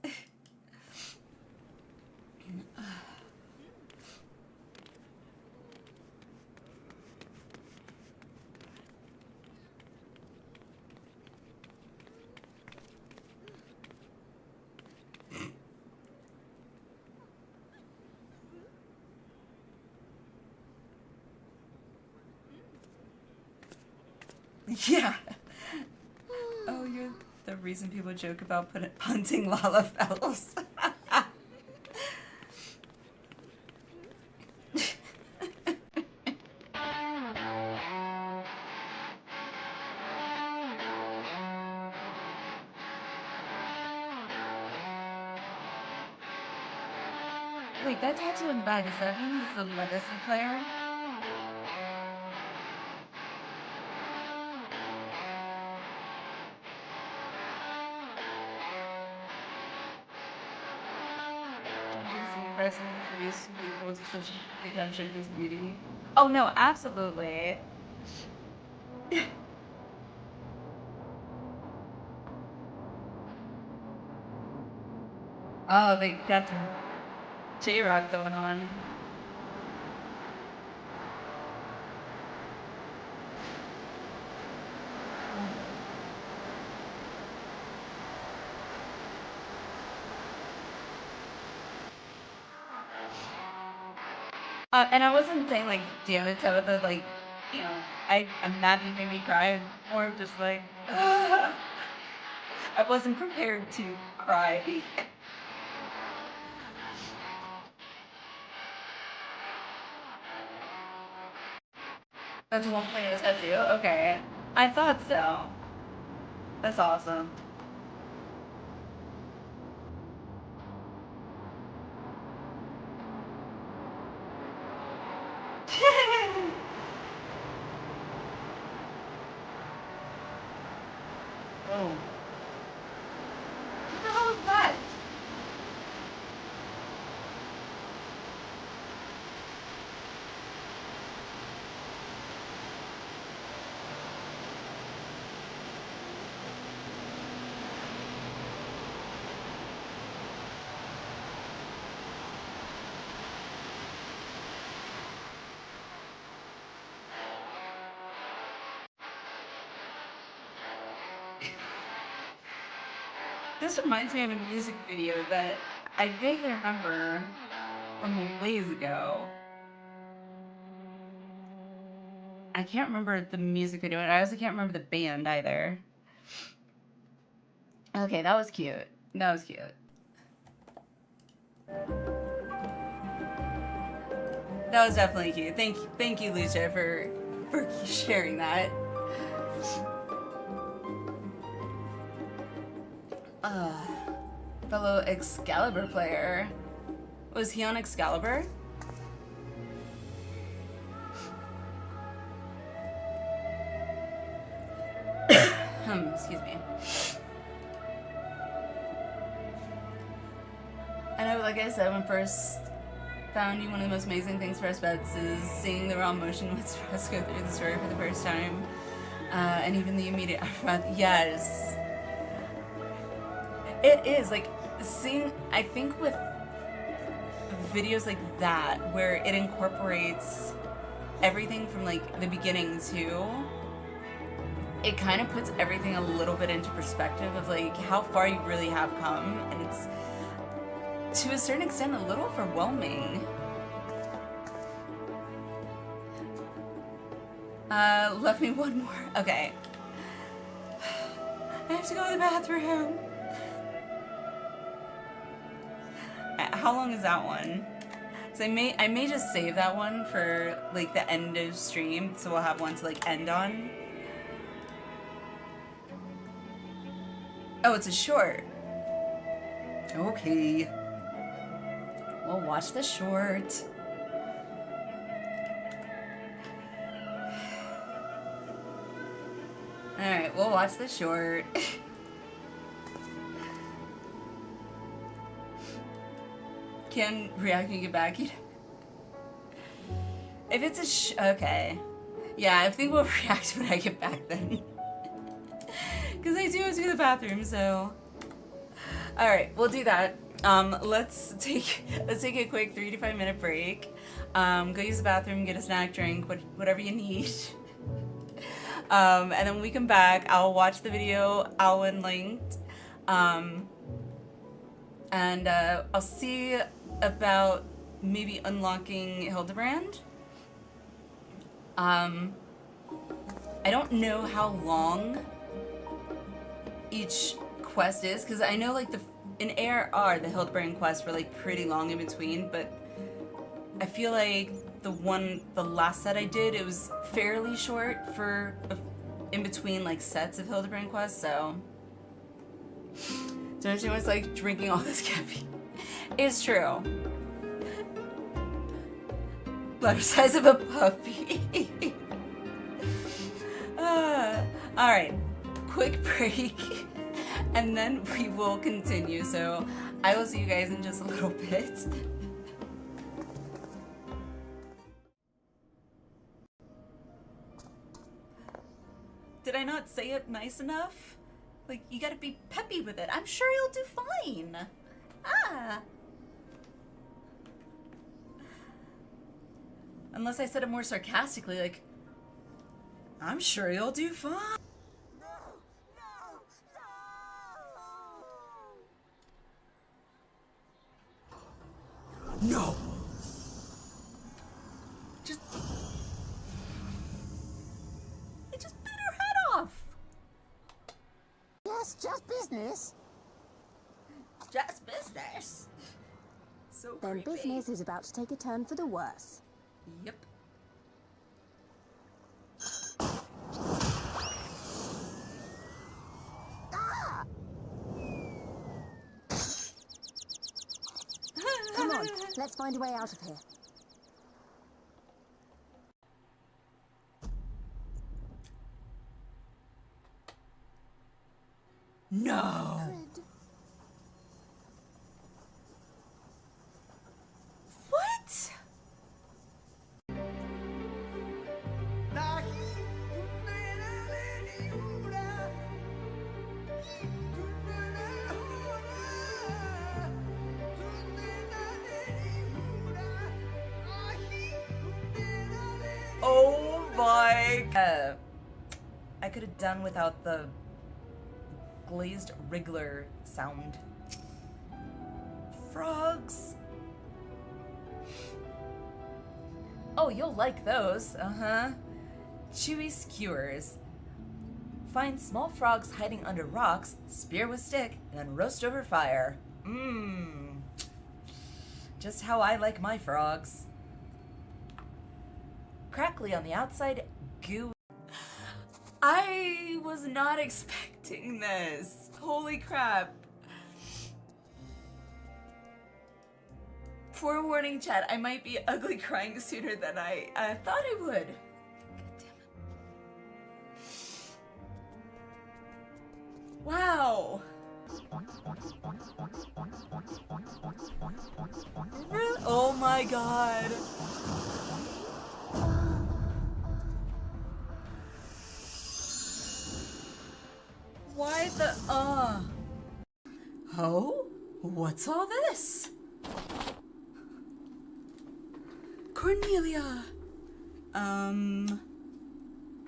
Yeah. Oh, you're the reason people joke about punting Lalafels. Wait, that tattoo in the back, is that him? Is the medicine player? Beauty. Oh no, absolutely. Oh, they got some J-Rock going on. And I wasn't saying like damn it, Tabitha, like, you know, I'm not even me cry, more of just like I wasn't prepared to cry. That's one thing I said to you. Okay. I thought so. That's awesome. Oh. What the hell is that? This reminds me of a music video that I vaguely remember from ways ago. I can't remember the music video, and I also can't remember the band either. Okay, that was cute. That was cute. That was definitely cute. Thank you, Lucia, for sharing that. Fellow Excalibur player. Was he on Excalibur? Excuse me. I know, like I said, when first found you, one of the most amazing things for us vets is seeing the raw emotion with us go through the story for the first time. And even the immediate aftermath. Yes. It is, like, seeing, I think with videos like that, where it incorporates everything from, like, the beginning to, it kind of puts everything a little bit into perspective of, like, how far you really have come, and it's, to a certain extent, a little overwhelming. Left me one more. Okay. I have to go to the bathroom. How long is that one? So I may just save that one for like the end of stream, so we'll have one to like end on. Oh, it's a short. Okay. We'll watch the short. Alright, we'll watch the short. Can react when you get back. If it's a okay. Yeah, I think we'll react when I get back then. Because I do have to go to the bathroom, so. Alright, we'll do that. Let's take a quick 3 to 5 minute break. Go use the bathroom, get a snack, drink, whatever you need. And then when we come back, I'll watch the video Alwyn linked. And I'll see about maybe unlocking Hildibrand. I don't know how long each quest is, because I know like in ARR the Hildibrand quests were like pretty long in between, but I feel like the last set I did, it was fairly short for in between like sets of Hildibrand quests, so don't understand why it's like drinking all this caffeine. It's true. Bladder size of a puppy. Alright, quick break, and then we will continue. So I will see you guys in just a little bit. Did I not say it nice enough? Like, you gotta be peppy with it. I'm sure you'll do fine. Unless I said it more sarcastically, like, I'm sure you'll do fine. No! It just bit her head off! Yes, just business. Just business. So Then creepy. business is about to take a turn for the worse. Yep. Let's find a way out of here. No! What? Oh my... I could have done without the glazed wriggler sound. Frogs. Oh, you'll like those. Uh-huh. Chewy skewers. Find small frogs hiding under rocks, spear with stick, and then roast over fire. Mmm. Just how I like my frogs. Crackly on the outside, goo. I was not expecting this. Holy crap. Forewarning, chat, I might be ugly crying sooner than I thought I would. God damn it. Wow. Really? Oh my god. Why the, Oh? What's all this? Cornelia!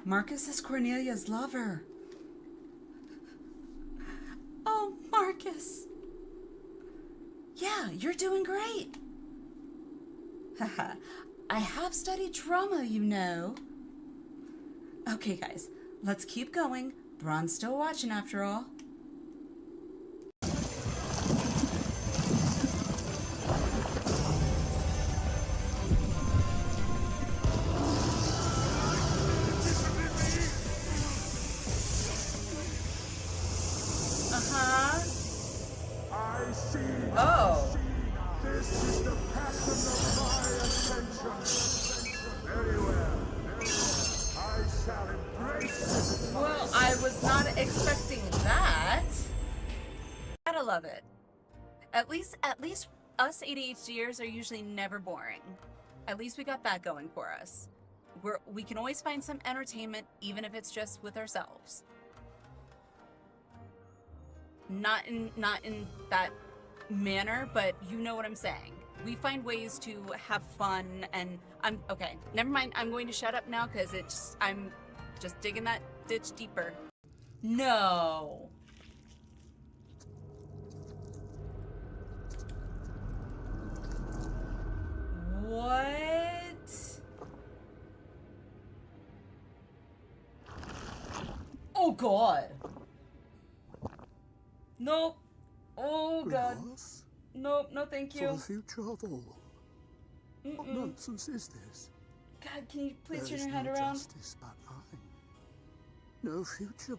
Marcus is Cornelia's lover. Oh, Marcus! Yeah, you're doing great. Haha, I have studied drama, you know. Okay, guys, let's keep going. Braun's still watching after all. Uh-huh. I see. Oh. This is the passion of my ascension. Very well. Very well. I shall embrace this. Well, I was not expecting that. Gotta love it. At least us ADHDers are usually never boring. At least we got that going for us. We can always find some entertainment, even if it's just with ourselves. Not in that manner, but you know what I'm saying. We find ways to have fun, and okay. Never mind. I'm going to shut up now because I'm just digging that ditch deeper. No. What? Oh God. Nope. Oh God. Loss Nope. No, thank for you. the future of all. What nonsense is this? God, can you please There turn is your head no around? justice but mine. No future.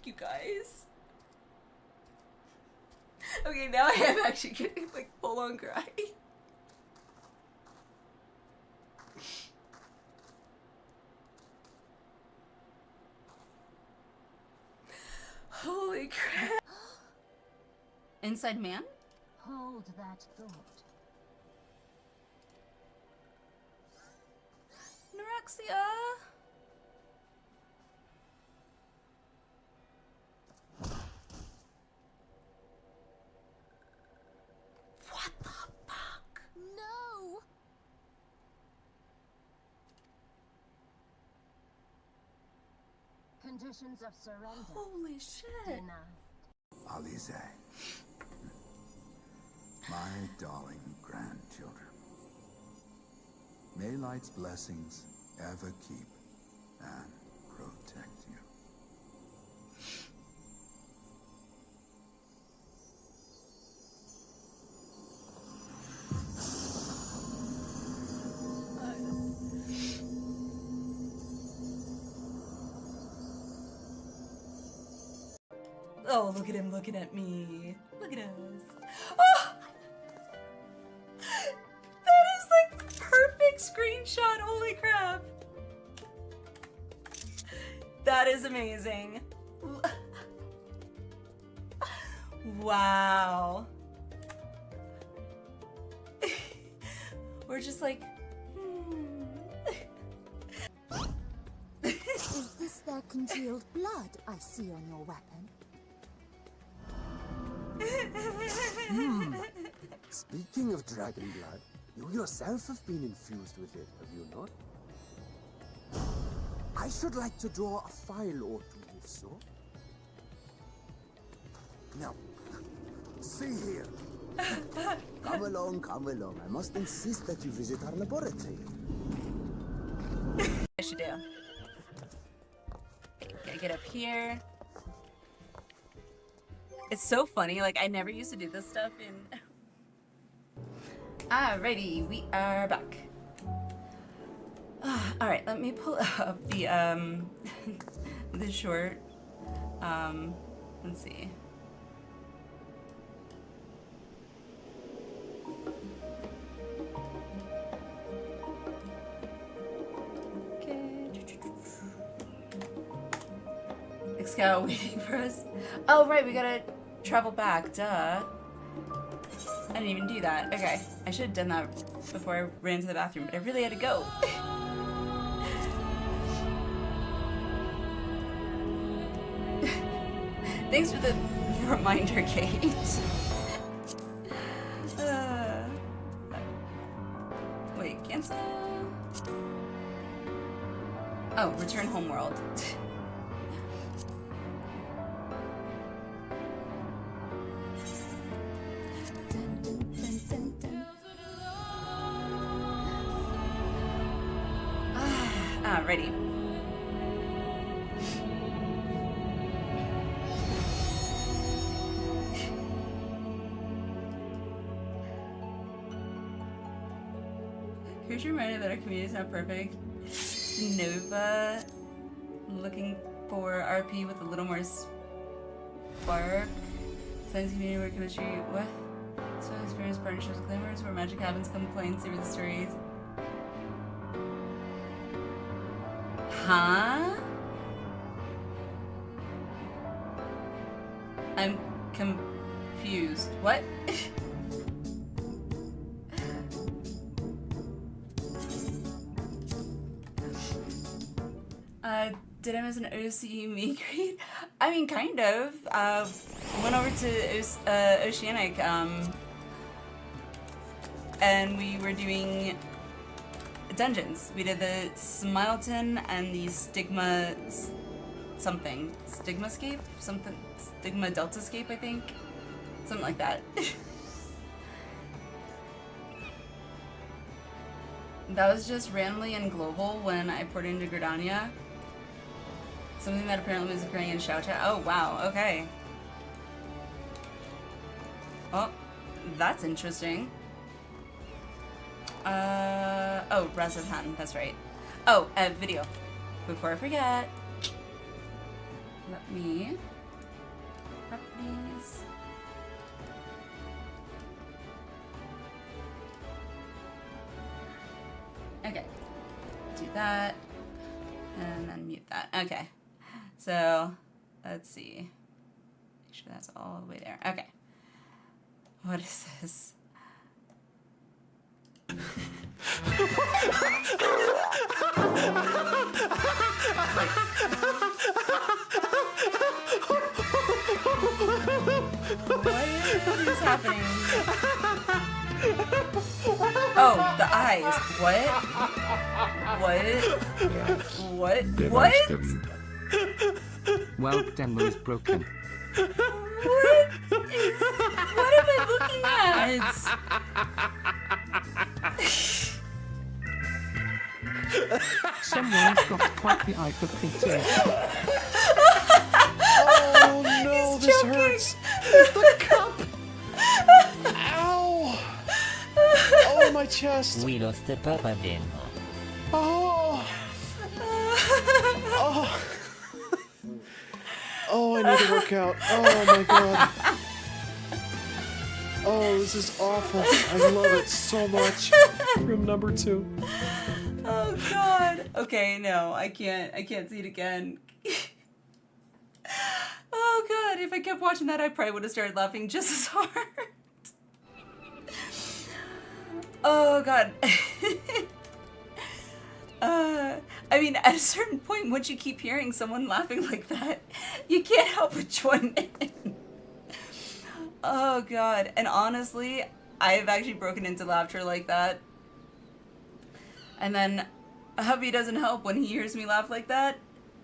You guys. Okay, now I am actually getting like full on cry. Holy crap. Inside man? Hold that thought. Norexia. What the fuck? No! Conditions of surrender Holy shit. denied. Alliniea, my darling grandchildren, may light's blessings ever keep and protect you. Oh, look at him looking at me. Look at us. Oh! That is like the perfect screenshot. Holy crap. That is amazing. Wow. We're just like, Is this their congealed blood I see on your weapon? Speaking of dragon blood, you yourself have been infused with it, have you not? I should like to draw a file or two, if so. Now, see here. Come along, come along. I must insist that you visit our laboratory. I should do. Okay, get up here. It's so funny, like I never used to do this stuff in... Alrighty, we are back. Alright, let me pull up the, the short. Let's see. Scout waiting for us. Oh, right, we gotta travel back. Duh. I didn't even do that. Okay, I should have done that before I ran to the bathroom, but I really had to go. Thanks for the reminder, Kate. Wait, cancel? Oh, return homeworld. Ready. Here's your reminder that our community is not perfect. Nova looking for RP with a little more spark. Science community where chemistry. What? So experience partnerships with glamours where magic happens, come play and see the stories. Huh? I'm confused. What? Did I miss an OC meet greet? I mean, kind of. Went over to Oceanic, and we were doing dungeons. We did the Smileton and the Stigma something. Stigmascape? Something. Stigma Deltascape, I think. Something like that. That was just randomly in global when I poured into Gridania. Something that apparently was occurring in Shout Chat. Oh wow, okay. Oh, that's interesting. Oh, Razatan, that's right. Oh, video. Before I forget, let me prep these. Okay, do that, and then mute that. Okay, so let's see. Make sure that's all the way there. Okay, what is this? What is happening? Oh, the eyes. What? What? Well, demo is broken. What am I looking at? Someone's got quite the eye for painting. Oh no, He's this choking. hurts. The cup. Ow. Oh, my chest. We lost the papa demo. Oh. Oh. Oh, I need to work out. Oh my god. Oh, this is awful. I love it so much. Room number 2. Oh god. Okay, no, I can't see it again. Oh god, if I kept watching that, I probably would have started laughing just as hard. Oh god. I mean, at a certain point, once you keep hearing someone laughing like that, you can't help but join in. Oh god. And honestly, I've actually broken into laughter like that. And then hubby doesn't help when he hears me laugh like that.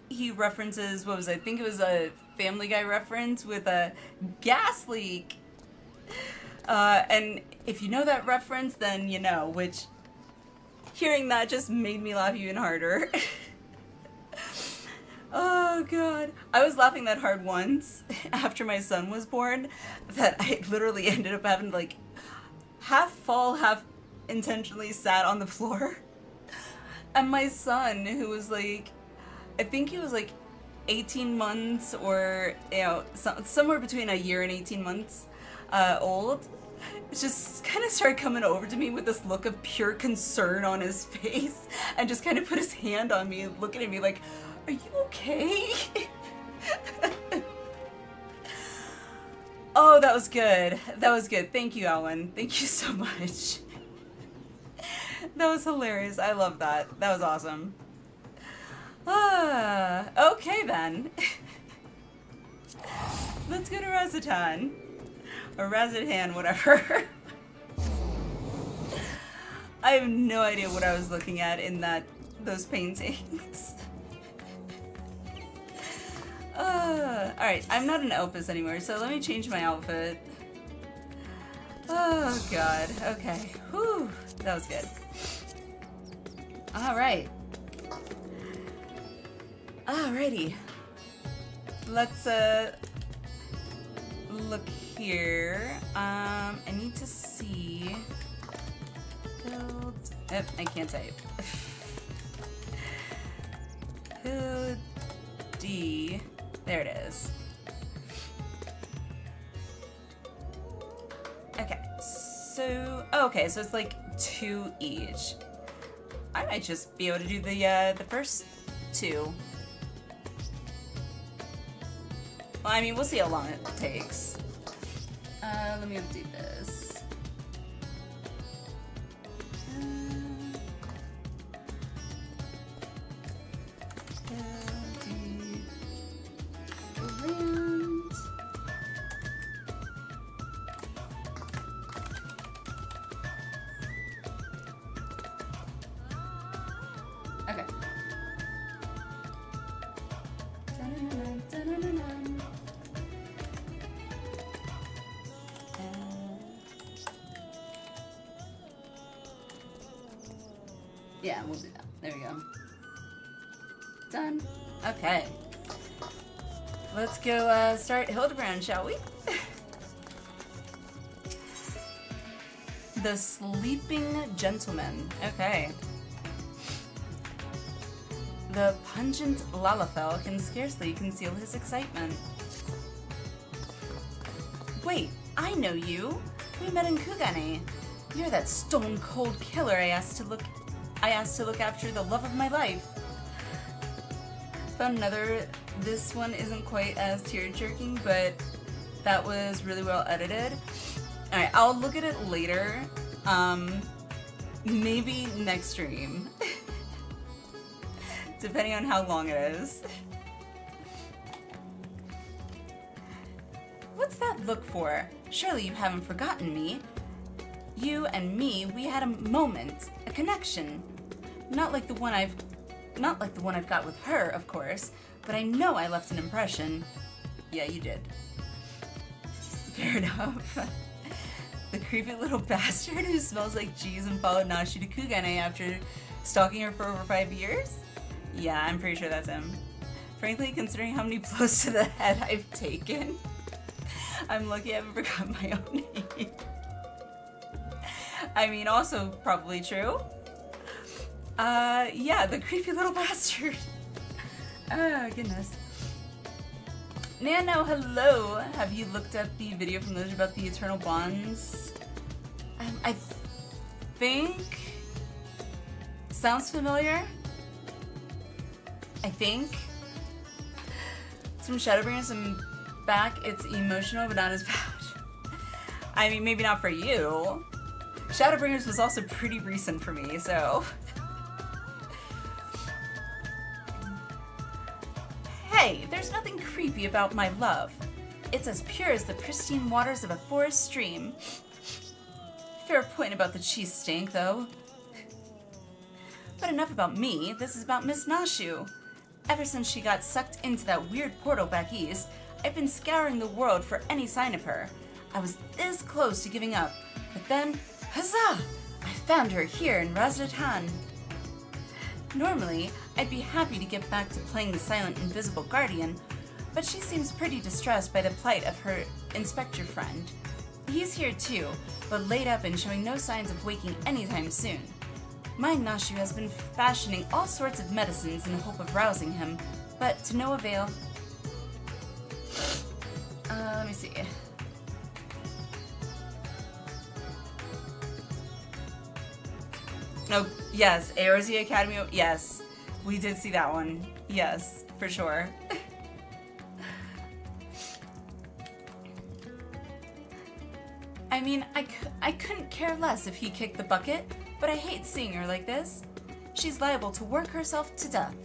He references, what was it? I think it was a Family Guy reference with a gas leak. And if you know that reference, then you know, which hearing that just made me laugh even harder. Oh god. I was laughing that hard once after my son was born that I literally ended up having to like half fall, half intentionally sat on the floor. And my son, who was like, I think he was like 18 months or, you know, somewhere between a year and 18 months old, just kind of started coming over to me with this look of pure concern on his face and just kind of put his hand on me and looking at me like, are you okay? Oh, that was good. That was good. Thank you, Alan. Thank you so much. That was hilarious. I love that. That was awesome. Okay then. Let's go to Razatan. Or Razatan, whatever. I have no idea what I was looking at in those paintings. Alright, I'm not an Opus anymore, so let me change my outfit. Oh god, okay. Whew, that was good. Alright. Alrighty. Let's look here. I need to see build. Oh, I can't type. Build D. There it is. Okay, so okay, so it's like 2 each. I might just be able to do the first 2. Well, I mean, we'll see how long it takes. Let me do this. Okay. Yeah, we'll do that. There we go. Done. Okay. Let's go start Hildibrand, shall we? The Sleeping Gentleman. Okay. The pungent Lalafell can scarcely conceal his excitement. Wait, I know you. We met in Kugane. You're that stone-cold killer I asked to look after the love of my life. Found another. This one isn't quite as tear-jerking, but that was really well edited. Alright, I'll look at it later. Maybe next stream. Depending on how long it is. What's that look for? Surely you haven't forgotten me. You and me, we had a moment, a connection. Not like the one I've got with her, of course, but I know I left an impression. Yeah, you did. Fair enough. The creepy little bastard who smells like cheese and followed Nashi to Kugane after stalking her for over 5 years? Yeah, I'm pretty sure that's him. Frankly, considering how many blows to the head I've taken, I'm lucky I haven't forgotten my own name. I mean, also probably true. Yeah, the creepy little bastard. Oh, goodness. Nano, hello! Have you looked at the video from those about the eternal bonds? I think... Sounds familiar? I think. It's from Shadowbringers and back. It's emotional, but not as bad. I mean, maybe not for you. Shadowbringers was also pretty recent for me, so... Hey, there's nothing creepy about my love. It's as pure as the pristine waters of a forest stream. Fair point about the cheese stink, though. But enough about me, this is about Miss Nashu. Ever since she got sucked into that weird portal back east, I've been scouring the world for any sign of her. I was this close to giving up, but then, huzzah! I found her here in Razdatan. Normally, I'd be happy to get back to playing the silent invisible guardian, but she seems pretty distressed by the plight of her inspector friend. He's here too, but laid up and showing no signs of waking anytime soon. My Nashu has been fashioning all sorts of medicines in the hope of rousing him, but to no avail. Let me see. Oh, yes, AORZ Academy, yes. We did see that one. Yes, for sure. I mean, I couldn't care less if he kicked the bucket, but I hate seeing her like this. She's liable to work herself to death.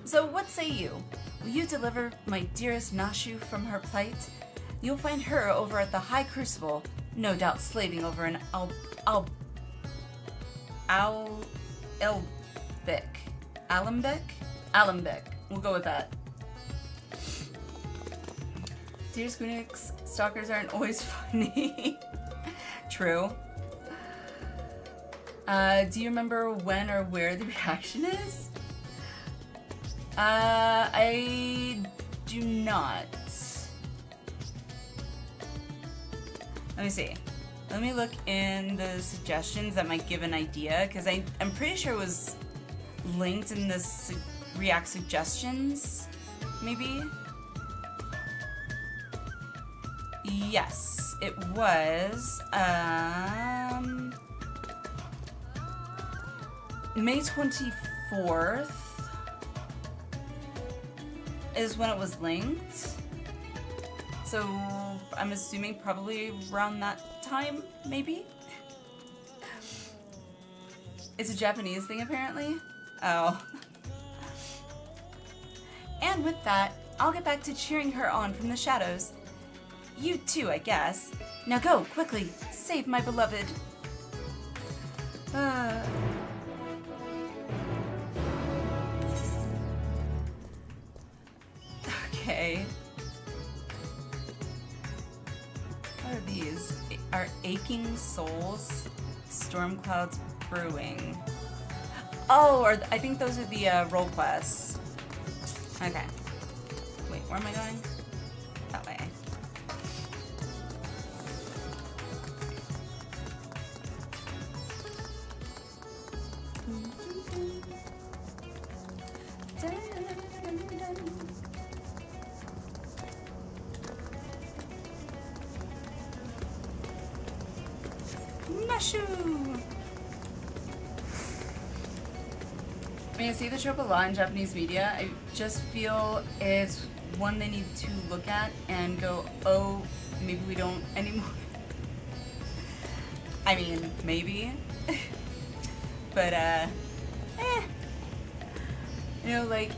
So what say you? Will you deliver my dearest Nashu from her plight? You'll find her over at the High Crucible, no doubt slaving over an Alembic. We'll go with that. Dear Squeenix, stalkers aren't always funny. True. Do you remember when or where the reaction is? I do not. Let me see. Let me look in the suggestions that might give an idea, because I'm pretty sure it was linked in the React suggestions, maybe? Yes, it was, May 24th is when it was linked. So I'm assuming probably around that time, maybe? It's a Japanese thing, apparently? Oh. And with that, I'll get back to cheering her on from the shadows. You too, I guess. Now go, quickly, save my beloved. Okay. What are these? Are aching souls? Storm clouds brewing. Oh, I think those are the role quests. Okay. Wait, where am I going? That way. Nashu! I mean, I see the trope a lot in Japanese media. I just feel it's one they need to look at and go, oh, maybe we don't anymore. I mean, maybe. But, you know, like,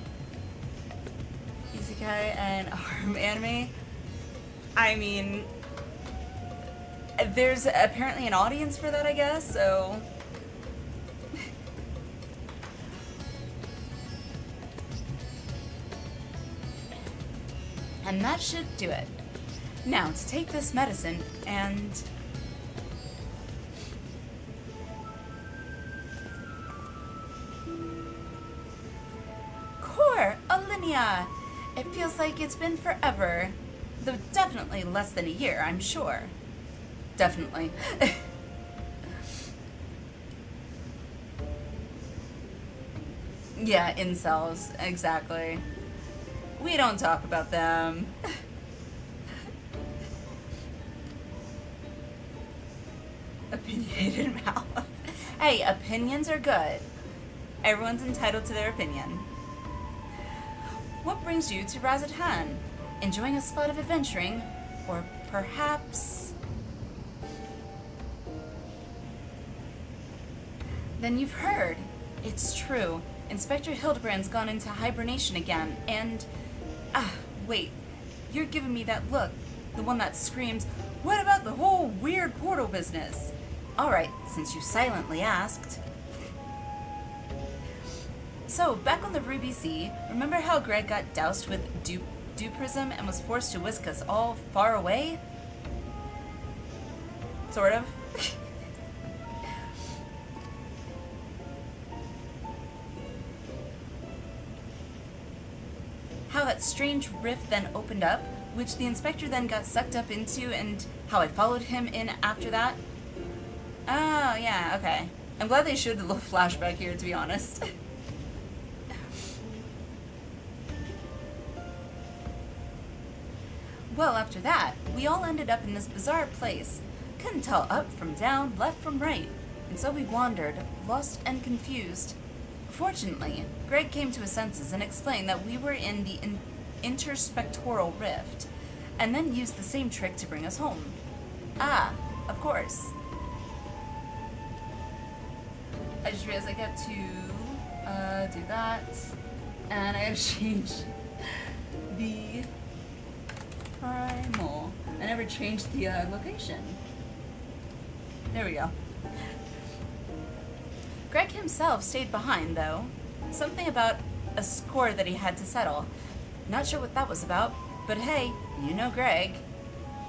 isekai and harem anime, I mean, there's apparently an audience for that, I guess, so... And that should do it. Now, to take this medicine and... Core! Alliniea! It feels like it's been forever. Though definitely less than a year, I'm sure. Definitely. Yeah, incels, exactly. We don't talk about them. Opinionated mouth. Hey, opinions are good. Everyone's entitled to their opinion. What brings you to Razatan? Enjoying a spot of adventuring? Or perhaps... Then you've heard. It's true. Inspector Hildibrand's gone into hibernation again, and... wait. You're giving me that look. The one that screams, "What about the whole weird portal business?" Alright, since you silently asked. So, back on the Ruby Sea, remember how Greg got doused with Duprism and was forced to whisk us all far away? Sort of. How that strange rift then opened up, which the inspector then got sucked up into, and how I followed him in after that? Oh, yeah, okay. I'm glad they showed a little flashback here, to be honest. Well, after that, we all ended up in this bizarre place. Couldn't tell up from down, left from right, and so we wandered, lost and confused. Fortunately, Greg came to his senses and explained that we were in the interspectoral rift, and then used the same trick to bring us home. Ah, of course. I just realized I got to do that, and I gotta change the primal. I never changed the location. There we go. Greg himself stayed behind, though. Something about a score that he had to settle. Not sure what that was about, but hey, you know Greg.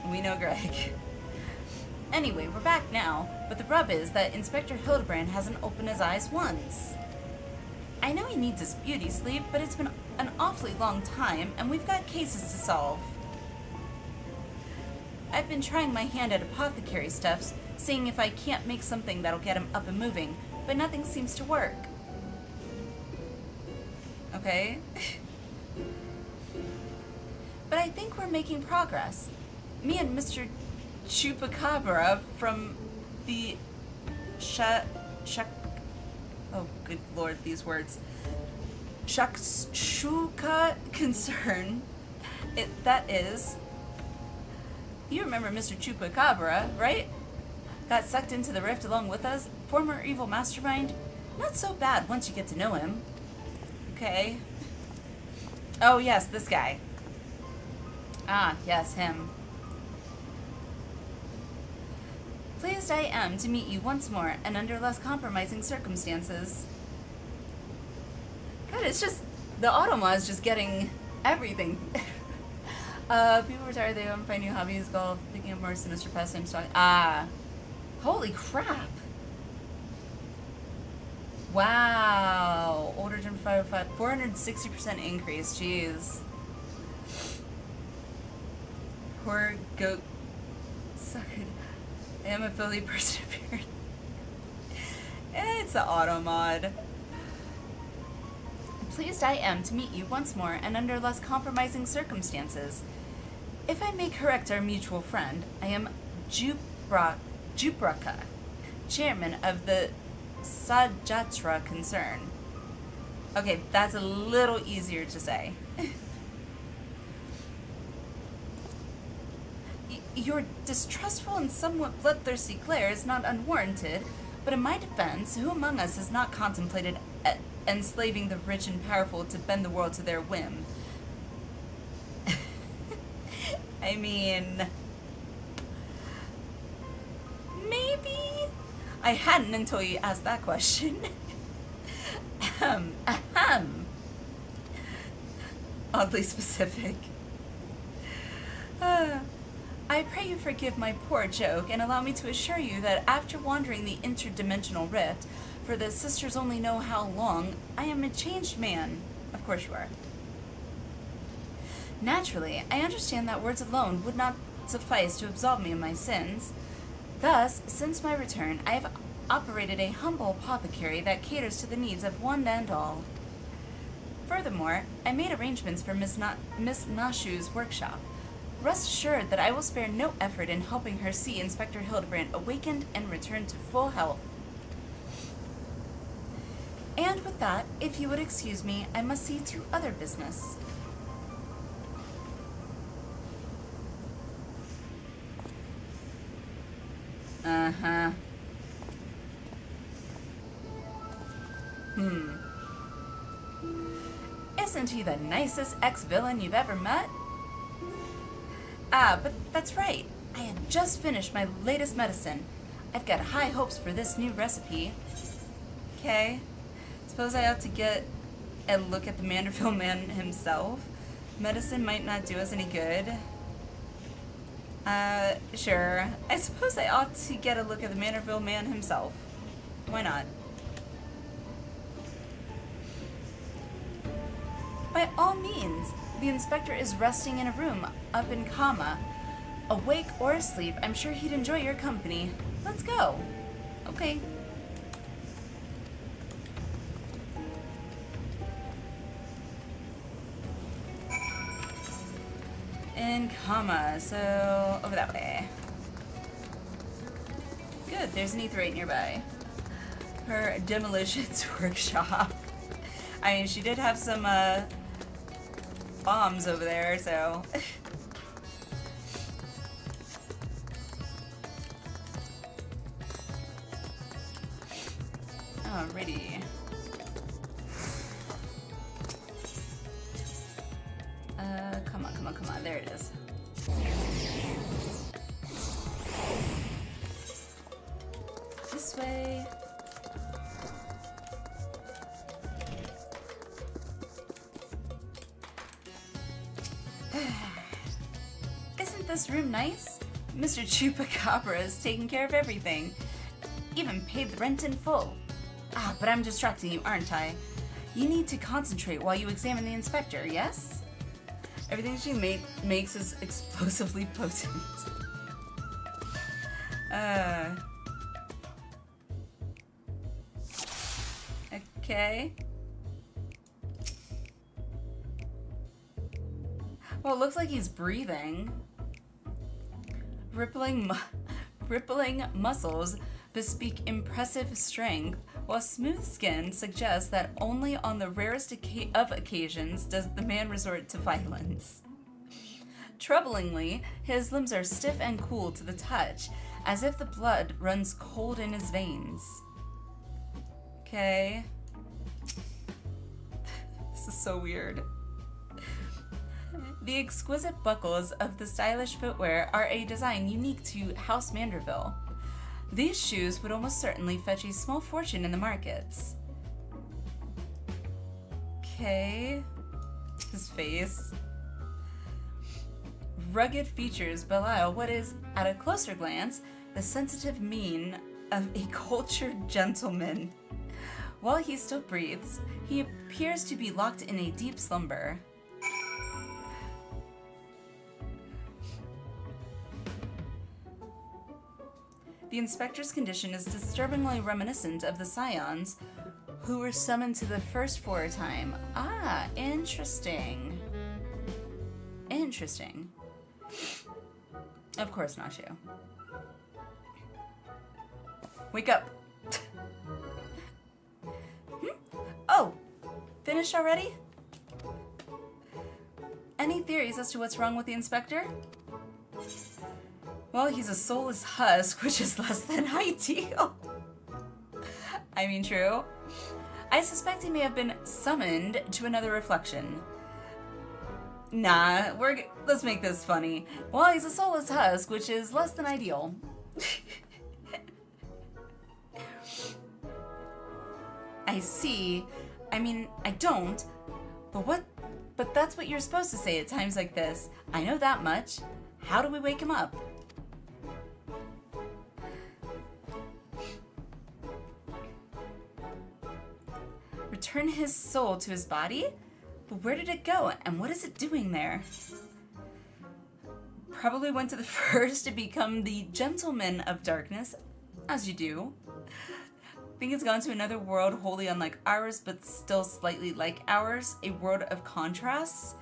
We know Greg. Anyway, we're back now, but the rub is that Inspector Hildibrand hasn't opened his eyes once. I know he needs his beauty sleep, but it's been an awfully long time, and we've got cases to solve. I've been trying my hand at apothecary stuffs, seeing if I can't make something that'll get him up and moving, but nothing seems to work. Okay. But I think we're making progress. Me and Mr. Chupacabra from the oh, good lord, these words. Shakshuka concern. That is. You remember Mr. Chupacabra, right? Got sucked into the rift along with us. Former evil mastermind. Not so bad once you get to know him. Okay. Oh yes, this guy. Ah, yes, him. Pleased I am to meet you once more, and under less compromising circumstances. God, it's just... The Automa is just getting everything. People retire, they don't find new hobbies, golf, picking up more sinister pastimes, talking... Ah. Holy crap. Wow. Older than 505. 460% increase, jeez. Poor goat. Suckered. I am a Philly person appeared. It's the auto mod. Pleased I am to meet you once more and under less compromising circumstances. If I may correct our mutual friend, I am Jupraka, chairman of the Sajatra concern. Okay, that's a little easier to say. Your distrustful and somewhat bloodthirsty glare is not unwarranted, but in my defense, who among us has not contemplated enslaving the rich and powerful to bend the world to their whim? I mean... Maybe? I hadn't until you asked that question. Oddly specific. I pray you forgive my poor joke and allow me to assure you that after wandering the interdimensional rift, for the sisters only know how long, I am a changed man. Of course you are. Naturally, I understand that words alone would not suffice to absolve me of my sins. Thus, since my return, I have operated a humble apothecary that caters to the needs of one and all. Furthermore, I made arrangements for Miss Nashu's workshop. Rest assured that I will spare no effort in helping her see Inspector Hildibrand awakened and returned to full health. And with that, if you would excuse me, I must see to other business. Uh-huh. Isn't he the nicest ex-villain you've ever met? Ah, but that's right. I had just finished my latest medicine. I've got high hopes for this new recipe. Okay. Suppose I ought to get a look at the Manderville man himself. Medicine might not do us any good. Sure. I suppose I ought to get a look at the Manderville man himself. Why not? By all means, the inspector is resting in a room up in Kama. Awake or asleep, I'm sure he'd enjoy your company. Let's go. Okay. In Kama, so over that way. Good, there's an Etherite nearby. Her demolitions workshop. I mean, she did have some, bombs over there, so. Alrighty. Come on, there it is. This way. Isn't this room nice? Mr. Chupacabra is taking care of everything. Even paid the rent in full. Ah, but I'm distracting you, aren't I? You need to concentrate while you examine the inspector, yes? Everything she makes is explosively potent. Okay. Well, it looks like he's breathing. Rippling muscles bespeak impressive strength, while smooth skin suggests that only on the rarest of occasions does the man resort to violence. Troublingly, his limbs are stiff and cool to the touch, as if the blood runs cold in his veins. Okay. This is so weird. The exquisite buckles of the stylish footwear are a design unique to House Manderville. These shoes would almost certainly fetch a small fortune in the markets. Okay. His face. Rugged features belie what is, at a closer glance, the sensitive mien of a cultured gentleman. While he still breathes, he appears to be locked in a deep slumber. The inspector's condition is disturbingly reminiscent of the Scions, who were summoned to the first floor time. Ah, interesting. Interesting. Of course not you. Wake up. Oh, finished already? Any theories as to what's wrong with the inspector? Well, he's a soulless husk, which is less than ideal. I mean, true. I suspect he may have been summoned to another reflection. Nah, let's make this funny. Well, he's a soulless husk, which is less than ideal. I see. I mean, I don't. But that's what you're supposed to say at times like this. I know that much. How do we wake him up? Return his soul to his body? But where did it go, and what is it doing there? Probably went to the first to become the gentleman of darkness, as you do. Think it's gone to another world wholly unlike ours, but still slightly like ours. A world of contrasts.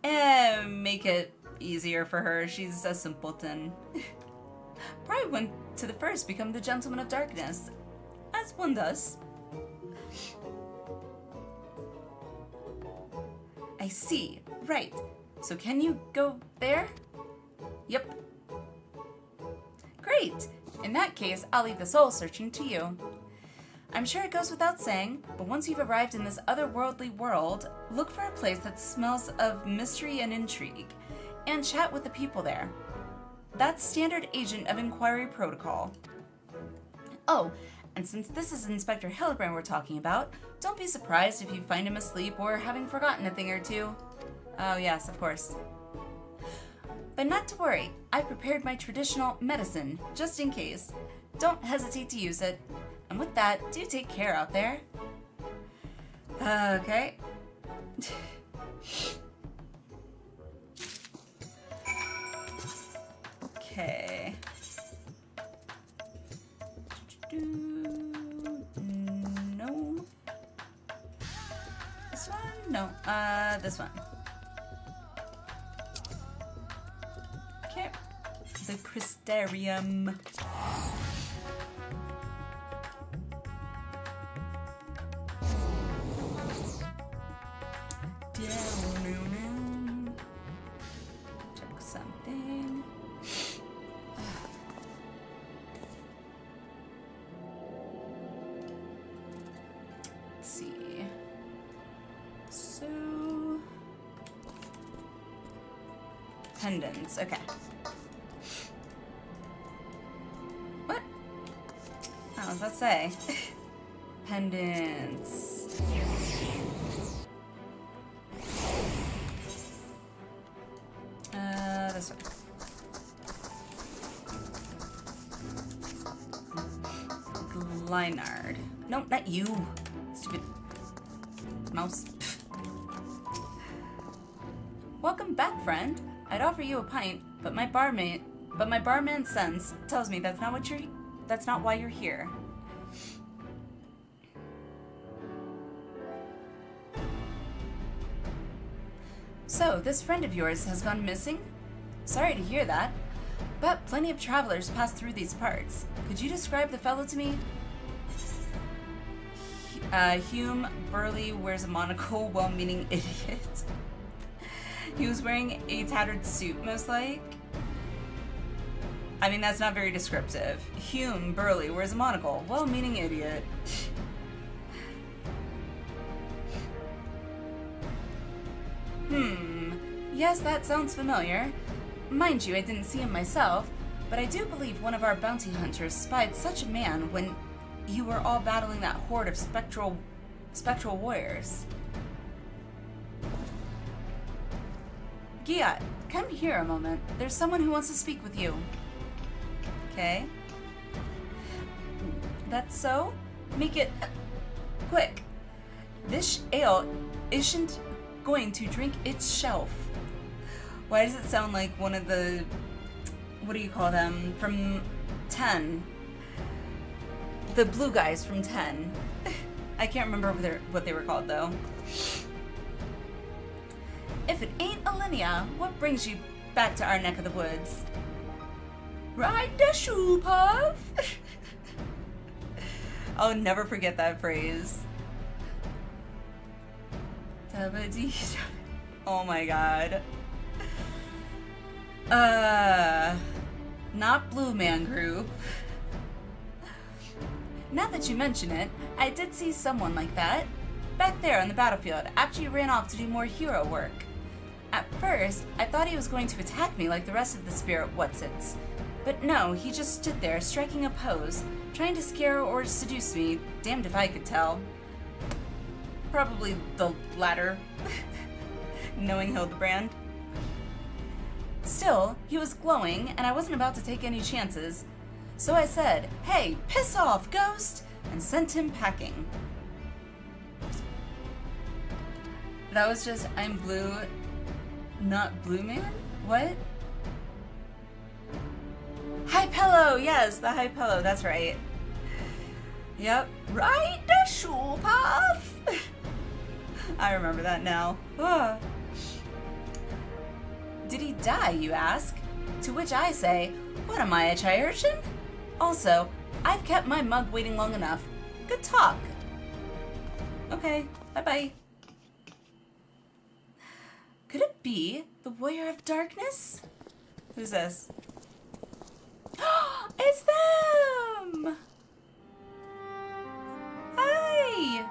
Make it easier for her. She's a simpleton. Probably went to the first, become the Gentleman of Darkness. As one does. I see. Right. So can you go there? Yep. Great. In that case, I'll leave the soul searching to you. I'm sure it goes without saying, but once you've arrived in this otherworldly world, look for a place that smells of mystery and intrigue, and chat with the people there. That's standard agent of inquiry protocol. Oh, and since this is Inspector Hildibrand we're talking about, don't be surprised if you find him asleep or having forgotten a thing or two. Oh yes, of course. But not to worry, I've prepared my traditional medicine, just in case. Don't hesitate to use it. And with that, do take care out there. Okay. Okay. No. This one? No. This one. Okay. The Crystarium. Check something. Let's see. So pendants. Okay. What? I was about to say. Pendants. This one. Glynard. No, not you. Stupid mouse. Welcome back, friend. I'd offer you a pint, but my barman sense tells me that's not why you're here. So, this friend of yours has gone missing? Sorry to hear that, but plenty of travelers pass through these parts. Could you describe the fellow to me? Hume, burly, wears a monocle, well-meaning idiot. He was wearing a tattered suit, most like. I mean, that's not very descriptive. Hume, burly, wears a monocle, well-meaning idiot. Yes, that sounds familiar. Mind you, I didn't see him myself, but I do believe one of our bounty hunters spied such a man when you were all battling that horde of spectral warriors. Giat, come here a moment. There's someone who wants to speak with you. Okay. That's so? Make it quick. This ale isn't going to drink its shelf. Why does it sound like one of the, what do you call them, from 10? The blue guys from 10. I can't remember what they were called though. If it ain't Alliniea, what brings you back to our neck of the woods? Ride the shoe puff. I'll never forget that phrase. Oh my god. Not Blue Man Group. Now that you mention it, I did see someone like that. Back there on the battlefield, after you ran off to do more hero work. At first, I thought he was going to attack me like the rest of the spirit whatsits. But no, he just stood there, striking a pose, trying to scare or seduce me, damned if I could tell. Probably the latter, knowing Hildibrand. Still, he was glowing, and I wasn't about to take any chances. So I said, "Hey, piss off, ghost!" and sent him packing. That was just, I'm blue, not Blue Man? What? High pillow, yes, the high pillow, that's right. Yep, ride the shoe path. I remember that now. Ah. Did he die, you ask? To which I say, what am I, a chai-urchin? Also, I've kept my mug waiting long enough. Good talk. Okay, bye-bye. Could it be the Warrior of Darkness? Who's this? It's them! Hi!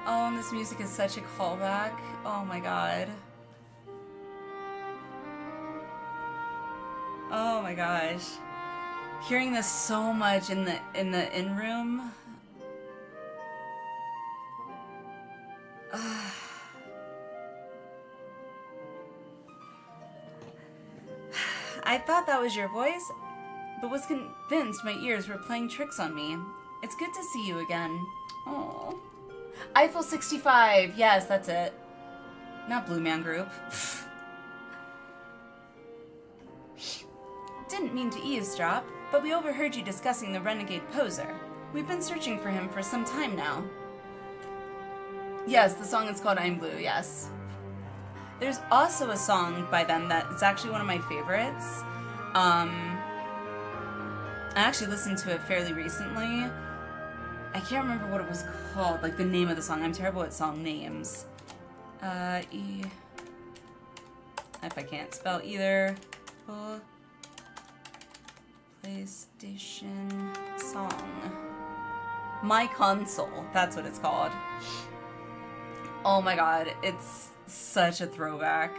Oh, and this music is such a callback. Oh my god. Oh my gosh. Hearing this so much in the in-room. I thought that was your voice, but was convinced my ears were playing tricks on me. It's good to see you again. Oh, Eiffel 65. Yes, that's it. Not Blue Man Group. Didn't mean to eavesdrop, but we overheard you discussing the renegade poser. We've been searching for him for some time now. Yes, the song is called I'm Blue, yes. There's also a song by them that is actually one of my favorites. I actually listened to it fairly recently. I can't remember what it was called, like the name of the song. I'm terrible at song names. If I can't spell either. PlayStation song. My Console, that's what it's called. Oh my god, it's such a throwback.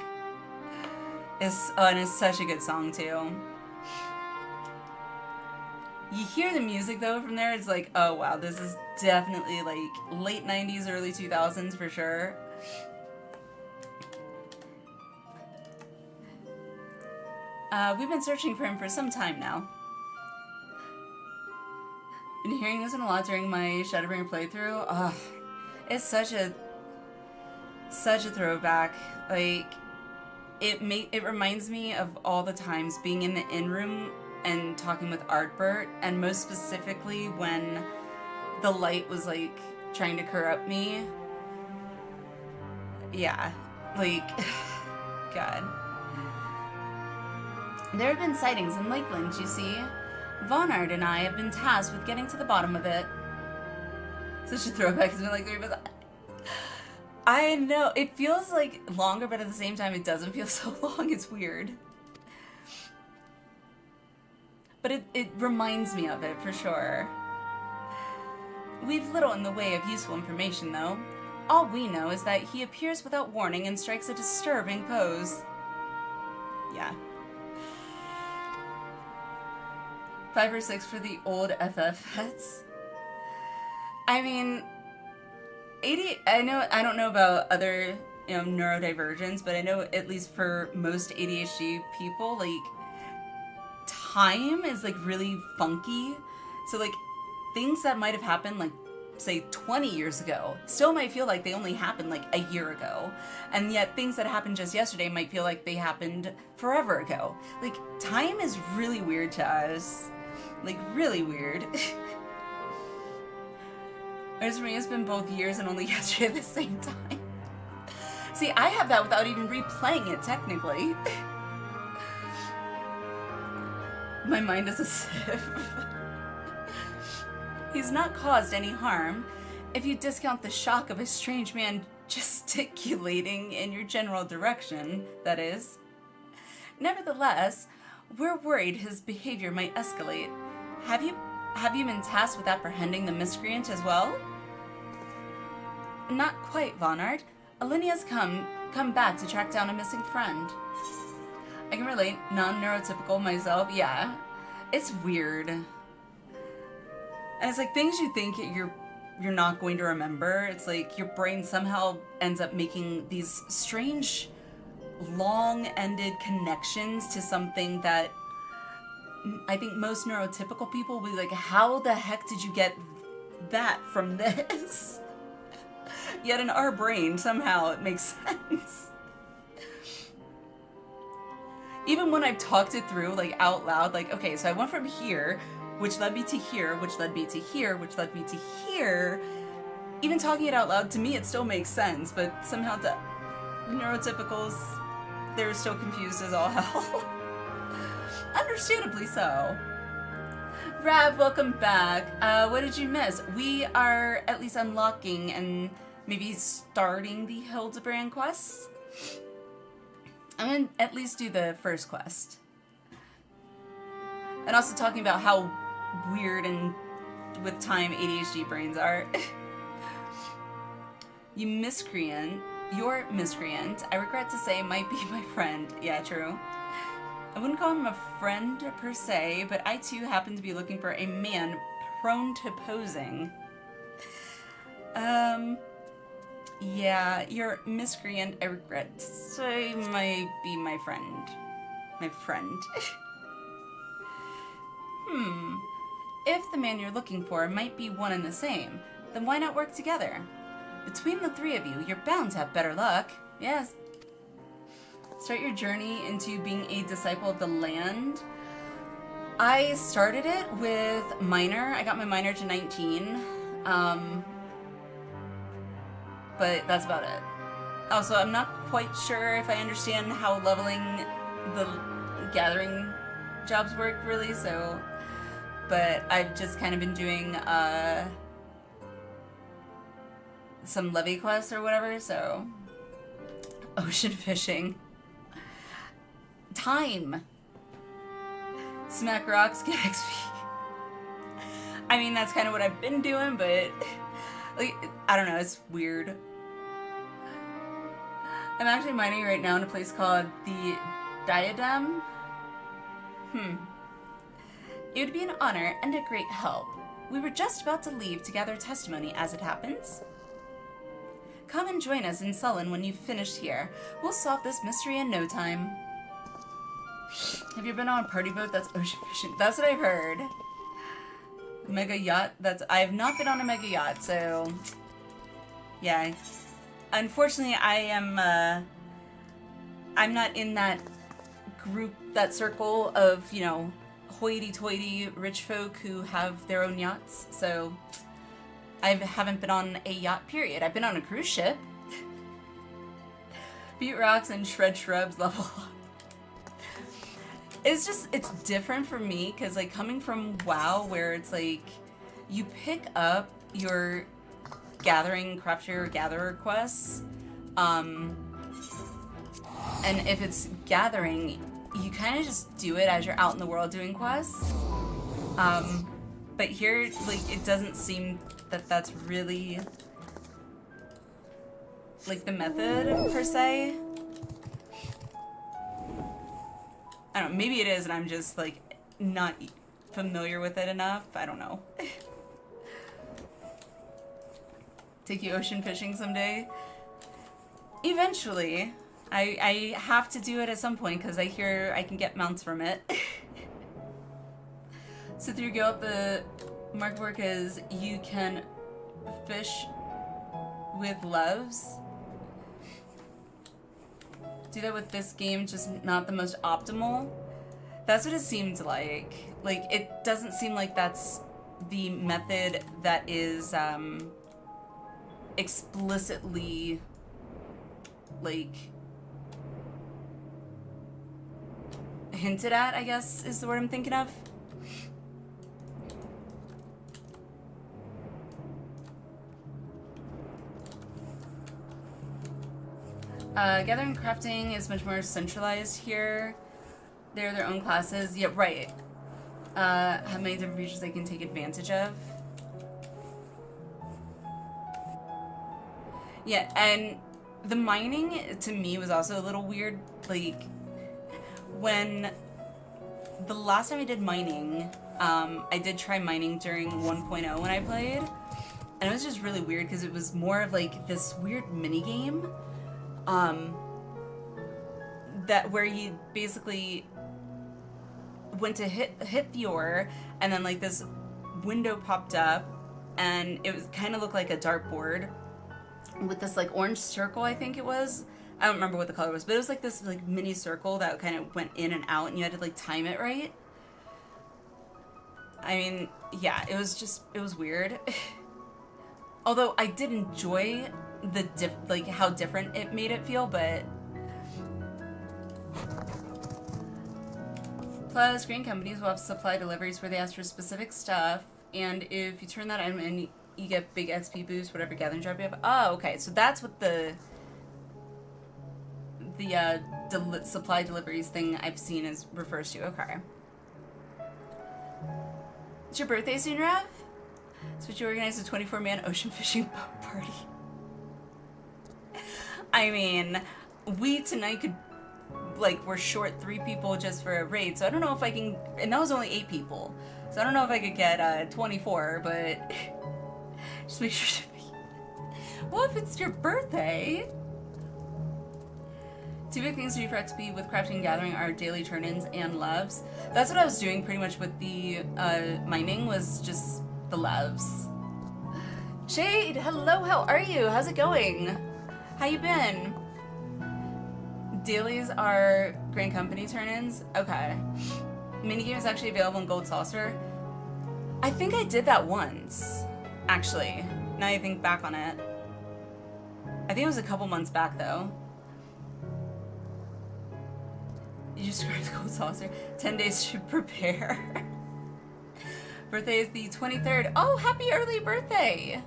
And it's such a good song too. You hear the music though from there, it's like, oh wow, this is definitely like late 90s, early 2000s for sure. We've been searching for him for some time now. Been hearing this one a lot during my Shadowbringer playthrough. Ugh, it's such a throwback. Like, it reminds me of all the times being in the in-room and talking with Artbert, and most specifically when the light was like trying to corrupt me. Yeah, like, God. There have been sightings in Lakeland, you see. Vonard and I have been tasked with getting to the bottom of it. Such a throwback, it's been like 3 months. I know, it feels like longer, but at the same time it doesn't feel so long, it's weird. But it reminds me of it, for sure. We've little in the way of useful information, though. All we know is that he appears without warning and strikes a disturbing pose. Yeah. 5 or 6 for the old FFs. I mean, I don't know about other, neurodivergents, but I know at least for most ADHD people, like, time is like really funky. So like things that might have happened like say 20 years ago still might feel like they only happened like a year ago, and yet things that happened just yesterday might feel like they happened forever ago. Like, time is really weird to us, like really weird. Whereas for me it's been both years and only yesterday at the same time. See, I have that without even replaying it technically. My mind is a sieve. He's not caused any harm, if you discount the shock of a strange man gesticulating in your general direction, that is. Nevertheless, we're worried his behavior might escalate. Have you been tasked with apprehending the miscreant as well? Not quite, Vonard. Allinea's come back to track down a missing friend. I can relate, non-neurotypical myself, yeah. It's weird. And it's like things you think you're not going to remember. It's like your brain somehow ends up making these strange, long-ended connections to something that I think most neurotypical people will be like, how the heck did you get that from this? Yet in our brain, somehow it makes sense. Even when I've talked it through, like, out loud, like, okay, so I went from here which led me to here, which led me to here, which led me to here. Even talking it out loud, to me it still makes sense, but somehow the neurotypicals, they're still confused as all hell. Understandably so. Rav, welcome back. What did you miss? We are at least unlocking and maybe starting the Hildibrand quests. I'm gonna at least do the first quest. And also talking about how weird and with time ADHD brains are. Your miscreant, I regret to say, might be my friend. Yeah, true. I wouldn't call him a friend per se, but I too happen to be looking for a man prone to posing. Yeah, your miscreant, I regret to say, might be my friend. My friend. If the man you're looking for might be one and the same, then why not work together? Between the three of you, you're bound to have better luck. Yes. Start your journey into being a disciple of the land. I started it with minor. I got my minor to 19. But that's about it. Also, I'm not quite sure if I understand how leveling the gathering jobs work, really, so... But I've just kind of been doing, some levy quests or whatever, so... Ocean fishing. Time! Smack rocks, get XP. I mean, that's kind of what I've been doing, but... Like, I don't know, it's weird. I'm actually mining right now in a place called the Diadem. It would be an honor and a great help. We were just about to leave to gather testimony as it happens. Come and join us in Sullen when you've finished here. We'll solve this mystery in no time. Have you been on a party boat that's ocean fishing? That's what I've heard. Mega yacht? I have not been on a mega yacht, so... Yeah. Unfortunately, I'm not in that group, that circle of, you know, hoity-toity rich folk who have their own yachts, so I haven't been on a yacht, period. I've been on a cruise ship. Beat rocks and shred shrubs, level up. It's just, it's different for me, because, like, coming from WoW, where it's, like, you pick up your crafter, gatherer quests, and if it's gathering, you kind of just do it as you're out in the world doing quests. But here, like, it doesn't seem that that's really, like, the method, per se. I don't know, maybe it is and I'm just, like, not familiar with it enough. I don't know. Take you ocean fishing someday? Eventually. I have to do it at some point because I hear I can get mounts from it. So through Guild, the mark work is you can fish with loves. Do that with this game, just not the most optimal. That's what it seemed like. Like, it doesn't seem like that's the method that is explicitly, like, hinted at, I guess is the word I'm thinking of. Gathering crafting is much more centralized here. They're their own classes. Yeah, right. Have many different features they can take advantage of. Yeah, and the mining, to me, was also a little weird. Like, when the last time I did mining, I did try mining during 1.0 when I played, and it was just really weird because it was more of like this weird mini game, that where you basically went to hit the ore, and then like this window popped up, and it was kind of looked like a dartboard with this like orange circle, I think it was. I don't remember what the color was, but it was like this like mini circle that kind of went in and out, and you had to like time it right. I mean, yeah, it was weird. Although I did enjoy the how different it made it feel, but plus green companies will have supply deliveries where they ask for specific stuff, and if you turn that item in, you get big XP boost, whatever gathering job you have. Oh, okay, so that's what the supply deliveries thing I've seen refers to. Okay. It's your birthday soon, Rev? So you organized a 24-man ocean fishing boat party. I mean, we tonight could, we're short 3 people just for a raid, so I don't know if I can, and that was only 8 people, so I don't know if I could get 24, but just make sure to be. Well, if it's your birthday. 2 big things to do for XP with crafting and gathering are daily turn-ins and loves. That's what I was doing pretty much with the mining, was just the loves. Shade, hello, how are you? How's it going? How you been? Dailies are Grand Company turn-ins? Okay. Minigame is actually available in Gold Saucer. I think I did that once, actually. Now I think back on it. I think it was a couple months back, though. You just grabbed Gold Saucer. 10 days to prepare. Birthday is the 23rd. Oh, happy early birthday!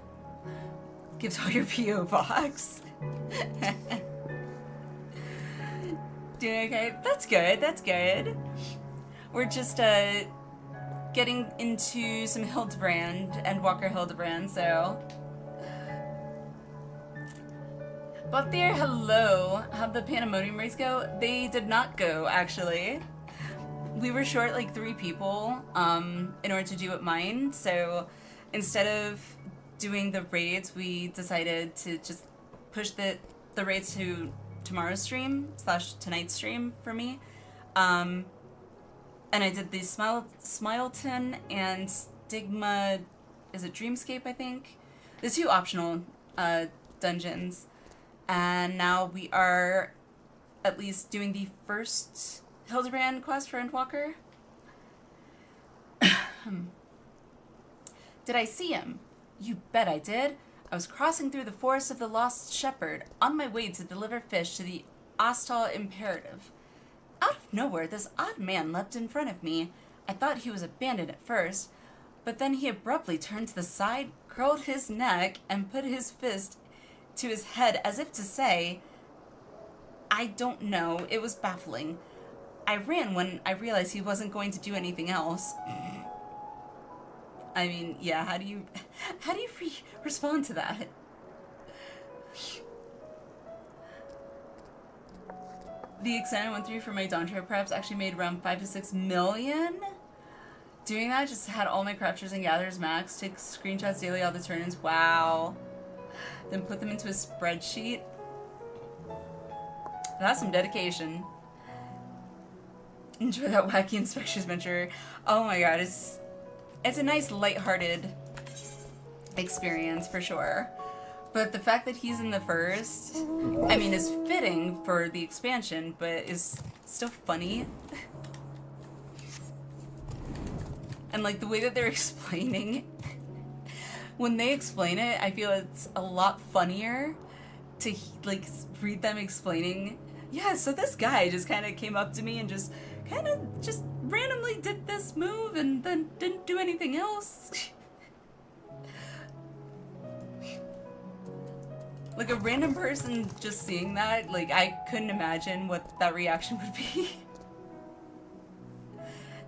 Gives all your P.O. box. Doing okay? That's good, that's good. We're just, getting into some Hildibrand, Endwalker Hildibrand, so... But there, hello. How'd the Pandemonium race go? They did not go, actually. We were short 3 people in order to do it mine, so instead of doing the raids, we decided to just push the raids to tomorrow's stream / tonight's stream for me. And I did the Smileton and Stigma, is it Dreamscape, I think? The 2 optional dungeons. And now we are at least doing the first Hildibrand quest for Endwalker. Did I see him? You bet I did. I was crossing through the forest of the Lost Shepherd on my way to deliver fish to the Ostal Imperative. Out of nowhere, this odd man leapt in front of me. I thought he was a bandit at first, but then he abruptly turned to the side, curled his neck, and put his fist to his head as if to say, I don't know. It was baffling. I ran when I realized he wasn't going to do anything else. I mean, yeah, how do you respond to that? The extent I went through for my Dawn Trip preps actually made around 5 to 6 million. Doing that, just had all my crafters and gatherers max, take screenshots daily, all the turn-ins. Wow. Then put them into a spreadsheet. That's some dedication. Enjoy that wacky inspections venture. Oh my god, it's a nice lighthearted experience for sure. But the fact that he's in the first, I mean, is fitting for the expansion, but is still funny. And the way that they're explaining, when they explain it, I feel it's a lot funnier to read them explaining. Yeah, so this guy just kind of came up to me and just randomly did this move and then didn't do anything else. A random person just seeing that, I couldn't imagine what that reaction would be.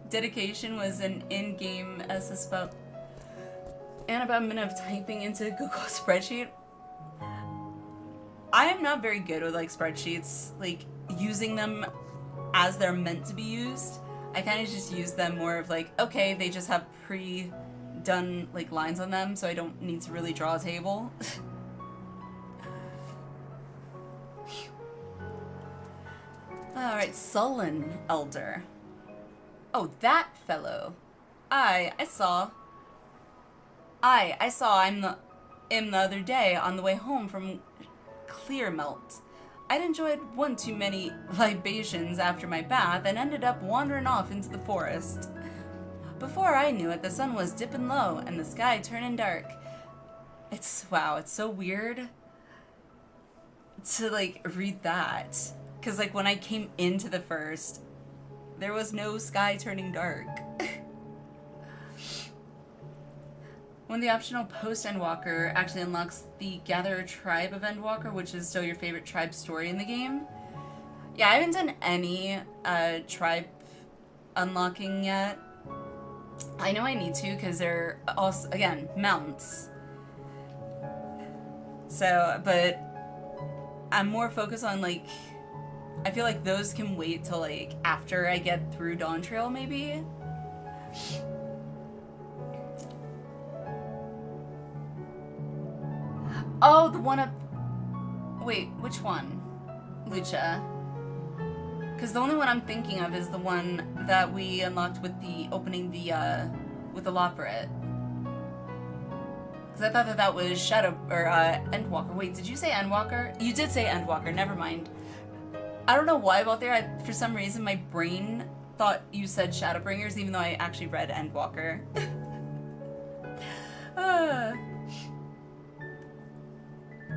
Dedication was an in-game SS about a minute of typing into a Google spreadsheet. I am not very good with spreadsheets, using them as they're meant to be used. I kind of just use them more of okay, they just have pre-done lines on them, so I don't need to really draw a table. Alright, Sullen Elder. Oh, that fellow. I saw him the other day on the way home from Clearmelt. I'd enjoyed one too many libations after my bath and ended up wandering off into the forest. Before I knew it, the sun was dipping low and the sky turning dark. Wow, it's so weird to, like, read that. Because, like, when I came into the first, there was no sky turning dark. When the optional Post-Endwalker actually unlocks the Gather a Tribe of Endwalker, which is still your favorite tribe story in the game. Yeah, I haven't done any tribe unlocking yet. I know I need to because they're also, again, mounts. So, but I'm more focused on, like, I feel like those can wait till, like, after I get through Dawn Trail, maybe. Oh, the one up... Wait, which one? Lucha. Because the only one I'm thinking of is the one that we unlocked with the opening the, with the Loperate. Because I thought that that was Shadow, or, Endwalker. Wait, did you say Endwalker? You did say Endwalker, never mind. I don't know why about there, for some reason my brain thought you said Shadowbringers, even though I actually read Endwalker.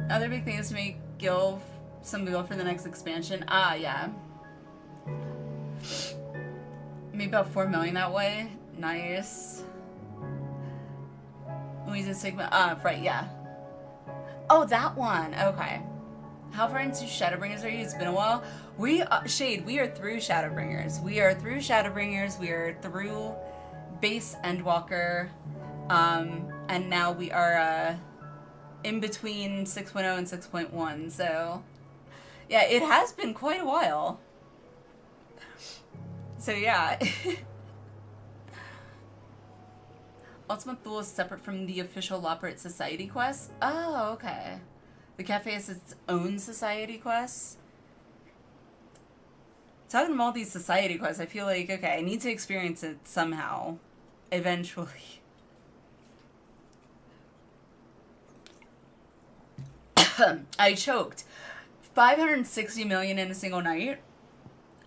Other big thing is to make some Gil for the next expansion. Ah, yeah. Maybe about 4 million that way. Nice. Louise and Stigma. Ah, right, yeah. Oh, that one. Okay. How far into Shadowbringers are you? It's been a while. Shade, we are through Shadowbringers. We are through Shadowbringers. We are through base Endwalker. And now we are, in between 6.0 and 6.1, so yeah, it has been quite a while. So yeah. Ultimate Duel is separate from the official Loperate Society quest? Oh, okay. The cafe has its own society quest. Talking about all these society quests, I feel like, okay, I need to experience it somehow. Eventually. I choked. 560 million in a single night?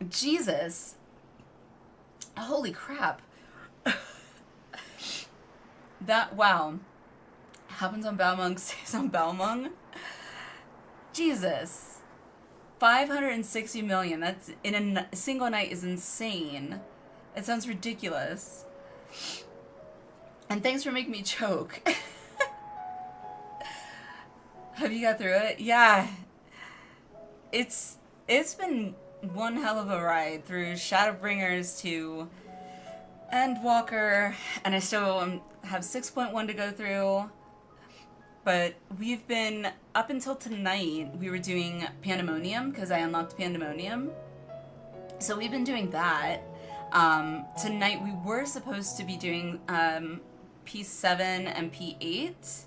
Jesus. Holy crap. That, wow. Happens on Balmung, stays on Balmung? Jesus. 560 million. That's in a single night is insane. It sounds ridiculous. And thanks for making me choke. Have you got through it? Yeah. It's been one hell of a ride through Shadowbringers to Endwalker, and I still have 6.1 to go through. But we've been, up until tonight, we were doing Pandemonium, because I unlocked Pandemonium. So we've been doing that. Tonight we were supposed to be doing P7 and P8.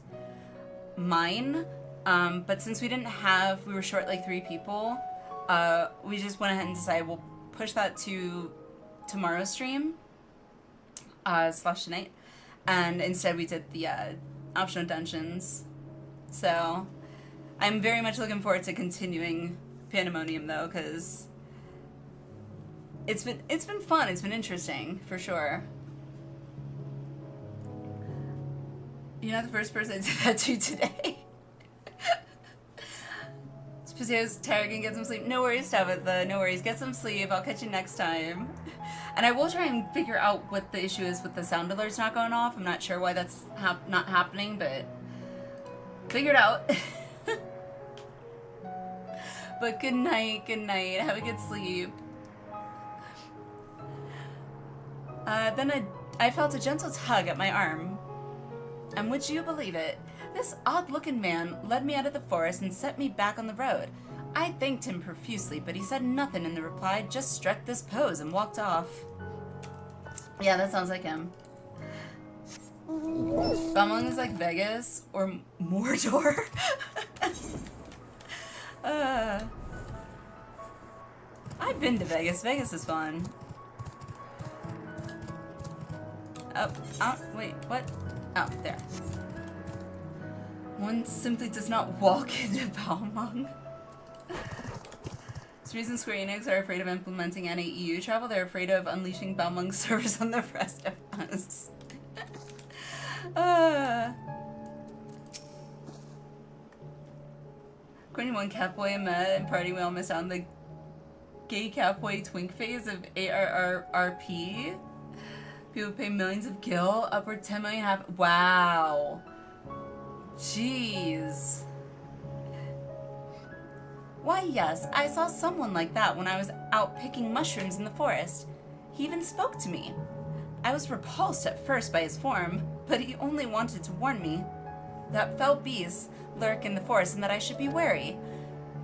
Mine. But since we we were short like 3 people, we just went ahead and decided we'll push that to tomorrow's stream, / tonight, and instead we did the optional dungeons. So I'm very much looking forward to continuing Pandemonium though, because it's been fun. It's been interesting for sure. You're not the first person I did that to today. Potatoes, tired, and get some sleep. No worries, Tabitha. No worries. Get some sleep. I'll catch you next time. And I will try and figure out what the issue is with the sound alerts not going off. I'm not sure why that's not happening, but figure it out. But good night. Good night. Have a good sleep. Then I felt a gentle tug at my arm. And would you believe it? This odd-looking man led me out of the forest and set me back on the road. I thanked him profusely, but he said nothing in the reply, just struck this pose and walked off. Yeah, that sounds like him. Balmung is like Vegas or Mordor. I've been to Vegas. Vegas is fun. Oh, wait, what? Oh, there. One simply does not walk into Balmung. It's the reason Square Enix are afraid of implementing any EU travel. They're afraid of unleashing Balmung servers on the rest of us. According to one Catboy I met in party, we all missed out on the gay Catboy twink phase of ARRRP. People pay millions of gil, upward 10 million half. Wow. Jeez. Why, yes, I saw someone like that when I was out picking mushrooms in the forest. He even spoke to me. I was repulsed at first by his form, but he only wanted to warn me that fell beasts lurk in the forest and that I should be wary.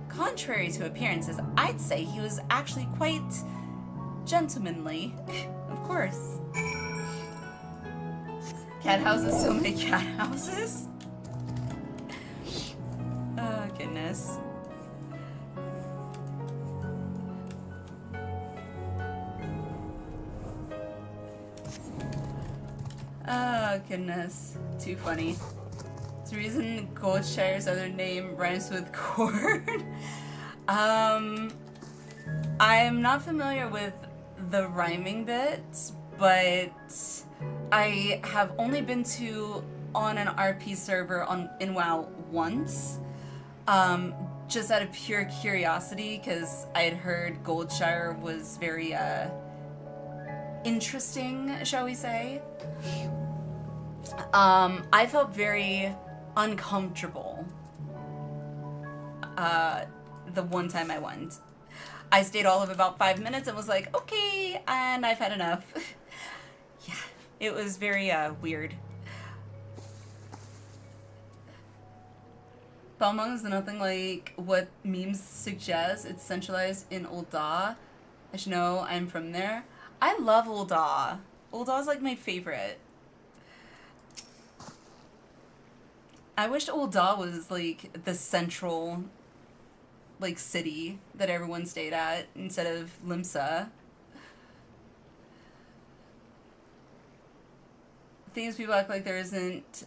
Contrary to appearances, I'd say he was actually quite gentlemanly. Of course. Cat houses, so many cat houses. Oh, goodness. Oh, goodness. Too funny. It's the reason Goldshire's other name rhymes with corn. I'm not familiar with the rhyming bit, but I have only been to on an RP server in WoW once, just out of pure curiosity, because I had heard Goldshire was very interesting, shall we say. I felt very uncomfortable the one time I went. I stayed all of about 5 minutes and was like, okay, and I've had enough. Yeah, it was very weird. Balmung is nothing like what memes suggest. It's centralized in Ul'dah. I should know I'm from there. I love Ul'dah. Ul'dah is like my favorite. I wish Ul'dah was like the central like city that everyone stayed at instead of Limsa. Things people act like there isn't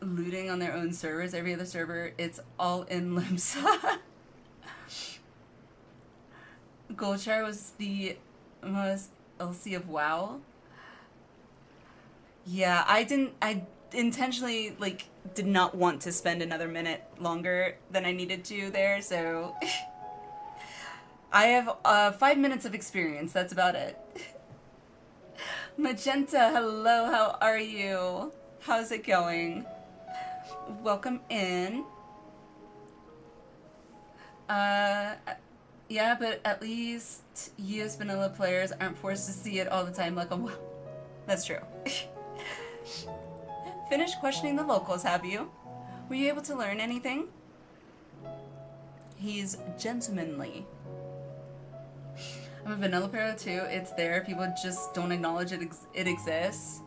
looting on their own servers. Every other server, it's all in Limsa. Goldshire was the most LC of WoW. Yeah, I intentionally like did not want to spend another minute longer than I needed to there, so I have 5 minutes of experience. That's about it. Magenta, hello, how are you? How's it going? Welcome in. Yeah, but at least you as vanilla players aren't forced to see it all the time like a WoW. That's true. Finished questioning the locals, have you? Were you able to learn anything? He's gentlemanly. I'm a vanilla player too. It's there. People just don't acknowledge it exists.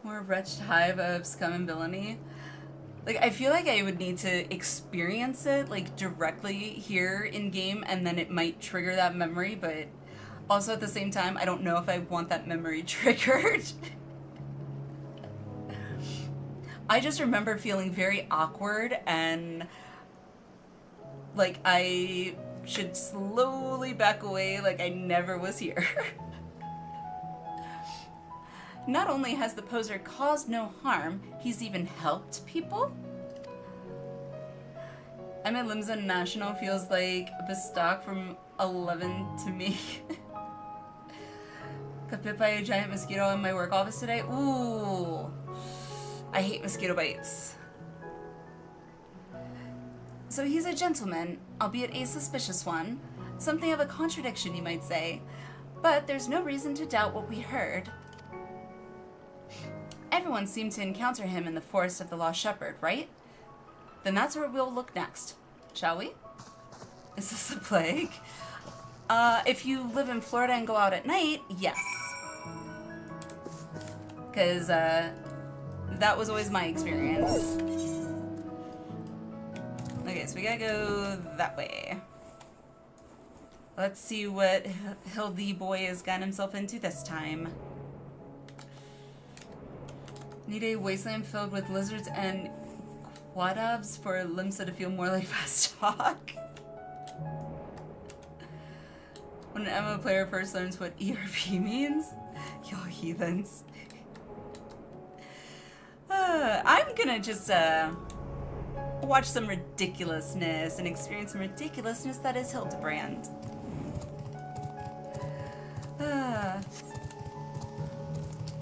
More wretched hive of scum and villainy. Like, I feel like I would need to experience it, like, directly here in game, and then it might trigger that memory, but also at the same time, I don't know if I want that memory triggered. I just remember feeling very awkward and like I should slowly back away like I never was here. Not only has the poser caused no harm, he's even helped people? I'm at Limsa National feels like Bestock from 11 to me. Got bit by a giant mosquito in my work office today. Ooh, I hate mosquito bites. So he's a gentleman, albeit a suspicious one. Something of a contradiction, you might say. But there's no reason to doubt what we heard. Everyone seemed to encounter him in the Forest of the Lost Shepherd, right? Then that's where we'll look next, shall we? Is this a plague? If you live in Florida and go out at night, yes. Because, that was always my experience. Okay, so we gotta go that way. Let's see what Hildy boy has gotten himself into this time. Need a wasteland filled with lizards and quadabs for Limsa to feel more like fast talk. When an MMO player first learns what ERP means, y'all heathens. I'm gonna just watch some ridiculousness and experience some ridiculousness that is Hildibrand.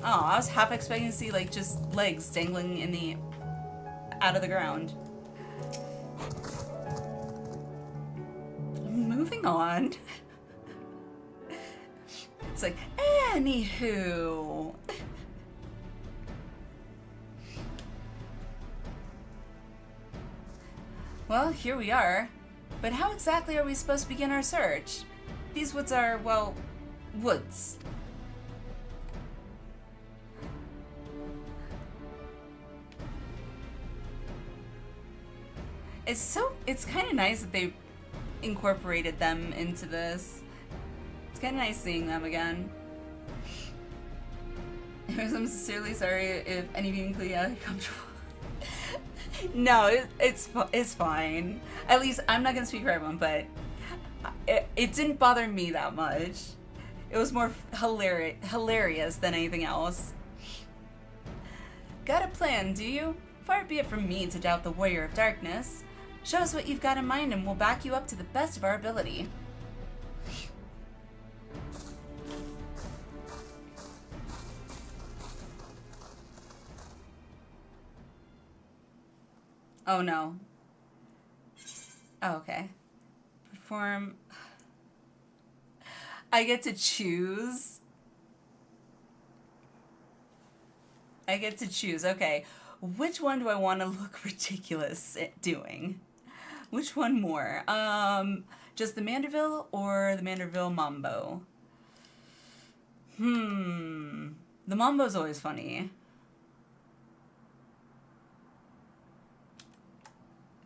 Oh, I was half expecting to see like just legs dangling in the out of the ground. Moving on. It's like, anywho. Well, here we are. But how exactly are we supposed to begin our search? These woods are, well, woods. It's kind of nice that they incorporated them into this. It's kind of nice seeing them again. I'm sincerely sorry if any of you include comfortable. No, it's fine. At least I'm not gonna speak for everyone, but it didn't bother me that much. It was more hilarious than anything else. Got a plan, do you? Far be it from me to doubt the Warrior of Darkness. Show us what you've got in mind and we'll back you up to the best of our ability. Oh no. Oh, okay. Perform. I get to choose. Okay. Which one do I want to look ridiculous at doing? Which one more? Just the Manderville or the Manderville Mambo? The Mambo's always funny.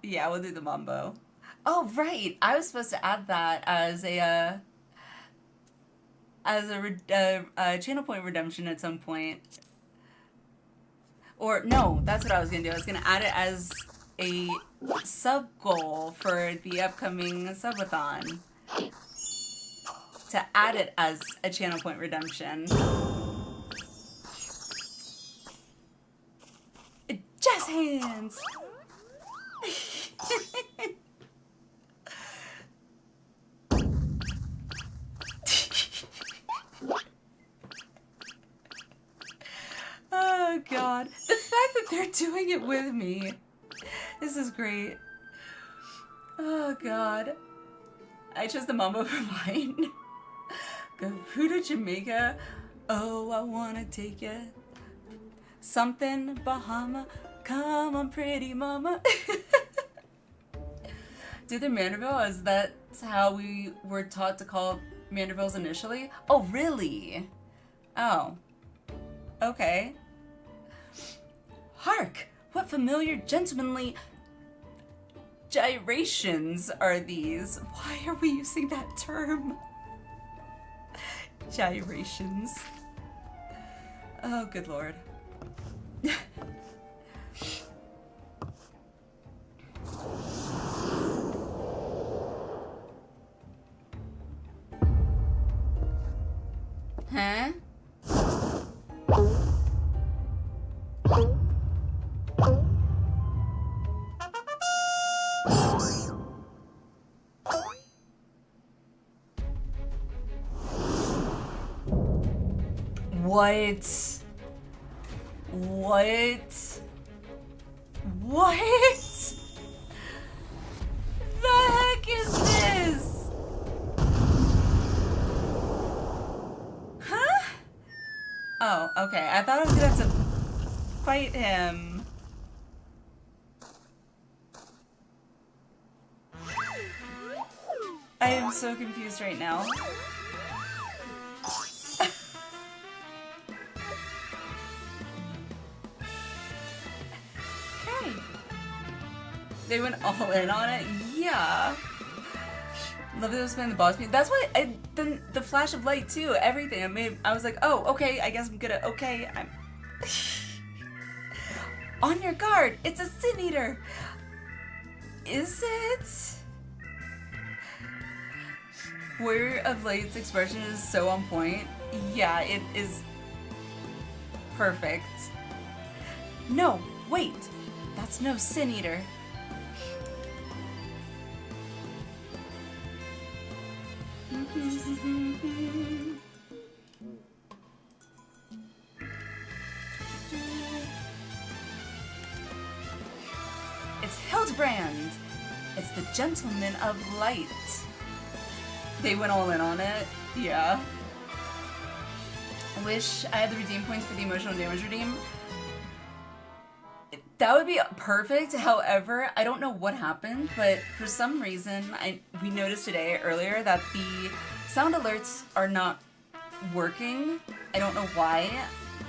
Yeah, we'll do the Mambo. Oh, right. I was supposed to add that as a channel point redemption at some point. Or, no, that's what I was going to do. I was going to add it as a sub goal for the upcoming subathon. To add it as a channel point redemption. Jazz hands! Oh god, the fact that they're doing it with me, this is great. Oh god, I chose the Mambo for mine. Go to Jamaica, oh I wanna take ya. Something Bahama, come on pretty mama. Did the Manderville, as that's how we were taught to call Mandervilles initially? Oh really? Oh. Okay. Hark! What familiar gentlemanly gyrations are these? Why are we using that term? Gyrations. Oh, good lord. Huh? What? What? What? The heck is this? Huh? Oh, okay. I thought I was gonna have to fight him. I am so confused right now. Okay. They went all in on it? Yeah. Love that it was playing the boss music. That's why the flash of light too, everything. I was like, oh, okay, I guess I'm gonna, okay, I'm... On your guard! It's a Sin Eater! Is it? Warrior of Light's expression is so on point. Yeah, it is perfect. No, wait! That's no Sin Eater. It's Hildibrand! It's the Gentleman of Light. They went all in on it. Yeah. I wish I had the redeem points for the emotional damage redeem. That would be perfect. However, I don't know what happened, but for some reason, we noticed today earlier that the sound alerts are not working. I don't know why.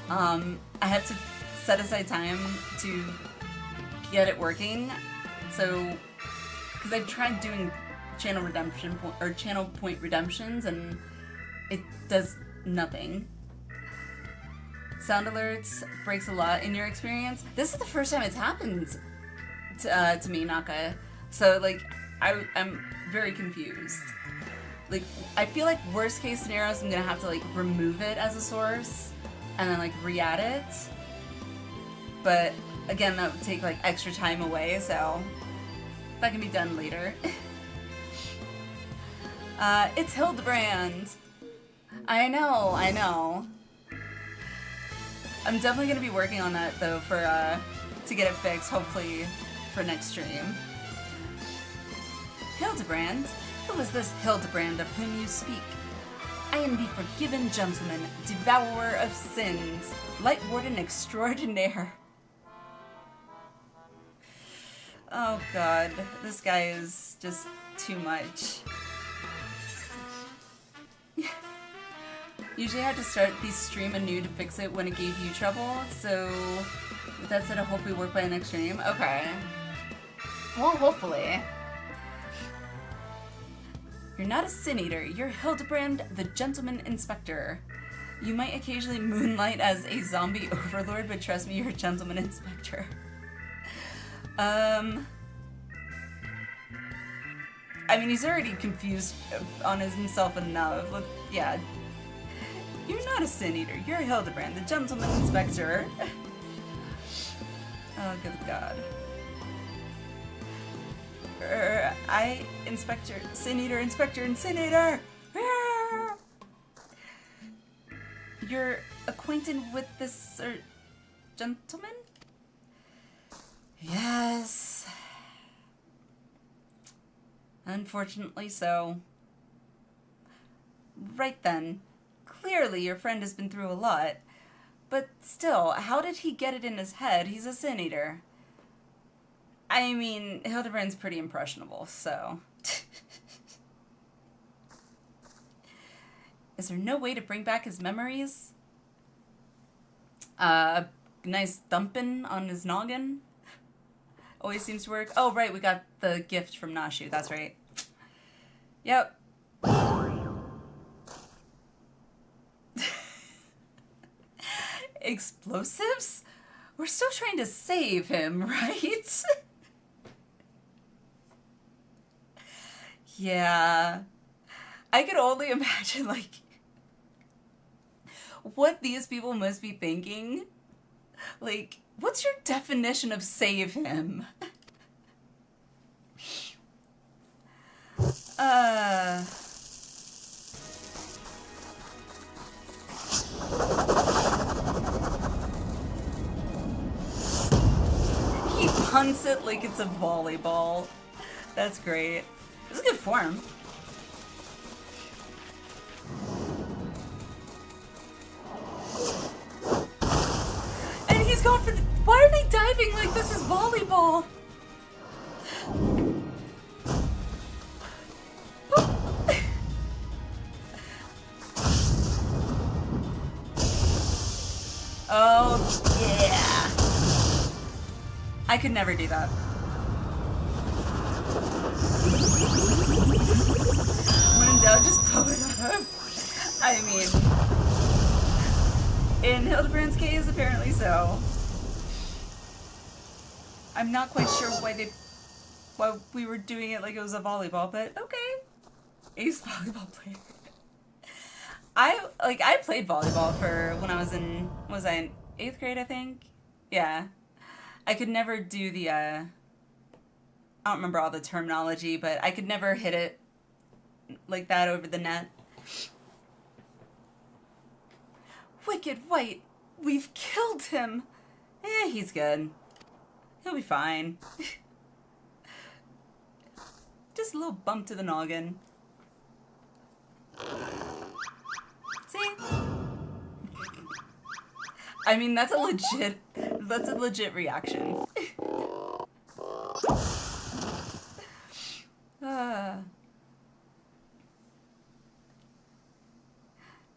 I had to set aside time to get it working. So, because I've tried doing channel redemption or channel point redemptions, and it does nothing. Sound alerts breaks a lot in your experience. This is the first time it's happened to me, Naka. So like, I'm very confused. Like, I feel like worst case scenarios, I'm gonna have to like remove it as a source and then like re-add it. But again, that would take like extra time away, so that can be done later. It's Hildibrand. I know. I'm definitely gonna be working on that though for to get it fixed, hopefully for next stream. Hildibrand? Who is this Hildibrand of whom you speak? I am the forgiven gentleman, devourer of sins, light warden extraordinaire. Oh god, this guy is just too much. Usually I have to start the stream anew to fix it when it gave you trouble, so with that said, I'll hopefully work by the next stream. Okay. Well, hopefully. You're not a Sin Eater, you're Hildibrand, the Gentleman Inspector. You might occasionally moonlight as a zombie overlord, but trust me, you're a Gentleman Inspector. I mean, he's already confused on himself enough. Yeah. You're not a Sin Eater. You're Hildibrand, the Gentleman Inspector. Oh, good God. Inspector, Sin Eater, Inspector, and Sin Eater! You're acquainted with this, gentleman? Yes. Unfortunately so. Right then. Clearly your friend has been through a lot. But still, how did he get it in his head he's a Sin Eater? I mean, Hildibrand's pretty impressionable, so... Is there no way to bring back his memories? A nice thumping on his noggin? Always seems to work. Oh, right, we got the gift from Nashu. That's right. Yep. Explosives? We're still trying to save him, right? Yeah. I could only imagine, like, what these people must be thinking. Like, what's your definition of save him? He punts it like it's a volleyball. That's great. It's a good form. And he's going for the... Why are they diving like this is volleyball? Oh, yeah. I could never do that. When in doubt, just blow it up. I mean, in Hildibrand's case, apparently so. I'm not quite sure why we were doing it like it was a volleyball, but okay. Ace volleyball player. I played volleyball for when I was in 8th grade, I think? Yeah. I could never do the I don't remember all the terminology, but I could never hit it like that over the net. Wicked White, we've killed him. He's good. He'll be fine. Just a little bump to the noggin. See? I mean, that's a legit reaction.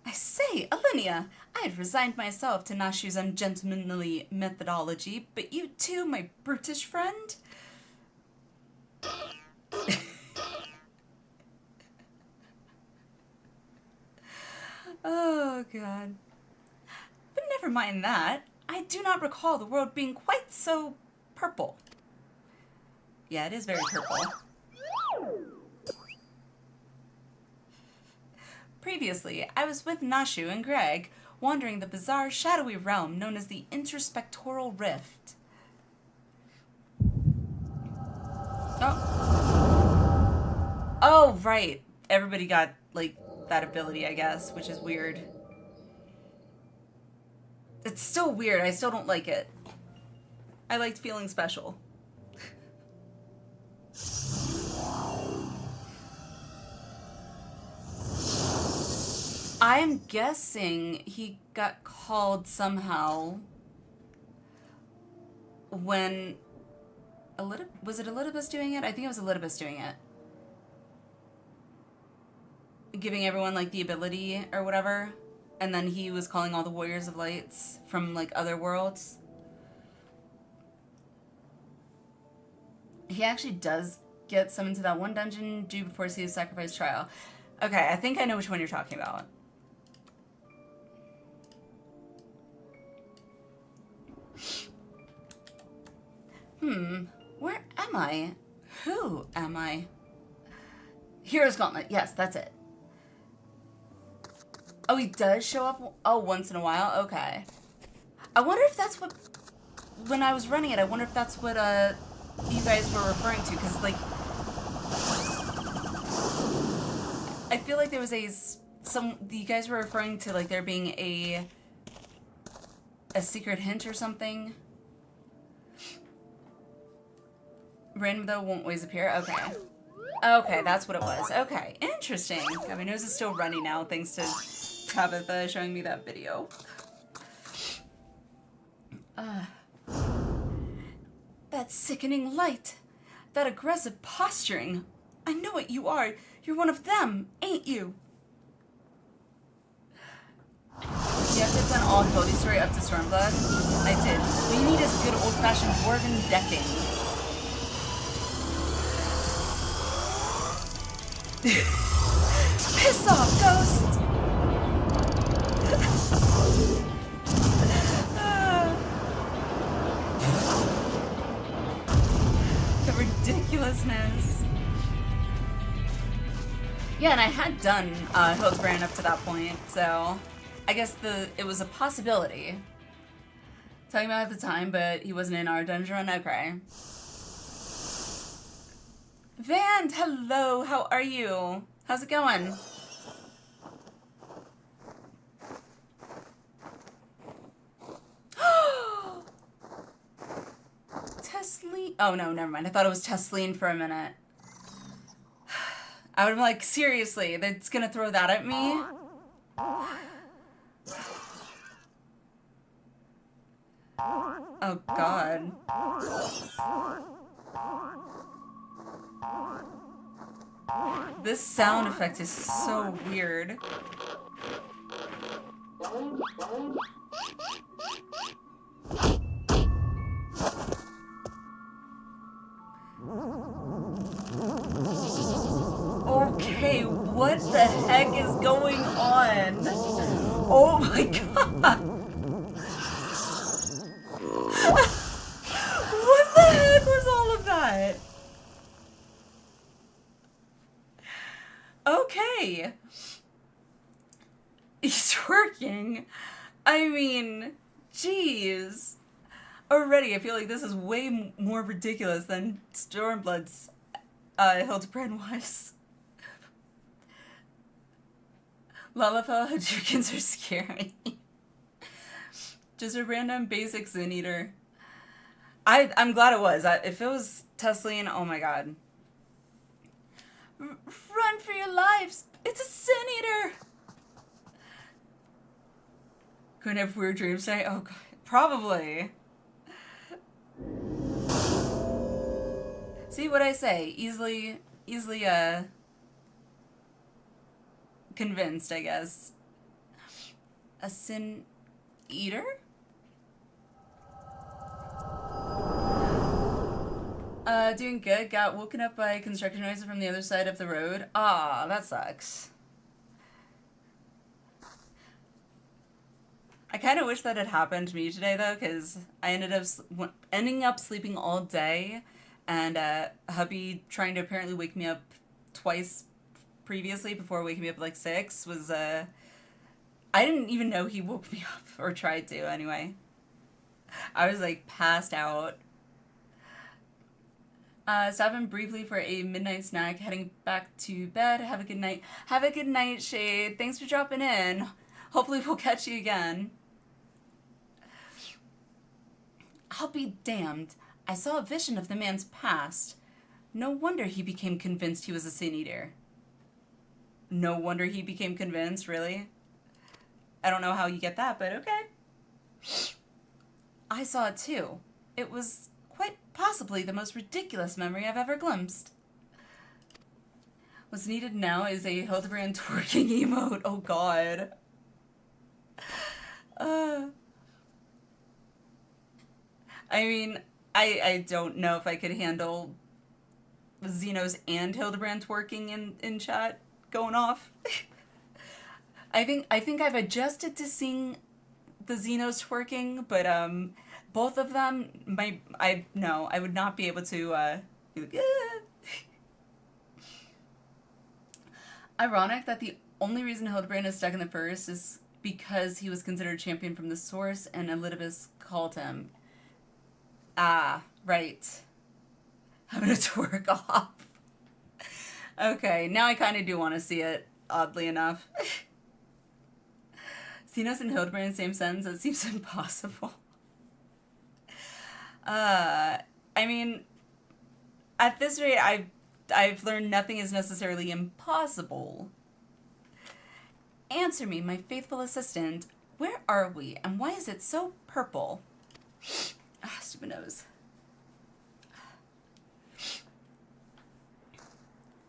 I say, Alliniea, I had resigned myself to Nashu's ungentlemanly methodology, but you too, my brutish friend? Oh, God. But never mind that. I do not recall the world being quite so purple. Yeah, it is very purple. Previously, I was with Nashu and Greg, wandering the bizarre, shadowy realm known as the Interspectoral Rift. Oh. Oh, right. Everybody got, like, that ability, I guess, which is weird. It's still weird. I still don't like it. I liked feeling special. I'm guessing he got called somehow when was it Elidibus doing it? I think it was Elidibus doing it. Giving everyone like the ability or whatever. And then he was calling all the Warriors of Lights from like other worlds. He actually does get summoned to that one dungeon due before Sea's sacrifice trial. Okay, I think I know which one you're talking about. Where am I? Who am I? Hero's Gauntlet. Yes, that's it. Oh, he does show up? Oh, once in a while? Okay. I wonder if that's what... When I was running it, I wonder if that's what you guys were referring to. Because, like... I feel like there was you guys were referring to, like, there being a secret hint or something. Random, though, won't always appear? Okay. Okay, that's what it was. Okay, interesting. God, my nose is still runny now, thanks to Tabitha showing me that video. That sickening light. That aggressive posturing. I know what you are. You're one of them, ain't you? You have to have done all Hildy story up to Stormblood? I did. What you need is good old-fashioned dwarven decking. Piss off, ghost! The ridiculousness. Yeah, and I had done Hildibrand up to that point, so I guess it was a possibility. Talking about it at the time, but he wasn't in our dungeon run. Okay. Van, hello, how are you? How's it going? Tesleen? Oh no, never mind. I thought it was Tesleen for a minute. I would have been like, seriously, that's gonna throw that at me? Oh God. This sound effect is so weird. Okay, what the heck is going on? Oh my God. What the heck? okay. He's twerking. I mean, jeez. Already, I feel like this is way more ridiculous than Stormblood's Hildibrand was. Lalafell Hadroukins are scary. Just a random basic Sin Eater. I'm glad it was. If it was Tesline, oh my god. Run for your lives! It's a Sin Eater! Couldn't have weird dreams tonight? Oh god. Probably. See what I say? Easily, convinced, I guess. A Sin Eater? Doing good. Got woken up by construction noises from the other side of the road. Ah, that sucks. I kind of wish that had happened to me today, though, because I ending up sleeping all day, and hubby trying to apparently wake me up twice previously before waking me up at like 6 was, I didn't even know he woke me up, or tried to, anyway. I was, like, passed out. Stopping briefly for a midnight snack, heading back to bed. Have a good night. Have a good night, Shade. Thanks for dropping in. Hopefully we'll catch you again. I'll be damned. I saw a vision of the man's past. No wonder he became convinced he was a Sin Eater. No wonder he became convinced, really? I don't know how you get that, but okay. I saw it too. It was quite possibly the most ridiculous memory I've ever glimpsed. What's needed now is a Hildibrand twerking emote. Oh god. I mean, I don't know if I could handle Xenos and Hildibrand twerking in chat going off. I think I've adjusted to seeing the Xenos twerking, but both of them I would not be able to be like, Ironic that the only reason Hildibrand is stuck in the first is because he was considered champion from the source and Elidibus called him. Ah, right. I'm gonna twerk off. Okay, now I kind of do want to see it, oddly enough. Xenos and Hildibrand in the same sentence? That seems impossible. I mean, at this rate, I've learned nothing is necessarily impossible. Answer me, my faithful assistant. Where are we, and why is it so purple? Ah, stupid nose.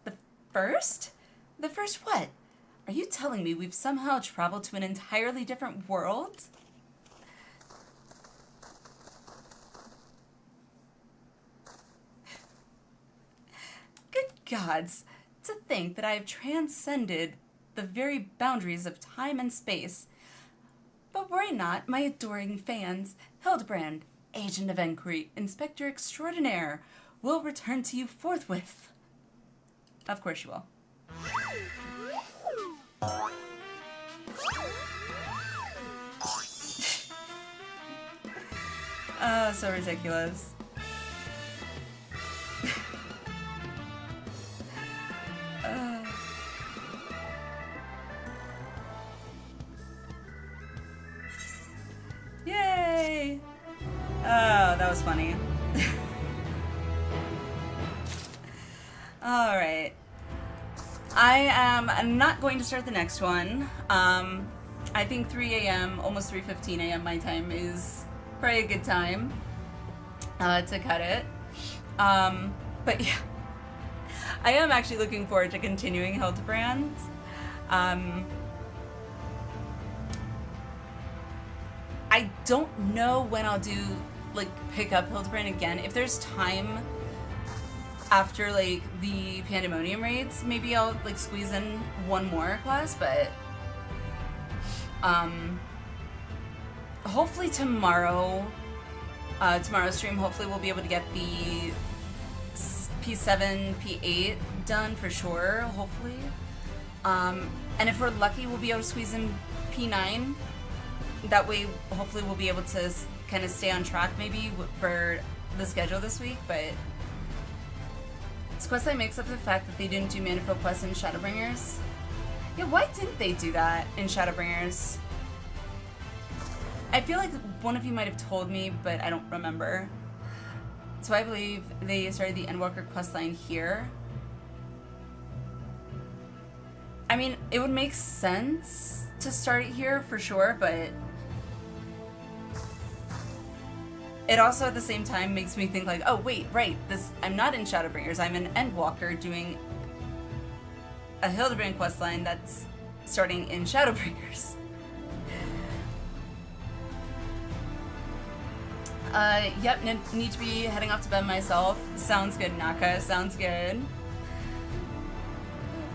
The first? The first what? Are you telling me we've somehow traveled to an entirely different world? Good gods, to think that I have transcended the very boundaries of time and space. But worry not, my adoring fans. Hildibrand, Agent of Inquiry, Inspector Extraordinaire, will return to you forthwith. Of course you will. Oh, so ridiculous. Yay! Oh, that was funny. Alright. I am not going to start the next one. I think 3 a.m., almost 3:15 a.m. my time is probably a good time to cut it. But yeah, I am actually looking forward to continuing Hildibrand. I don't know when I'll do, like, pick up Hildibrand again. If there's time after, like, the Pandemonium raids, maybe I'll, like, squeeze in one more class, but hopefully tomorrow's stream, hopefully we'll be able to get the P7, P8 done for sure, hopefully. And if we're lucky, we'll be able to squeeze in P9. That way, hopefully, we'll be able to kind of stay on track maybe for the schedule this week. But this questline makes up for the fact that they didn't do Manifold quests in Shadowbringers. Yeah, why didn't they do that in Shadowbringers? I feel like one of you might have told me, but I don't remember. So I believe they started the Endwalker questline here. I mean, it would make sense to start it here for sure, but it also at the same time makes me think like, oh wait, right, I'm not in Shadowbringers, I'm in Endwalker doing a Hildibrand questline that's starting in Shadowbringers. Yep, need to be heading off to bed myself. Sounds good, Naka, sounds good.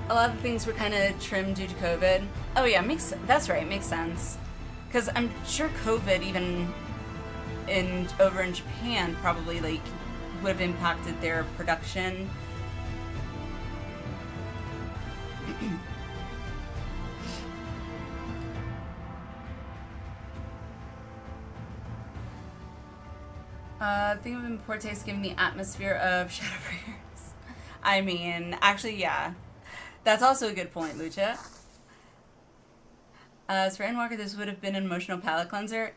A lot of things were kind of trimmed due to COVID. Oh yeah, that's right, makes sense. Because I'm sure COVID even over in Japan probably like would have impacted their production. Think of in poor taste given the atmosphere of Shadowbringers. I mean, actually, yeah. That's also a good point, Lucha. As for Endwalker, this would have been an emotional palate cleanser.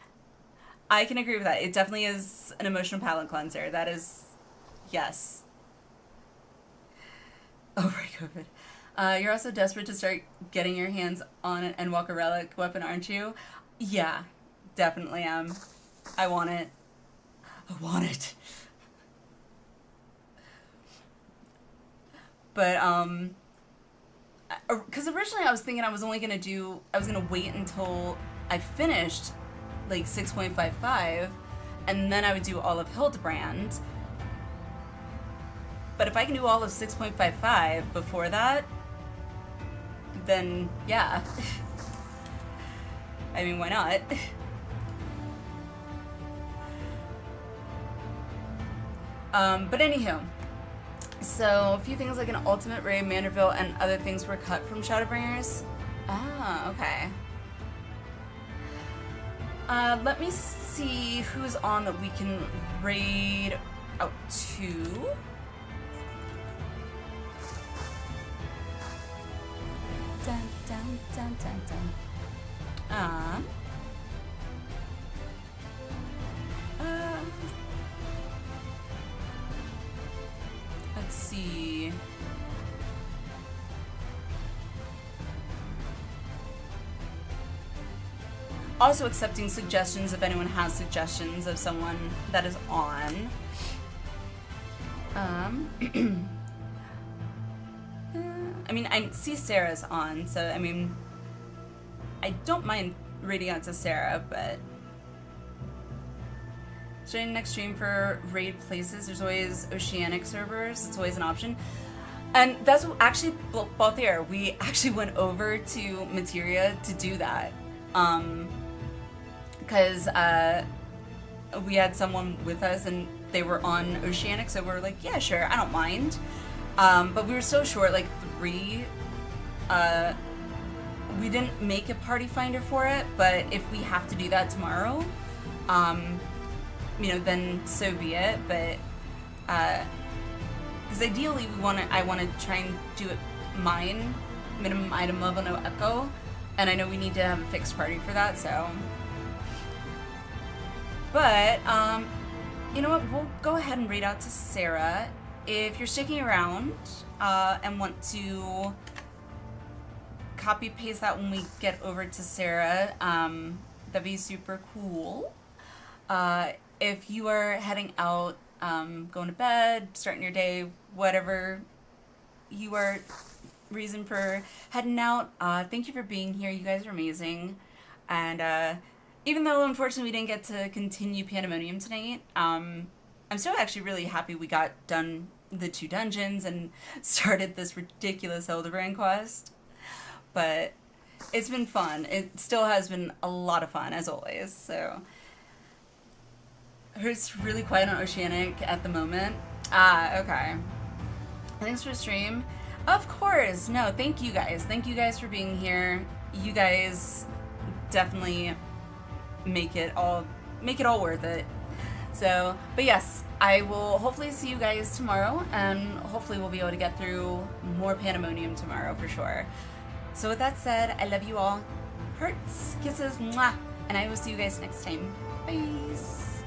I can agree with that. It definitely is an emotional palate cleanser. That is, yes. Oh, right, COVID. You're also desperate to start getting your hands on an Endwalker relic weapon, aren't you? Yeah, definitely am. I want it. I want it. But, because originally I was thinking I was gonna wait until I finished, like, 6.55, and then I would do all of Hildibrand. But if I can do all of 6.55 before that, then, yeah. I mean, why not? But anywho, so a few things like an ultimate raid, Manderville, and other things were cut from Shadowbringers. Ah, okay. Let me see who's on that we can raid out to. Dun, dun, dun, dun, dun. Let's see. Also accepting suggestions if anyone has suggestions of someone that is on. I mean, I see Sarah's on, so I mean, I don't mind reading out to Sarah, but starting next stream for raid places, there's always Oceanic servers. It's always an option. And that's actually, both there, we actually went over to Materia to do that. Because we had someone with us and they were on Oceanic, so we were like, yeah, sure, I don't mind. But we were so short, like 3. We didn't make a party finder for it, but if we have to do that tomorrow, you know, then so be it. But because ideally I want to try and do it mine, minimum item level, no echo, and I know we need to have a fixed party for that. So, but you know what? We'll go ahead and read out to Sarah. If you're sticking around and want to copy paste that when we get over to Sarah, that'd be super cool. If you are heading out, going to bed, starting your day, whatever you are reason for heading out, thank you for being here. You guys are amazing. And even though unfortunately we didn't get to continue Pandemonium tonight, I'm still actually really happy we got done the 2 dungeons and started this ridiculous Hildibrand quest. But it's been fun. It still has been a lot of fun, as always. So, it's really quiet on Oceanic at the moment. Okay. Thanks for the stream. Of course. No, thank you guys. Thank you guys for being here. You guys definitely make it all worth it. So, but yes, I will hopefully see you guys tomorrow, and hopefully we'll be able to get through more Pandemonium tomorrow for sure. So with that said, I love you all. Hearts, kisses, mwah, and I will see you guys next time. Bye.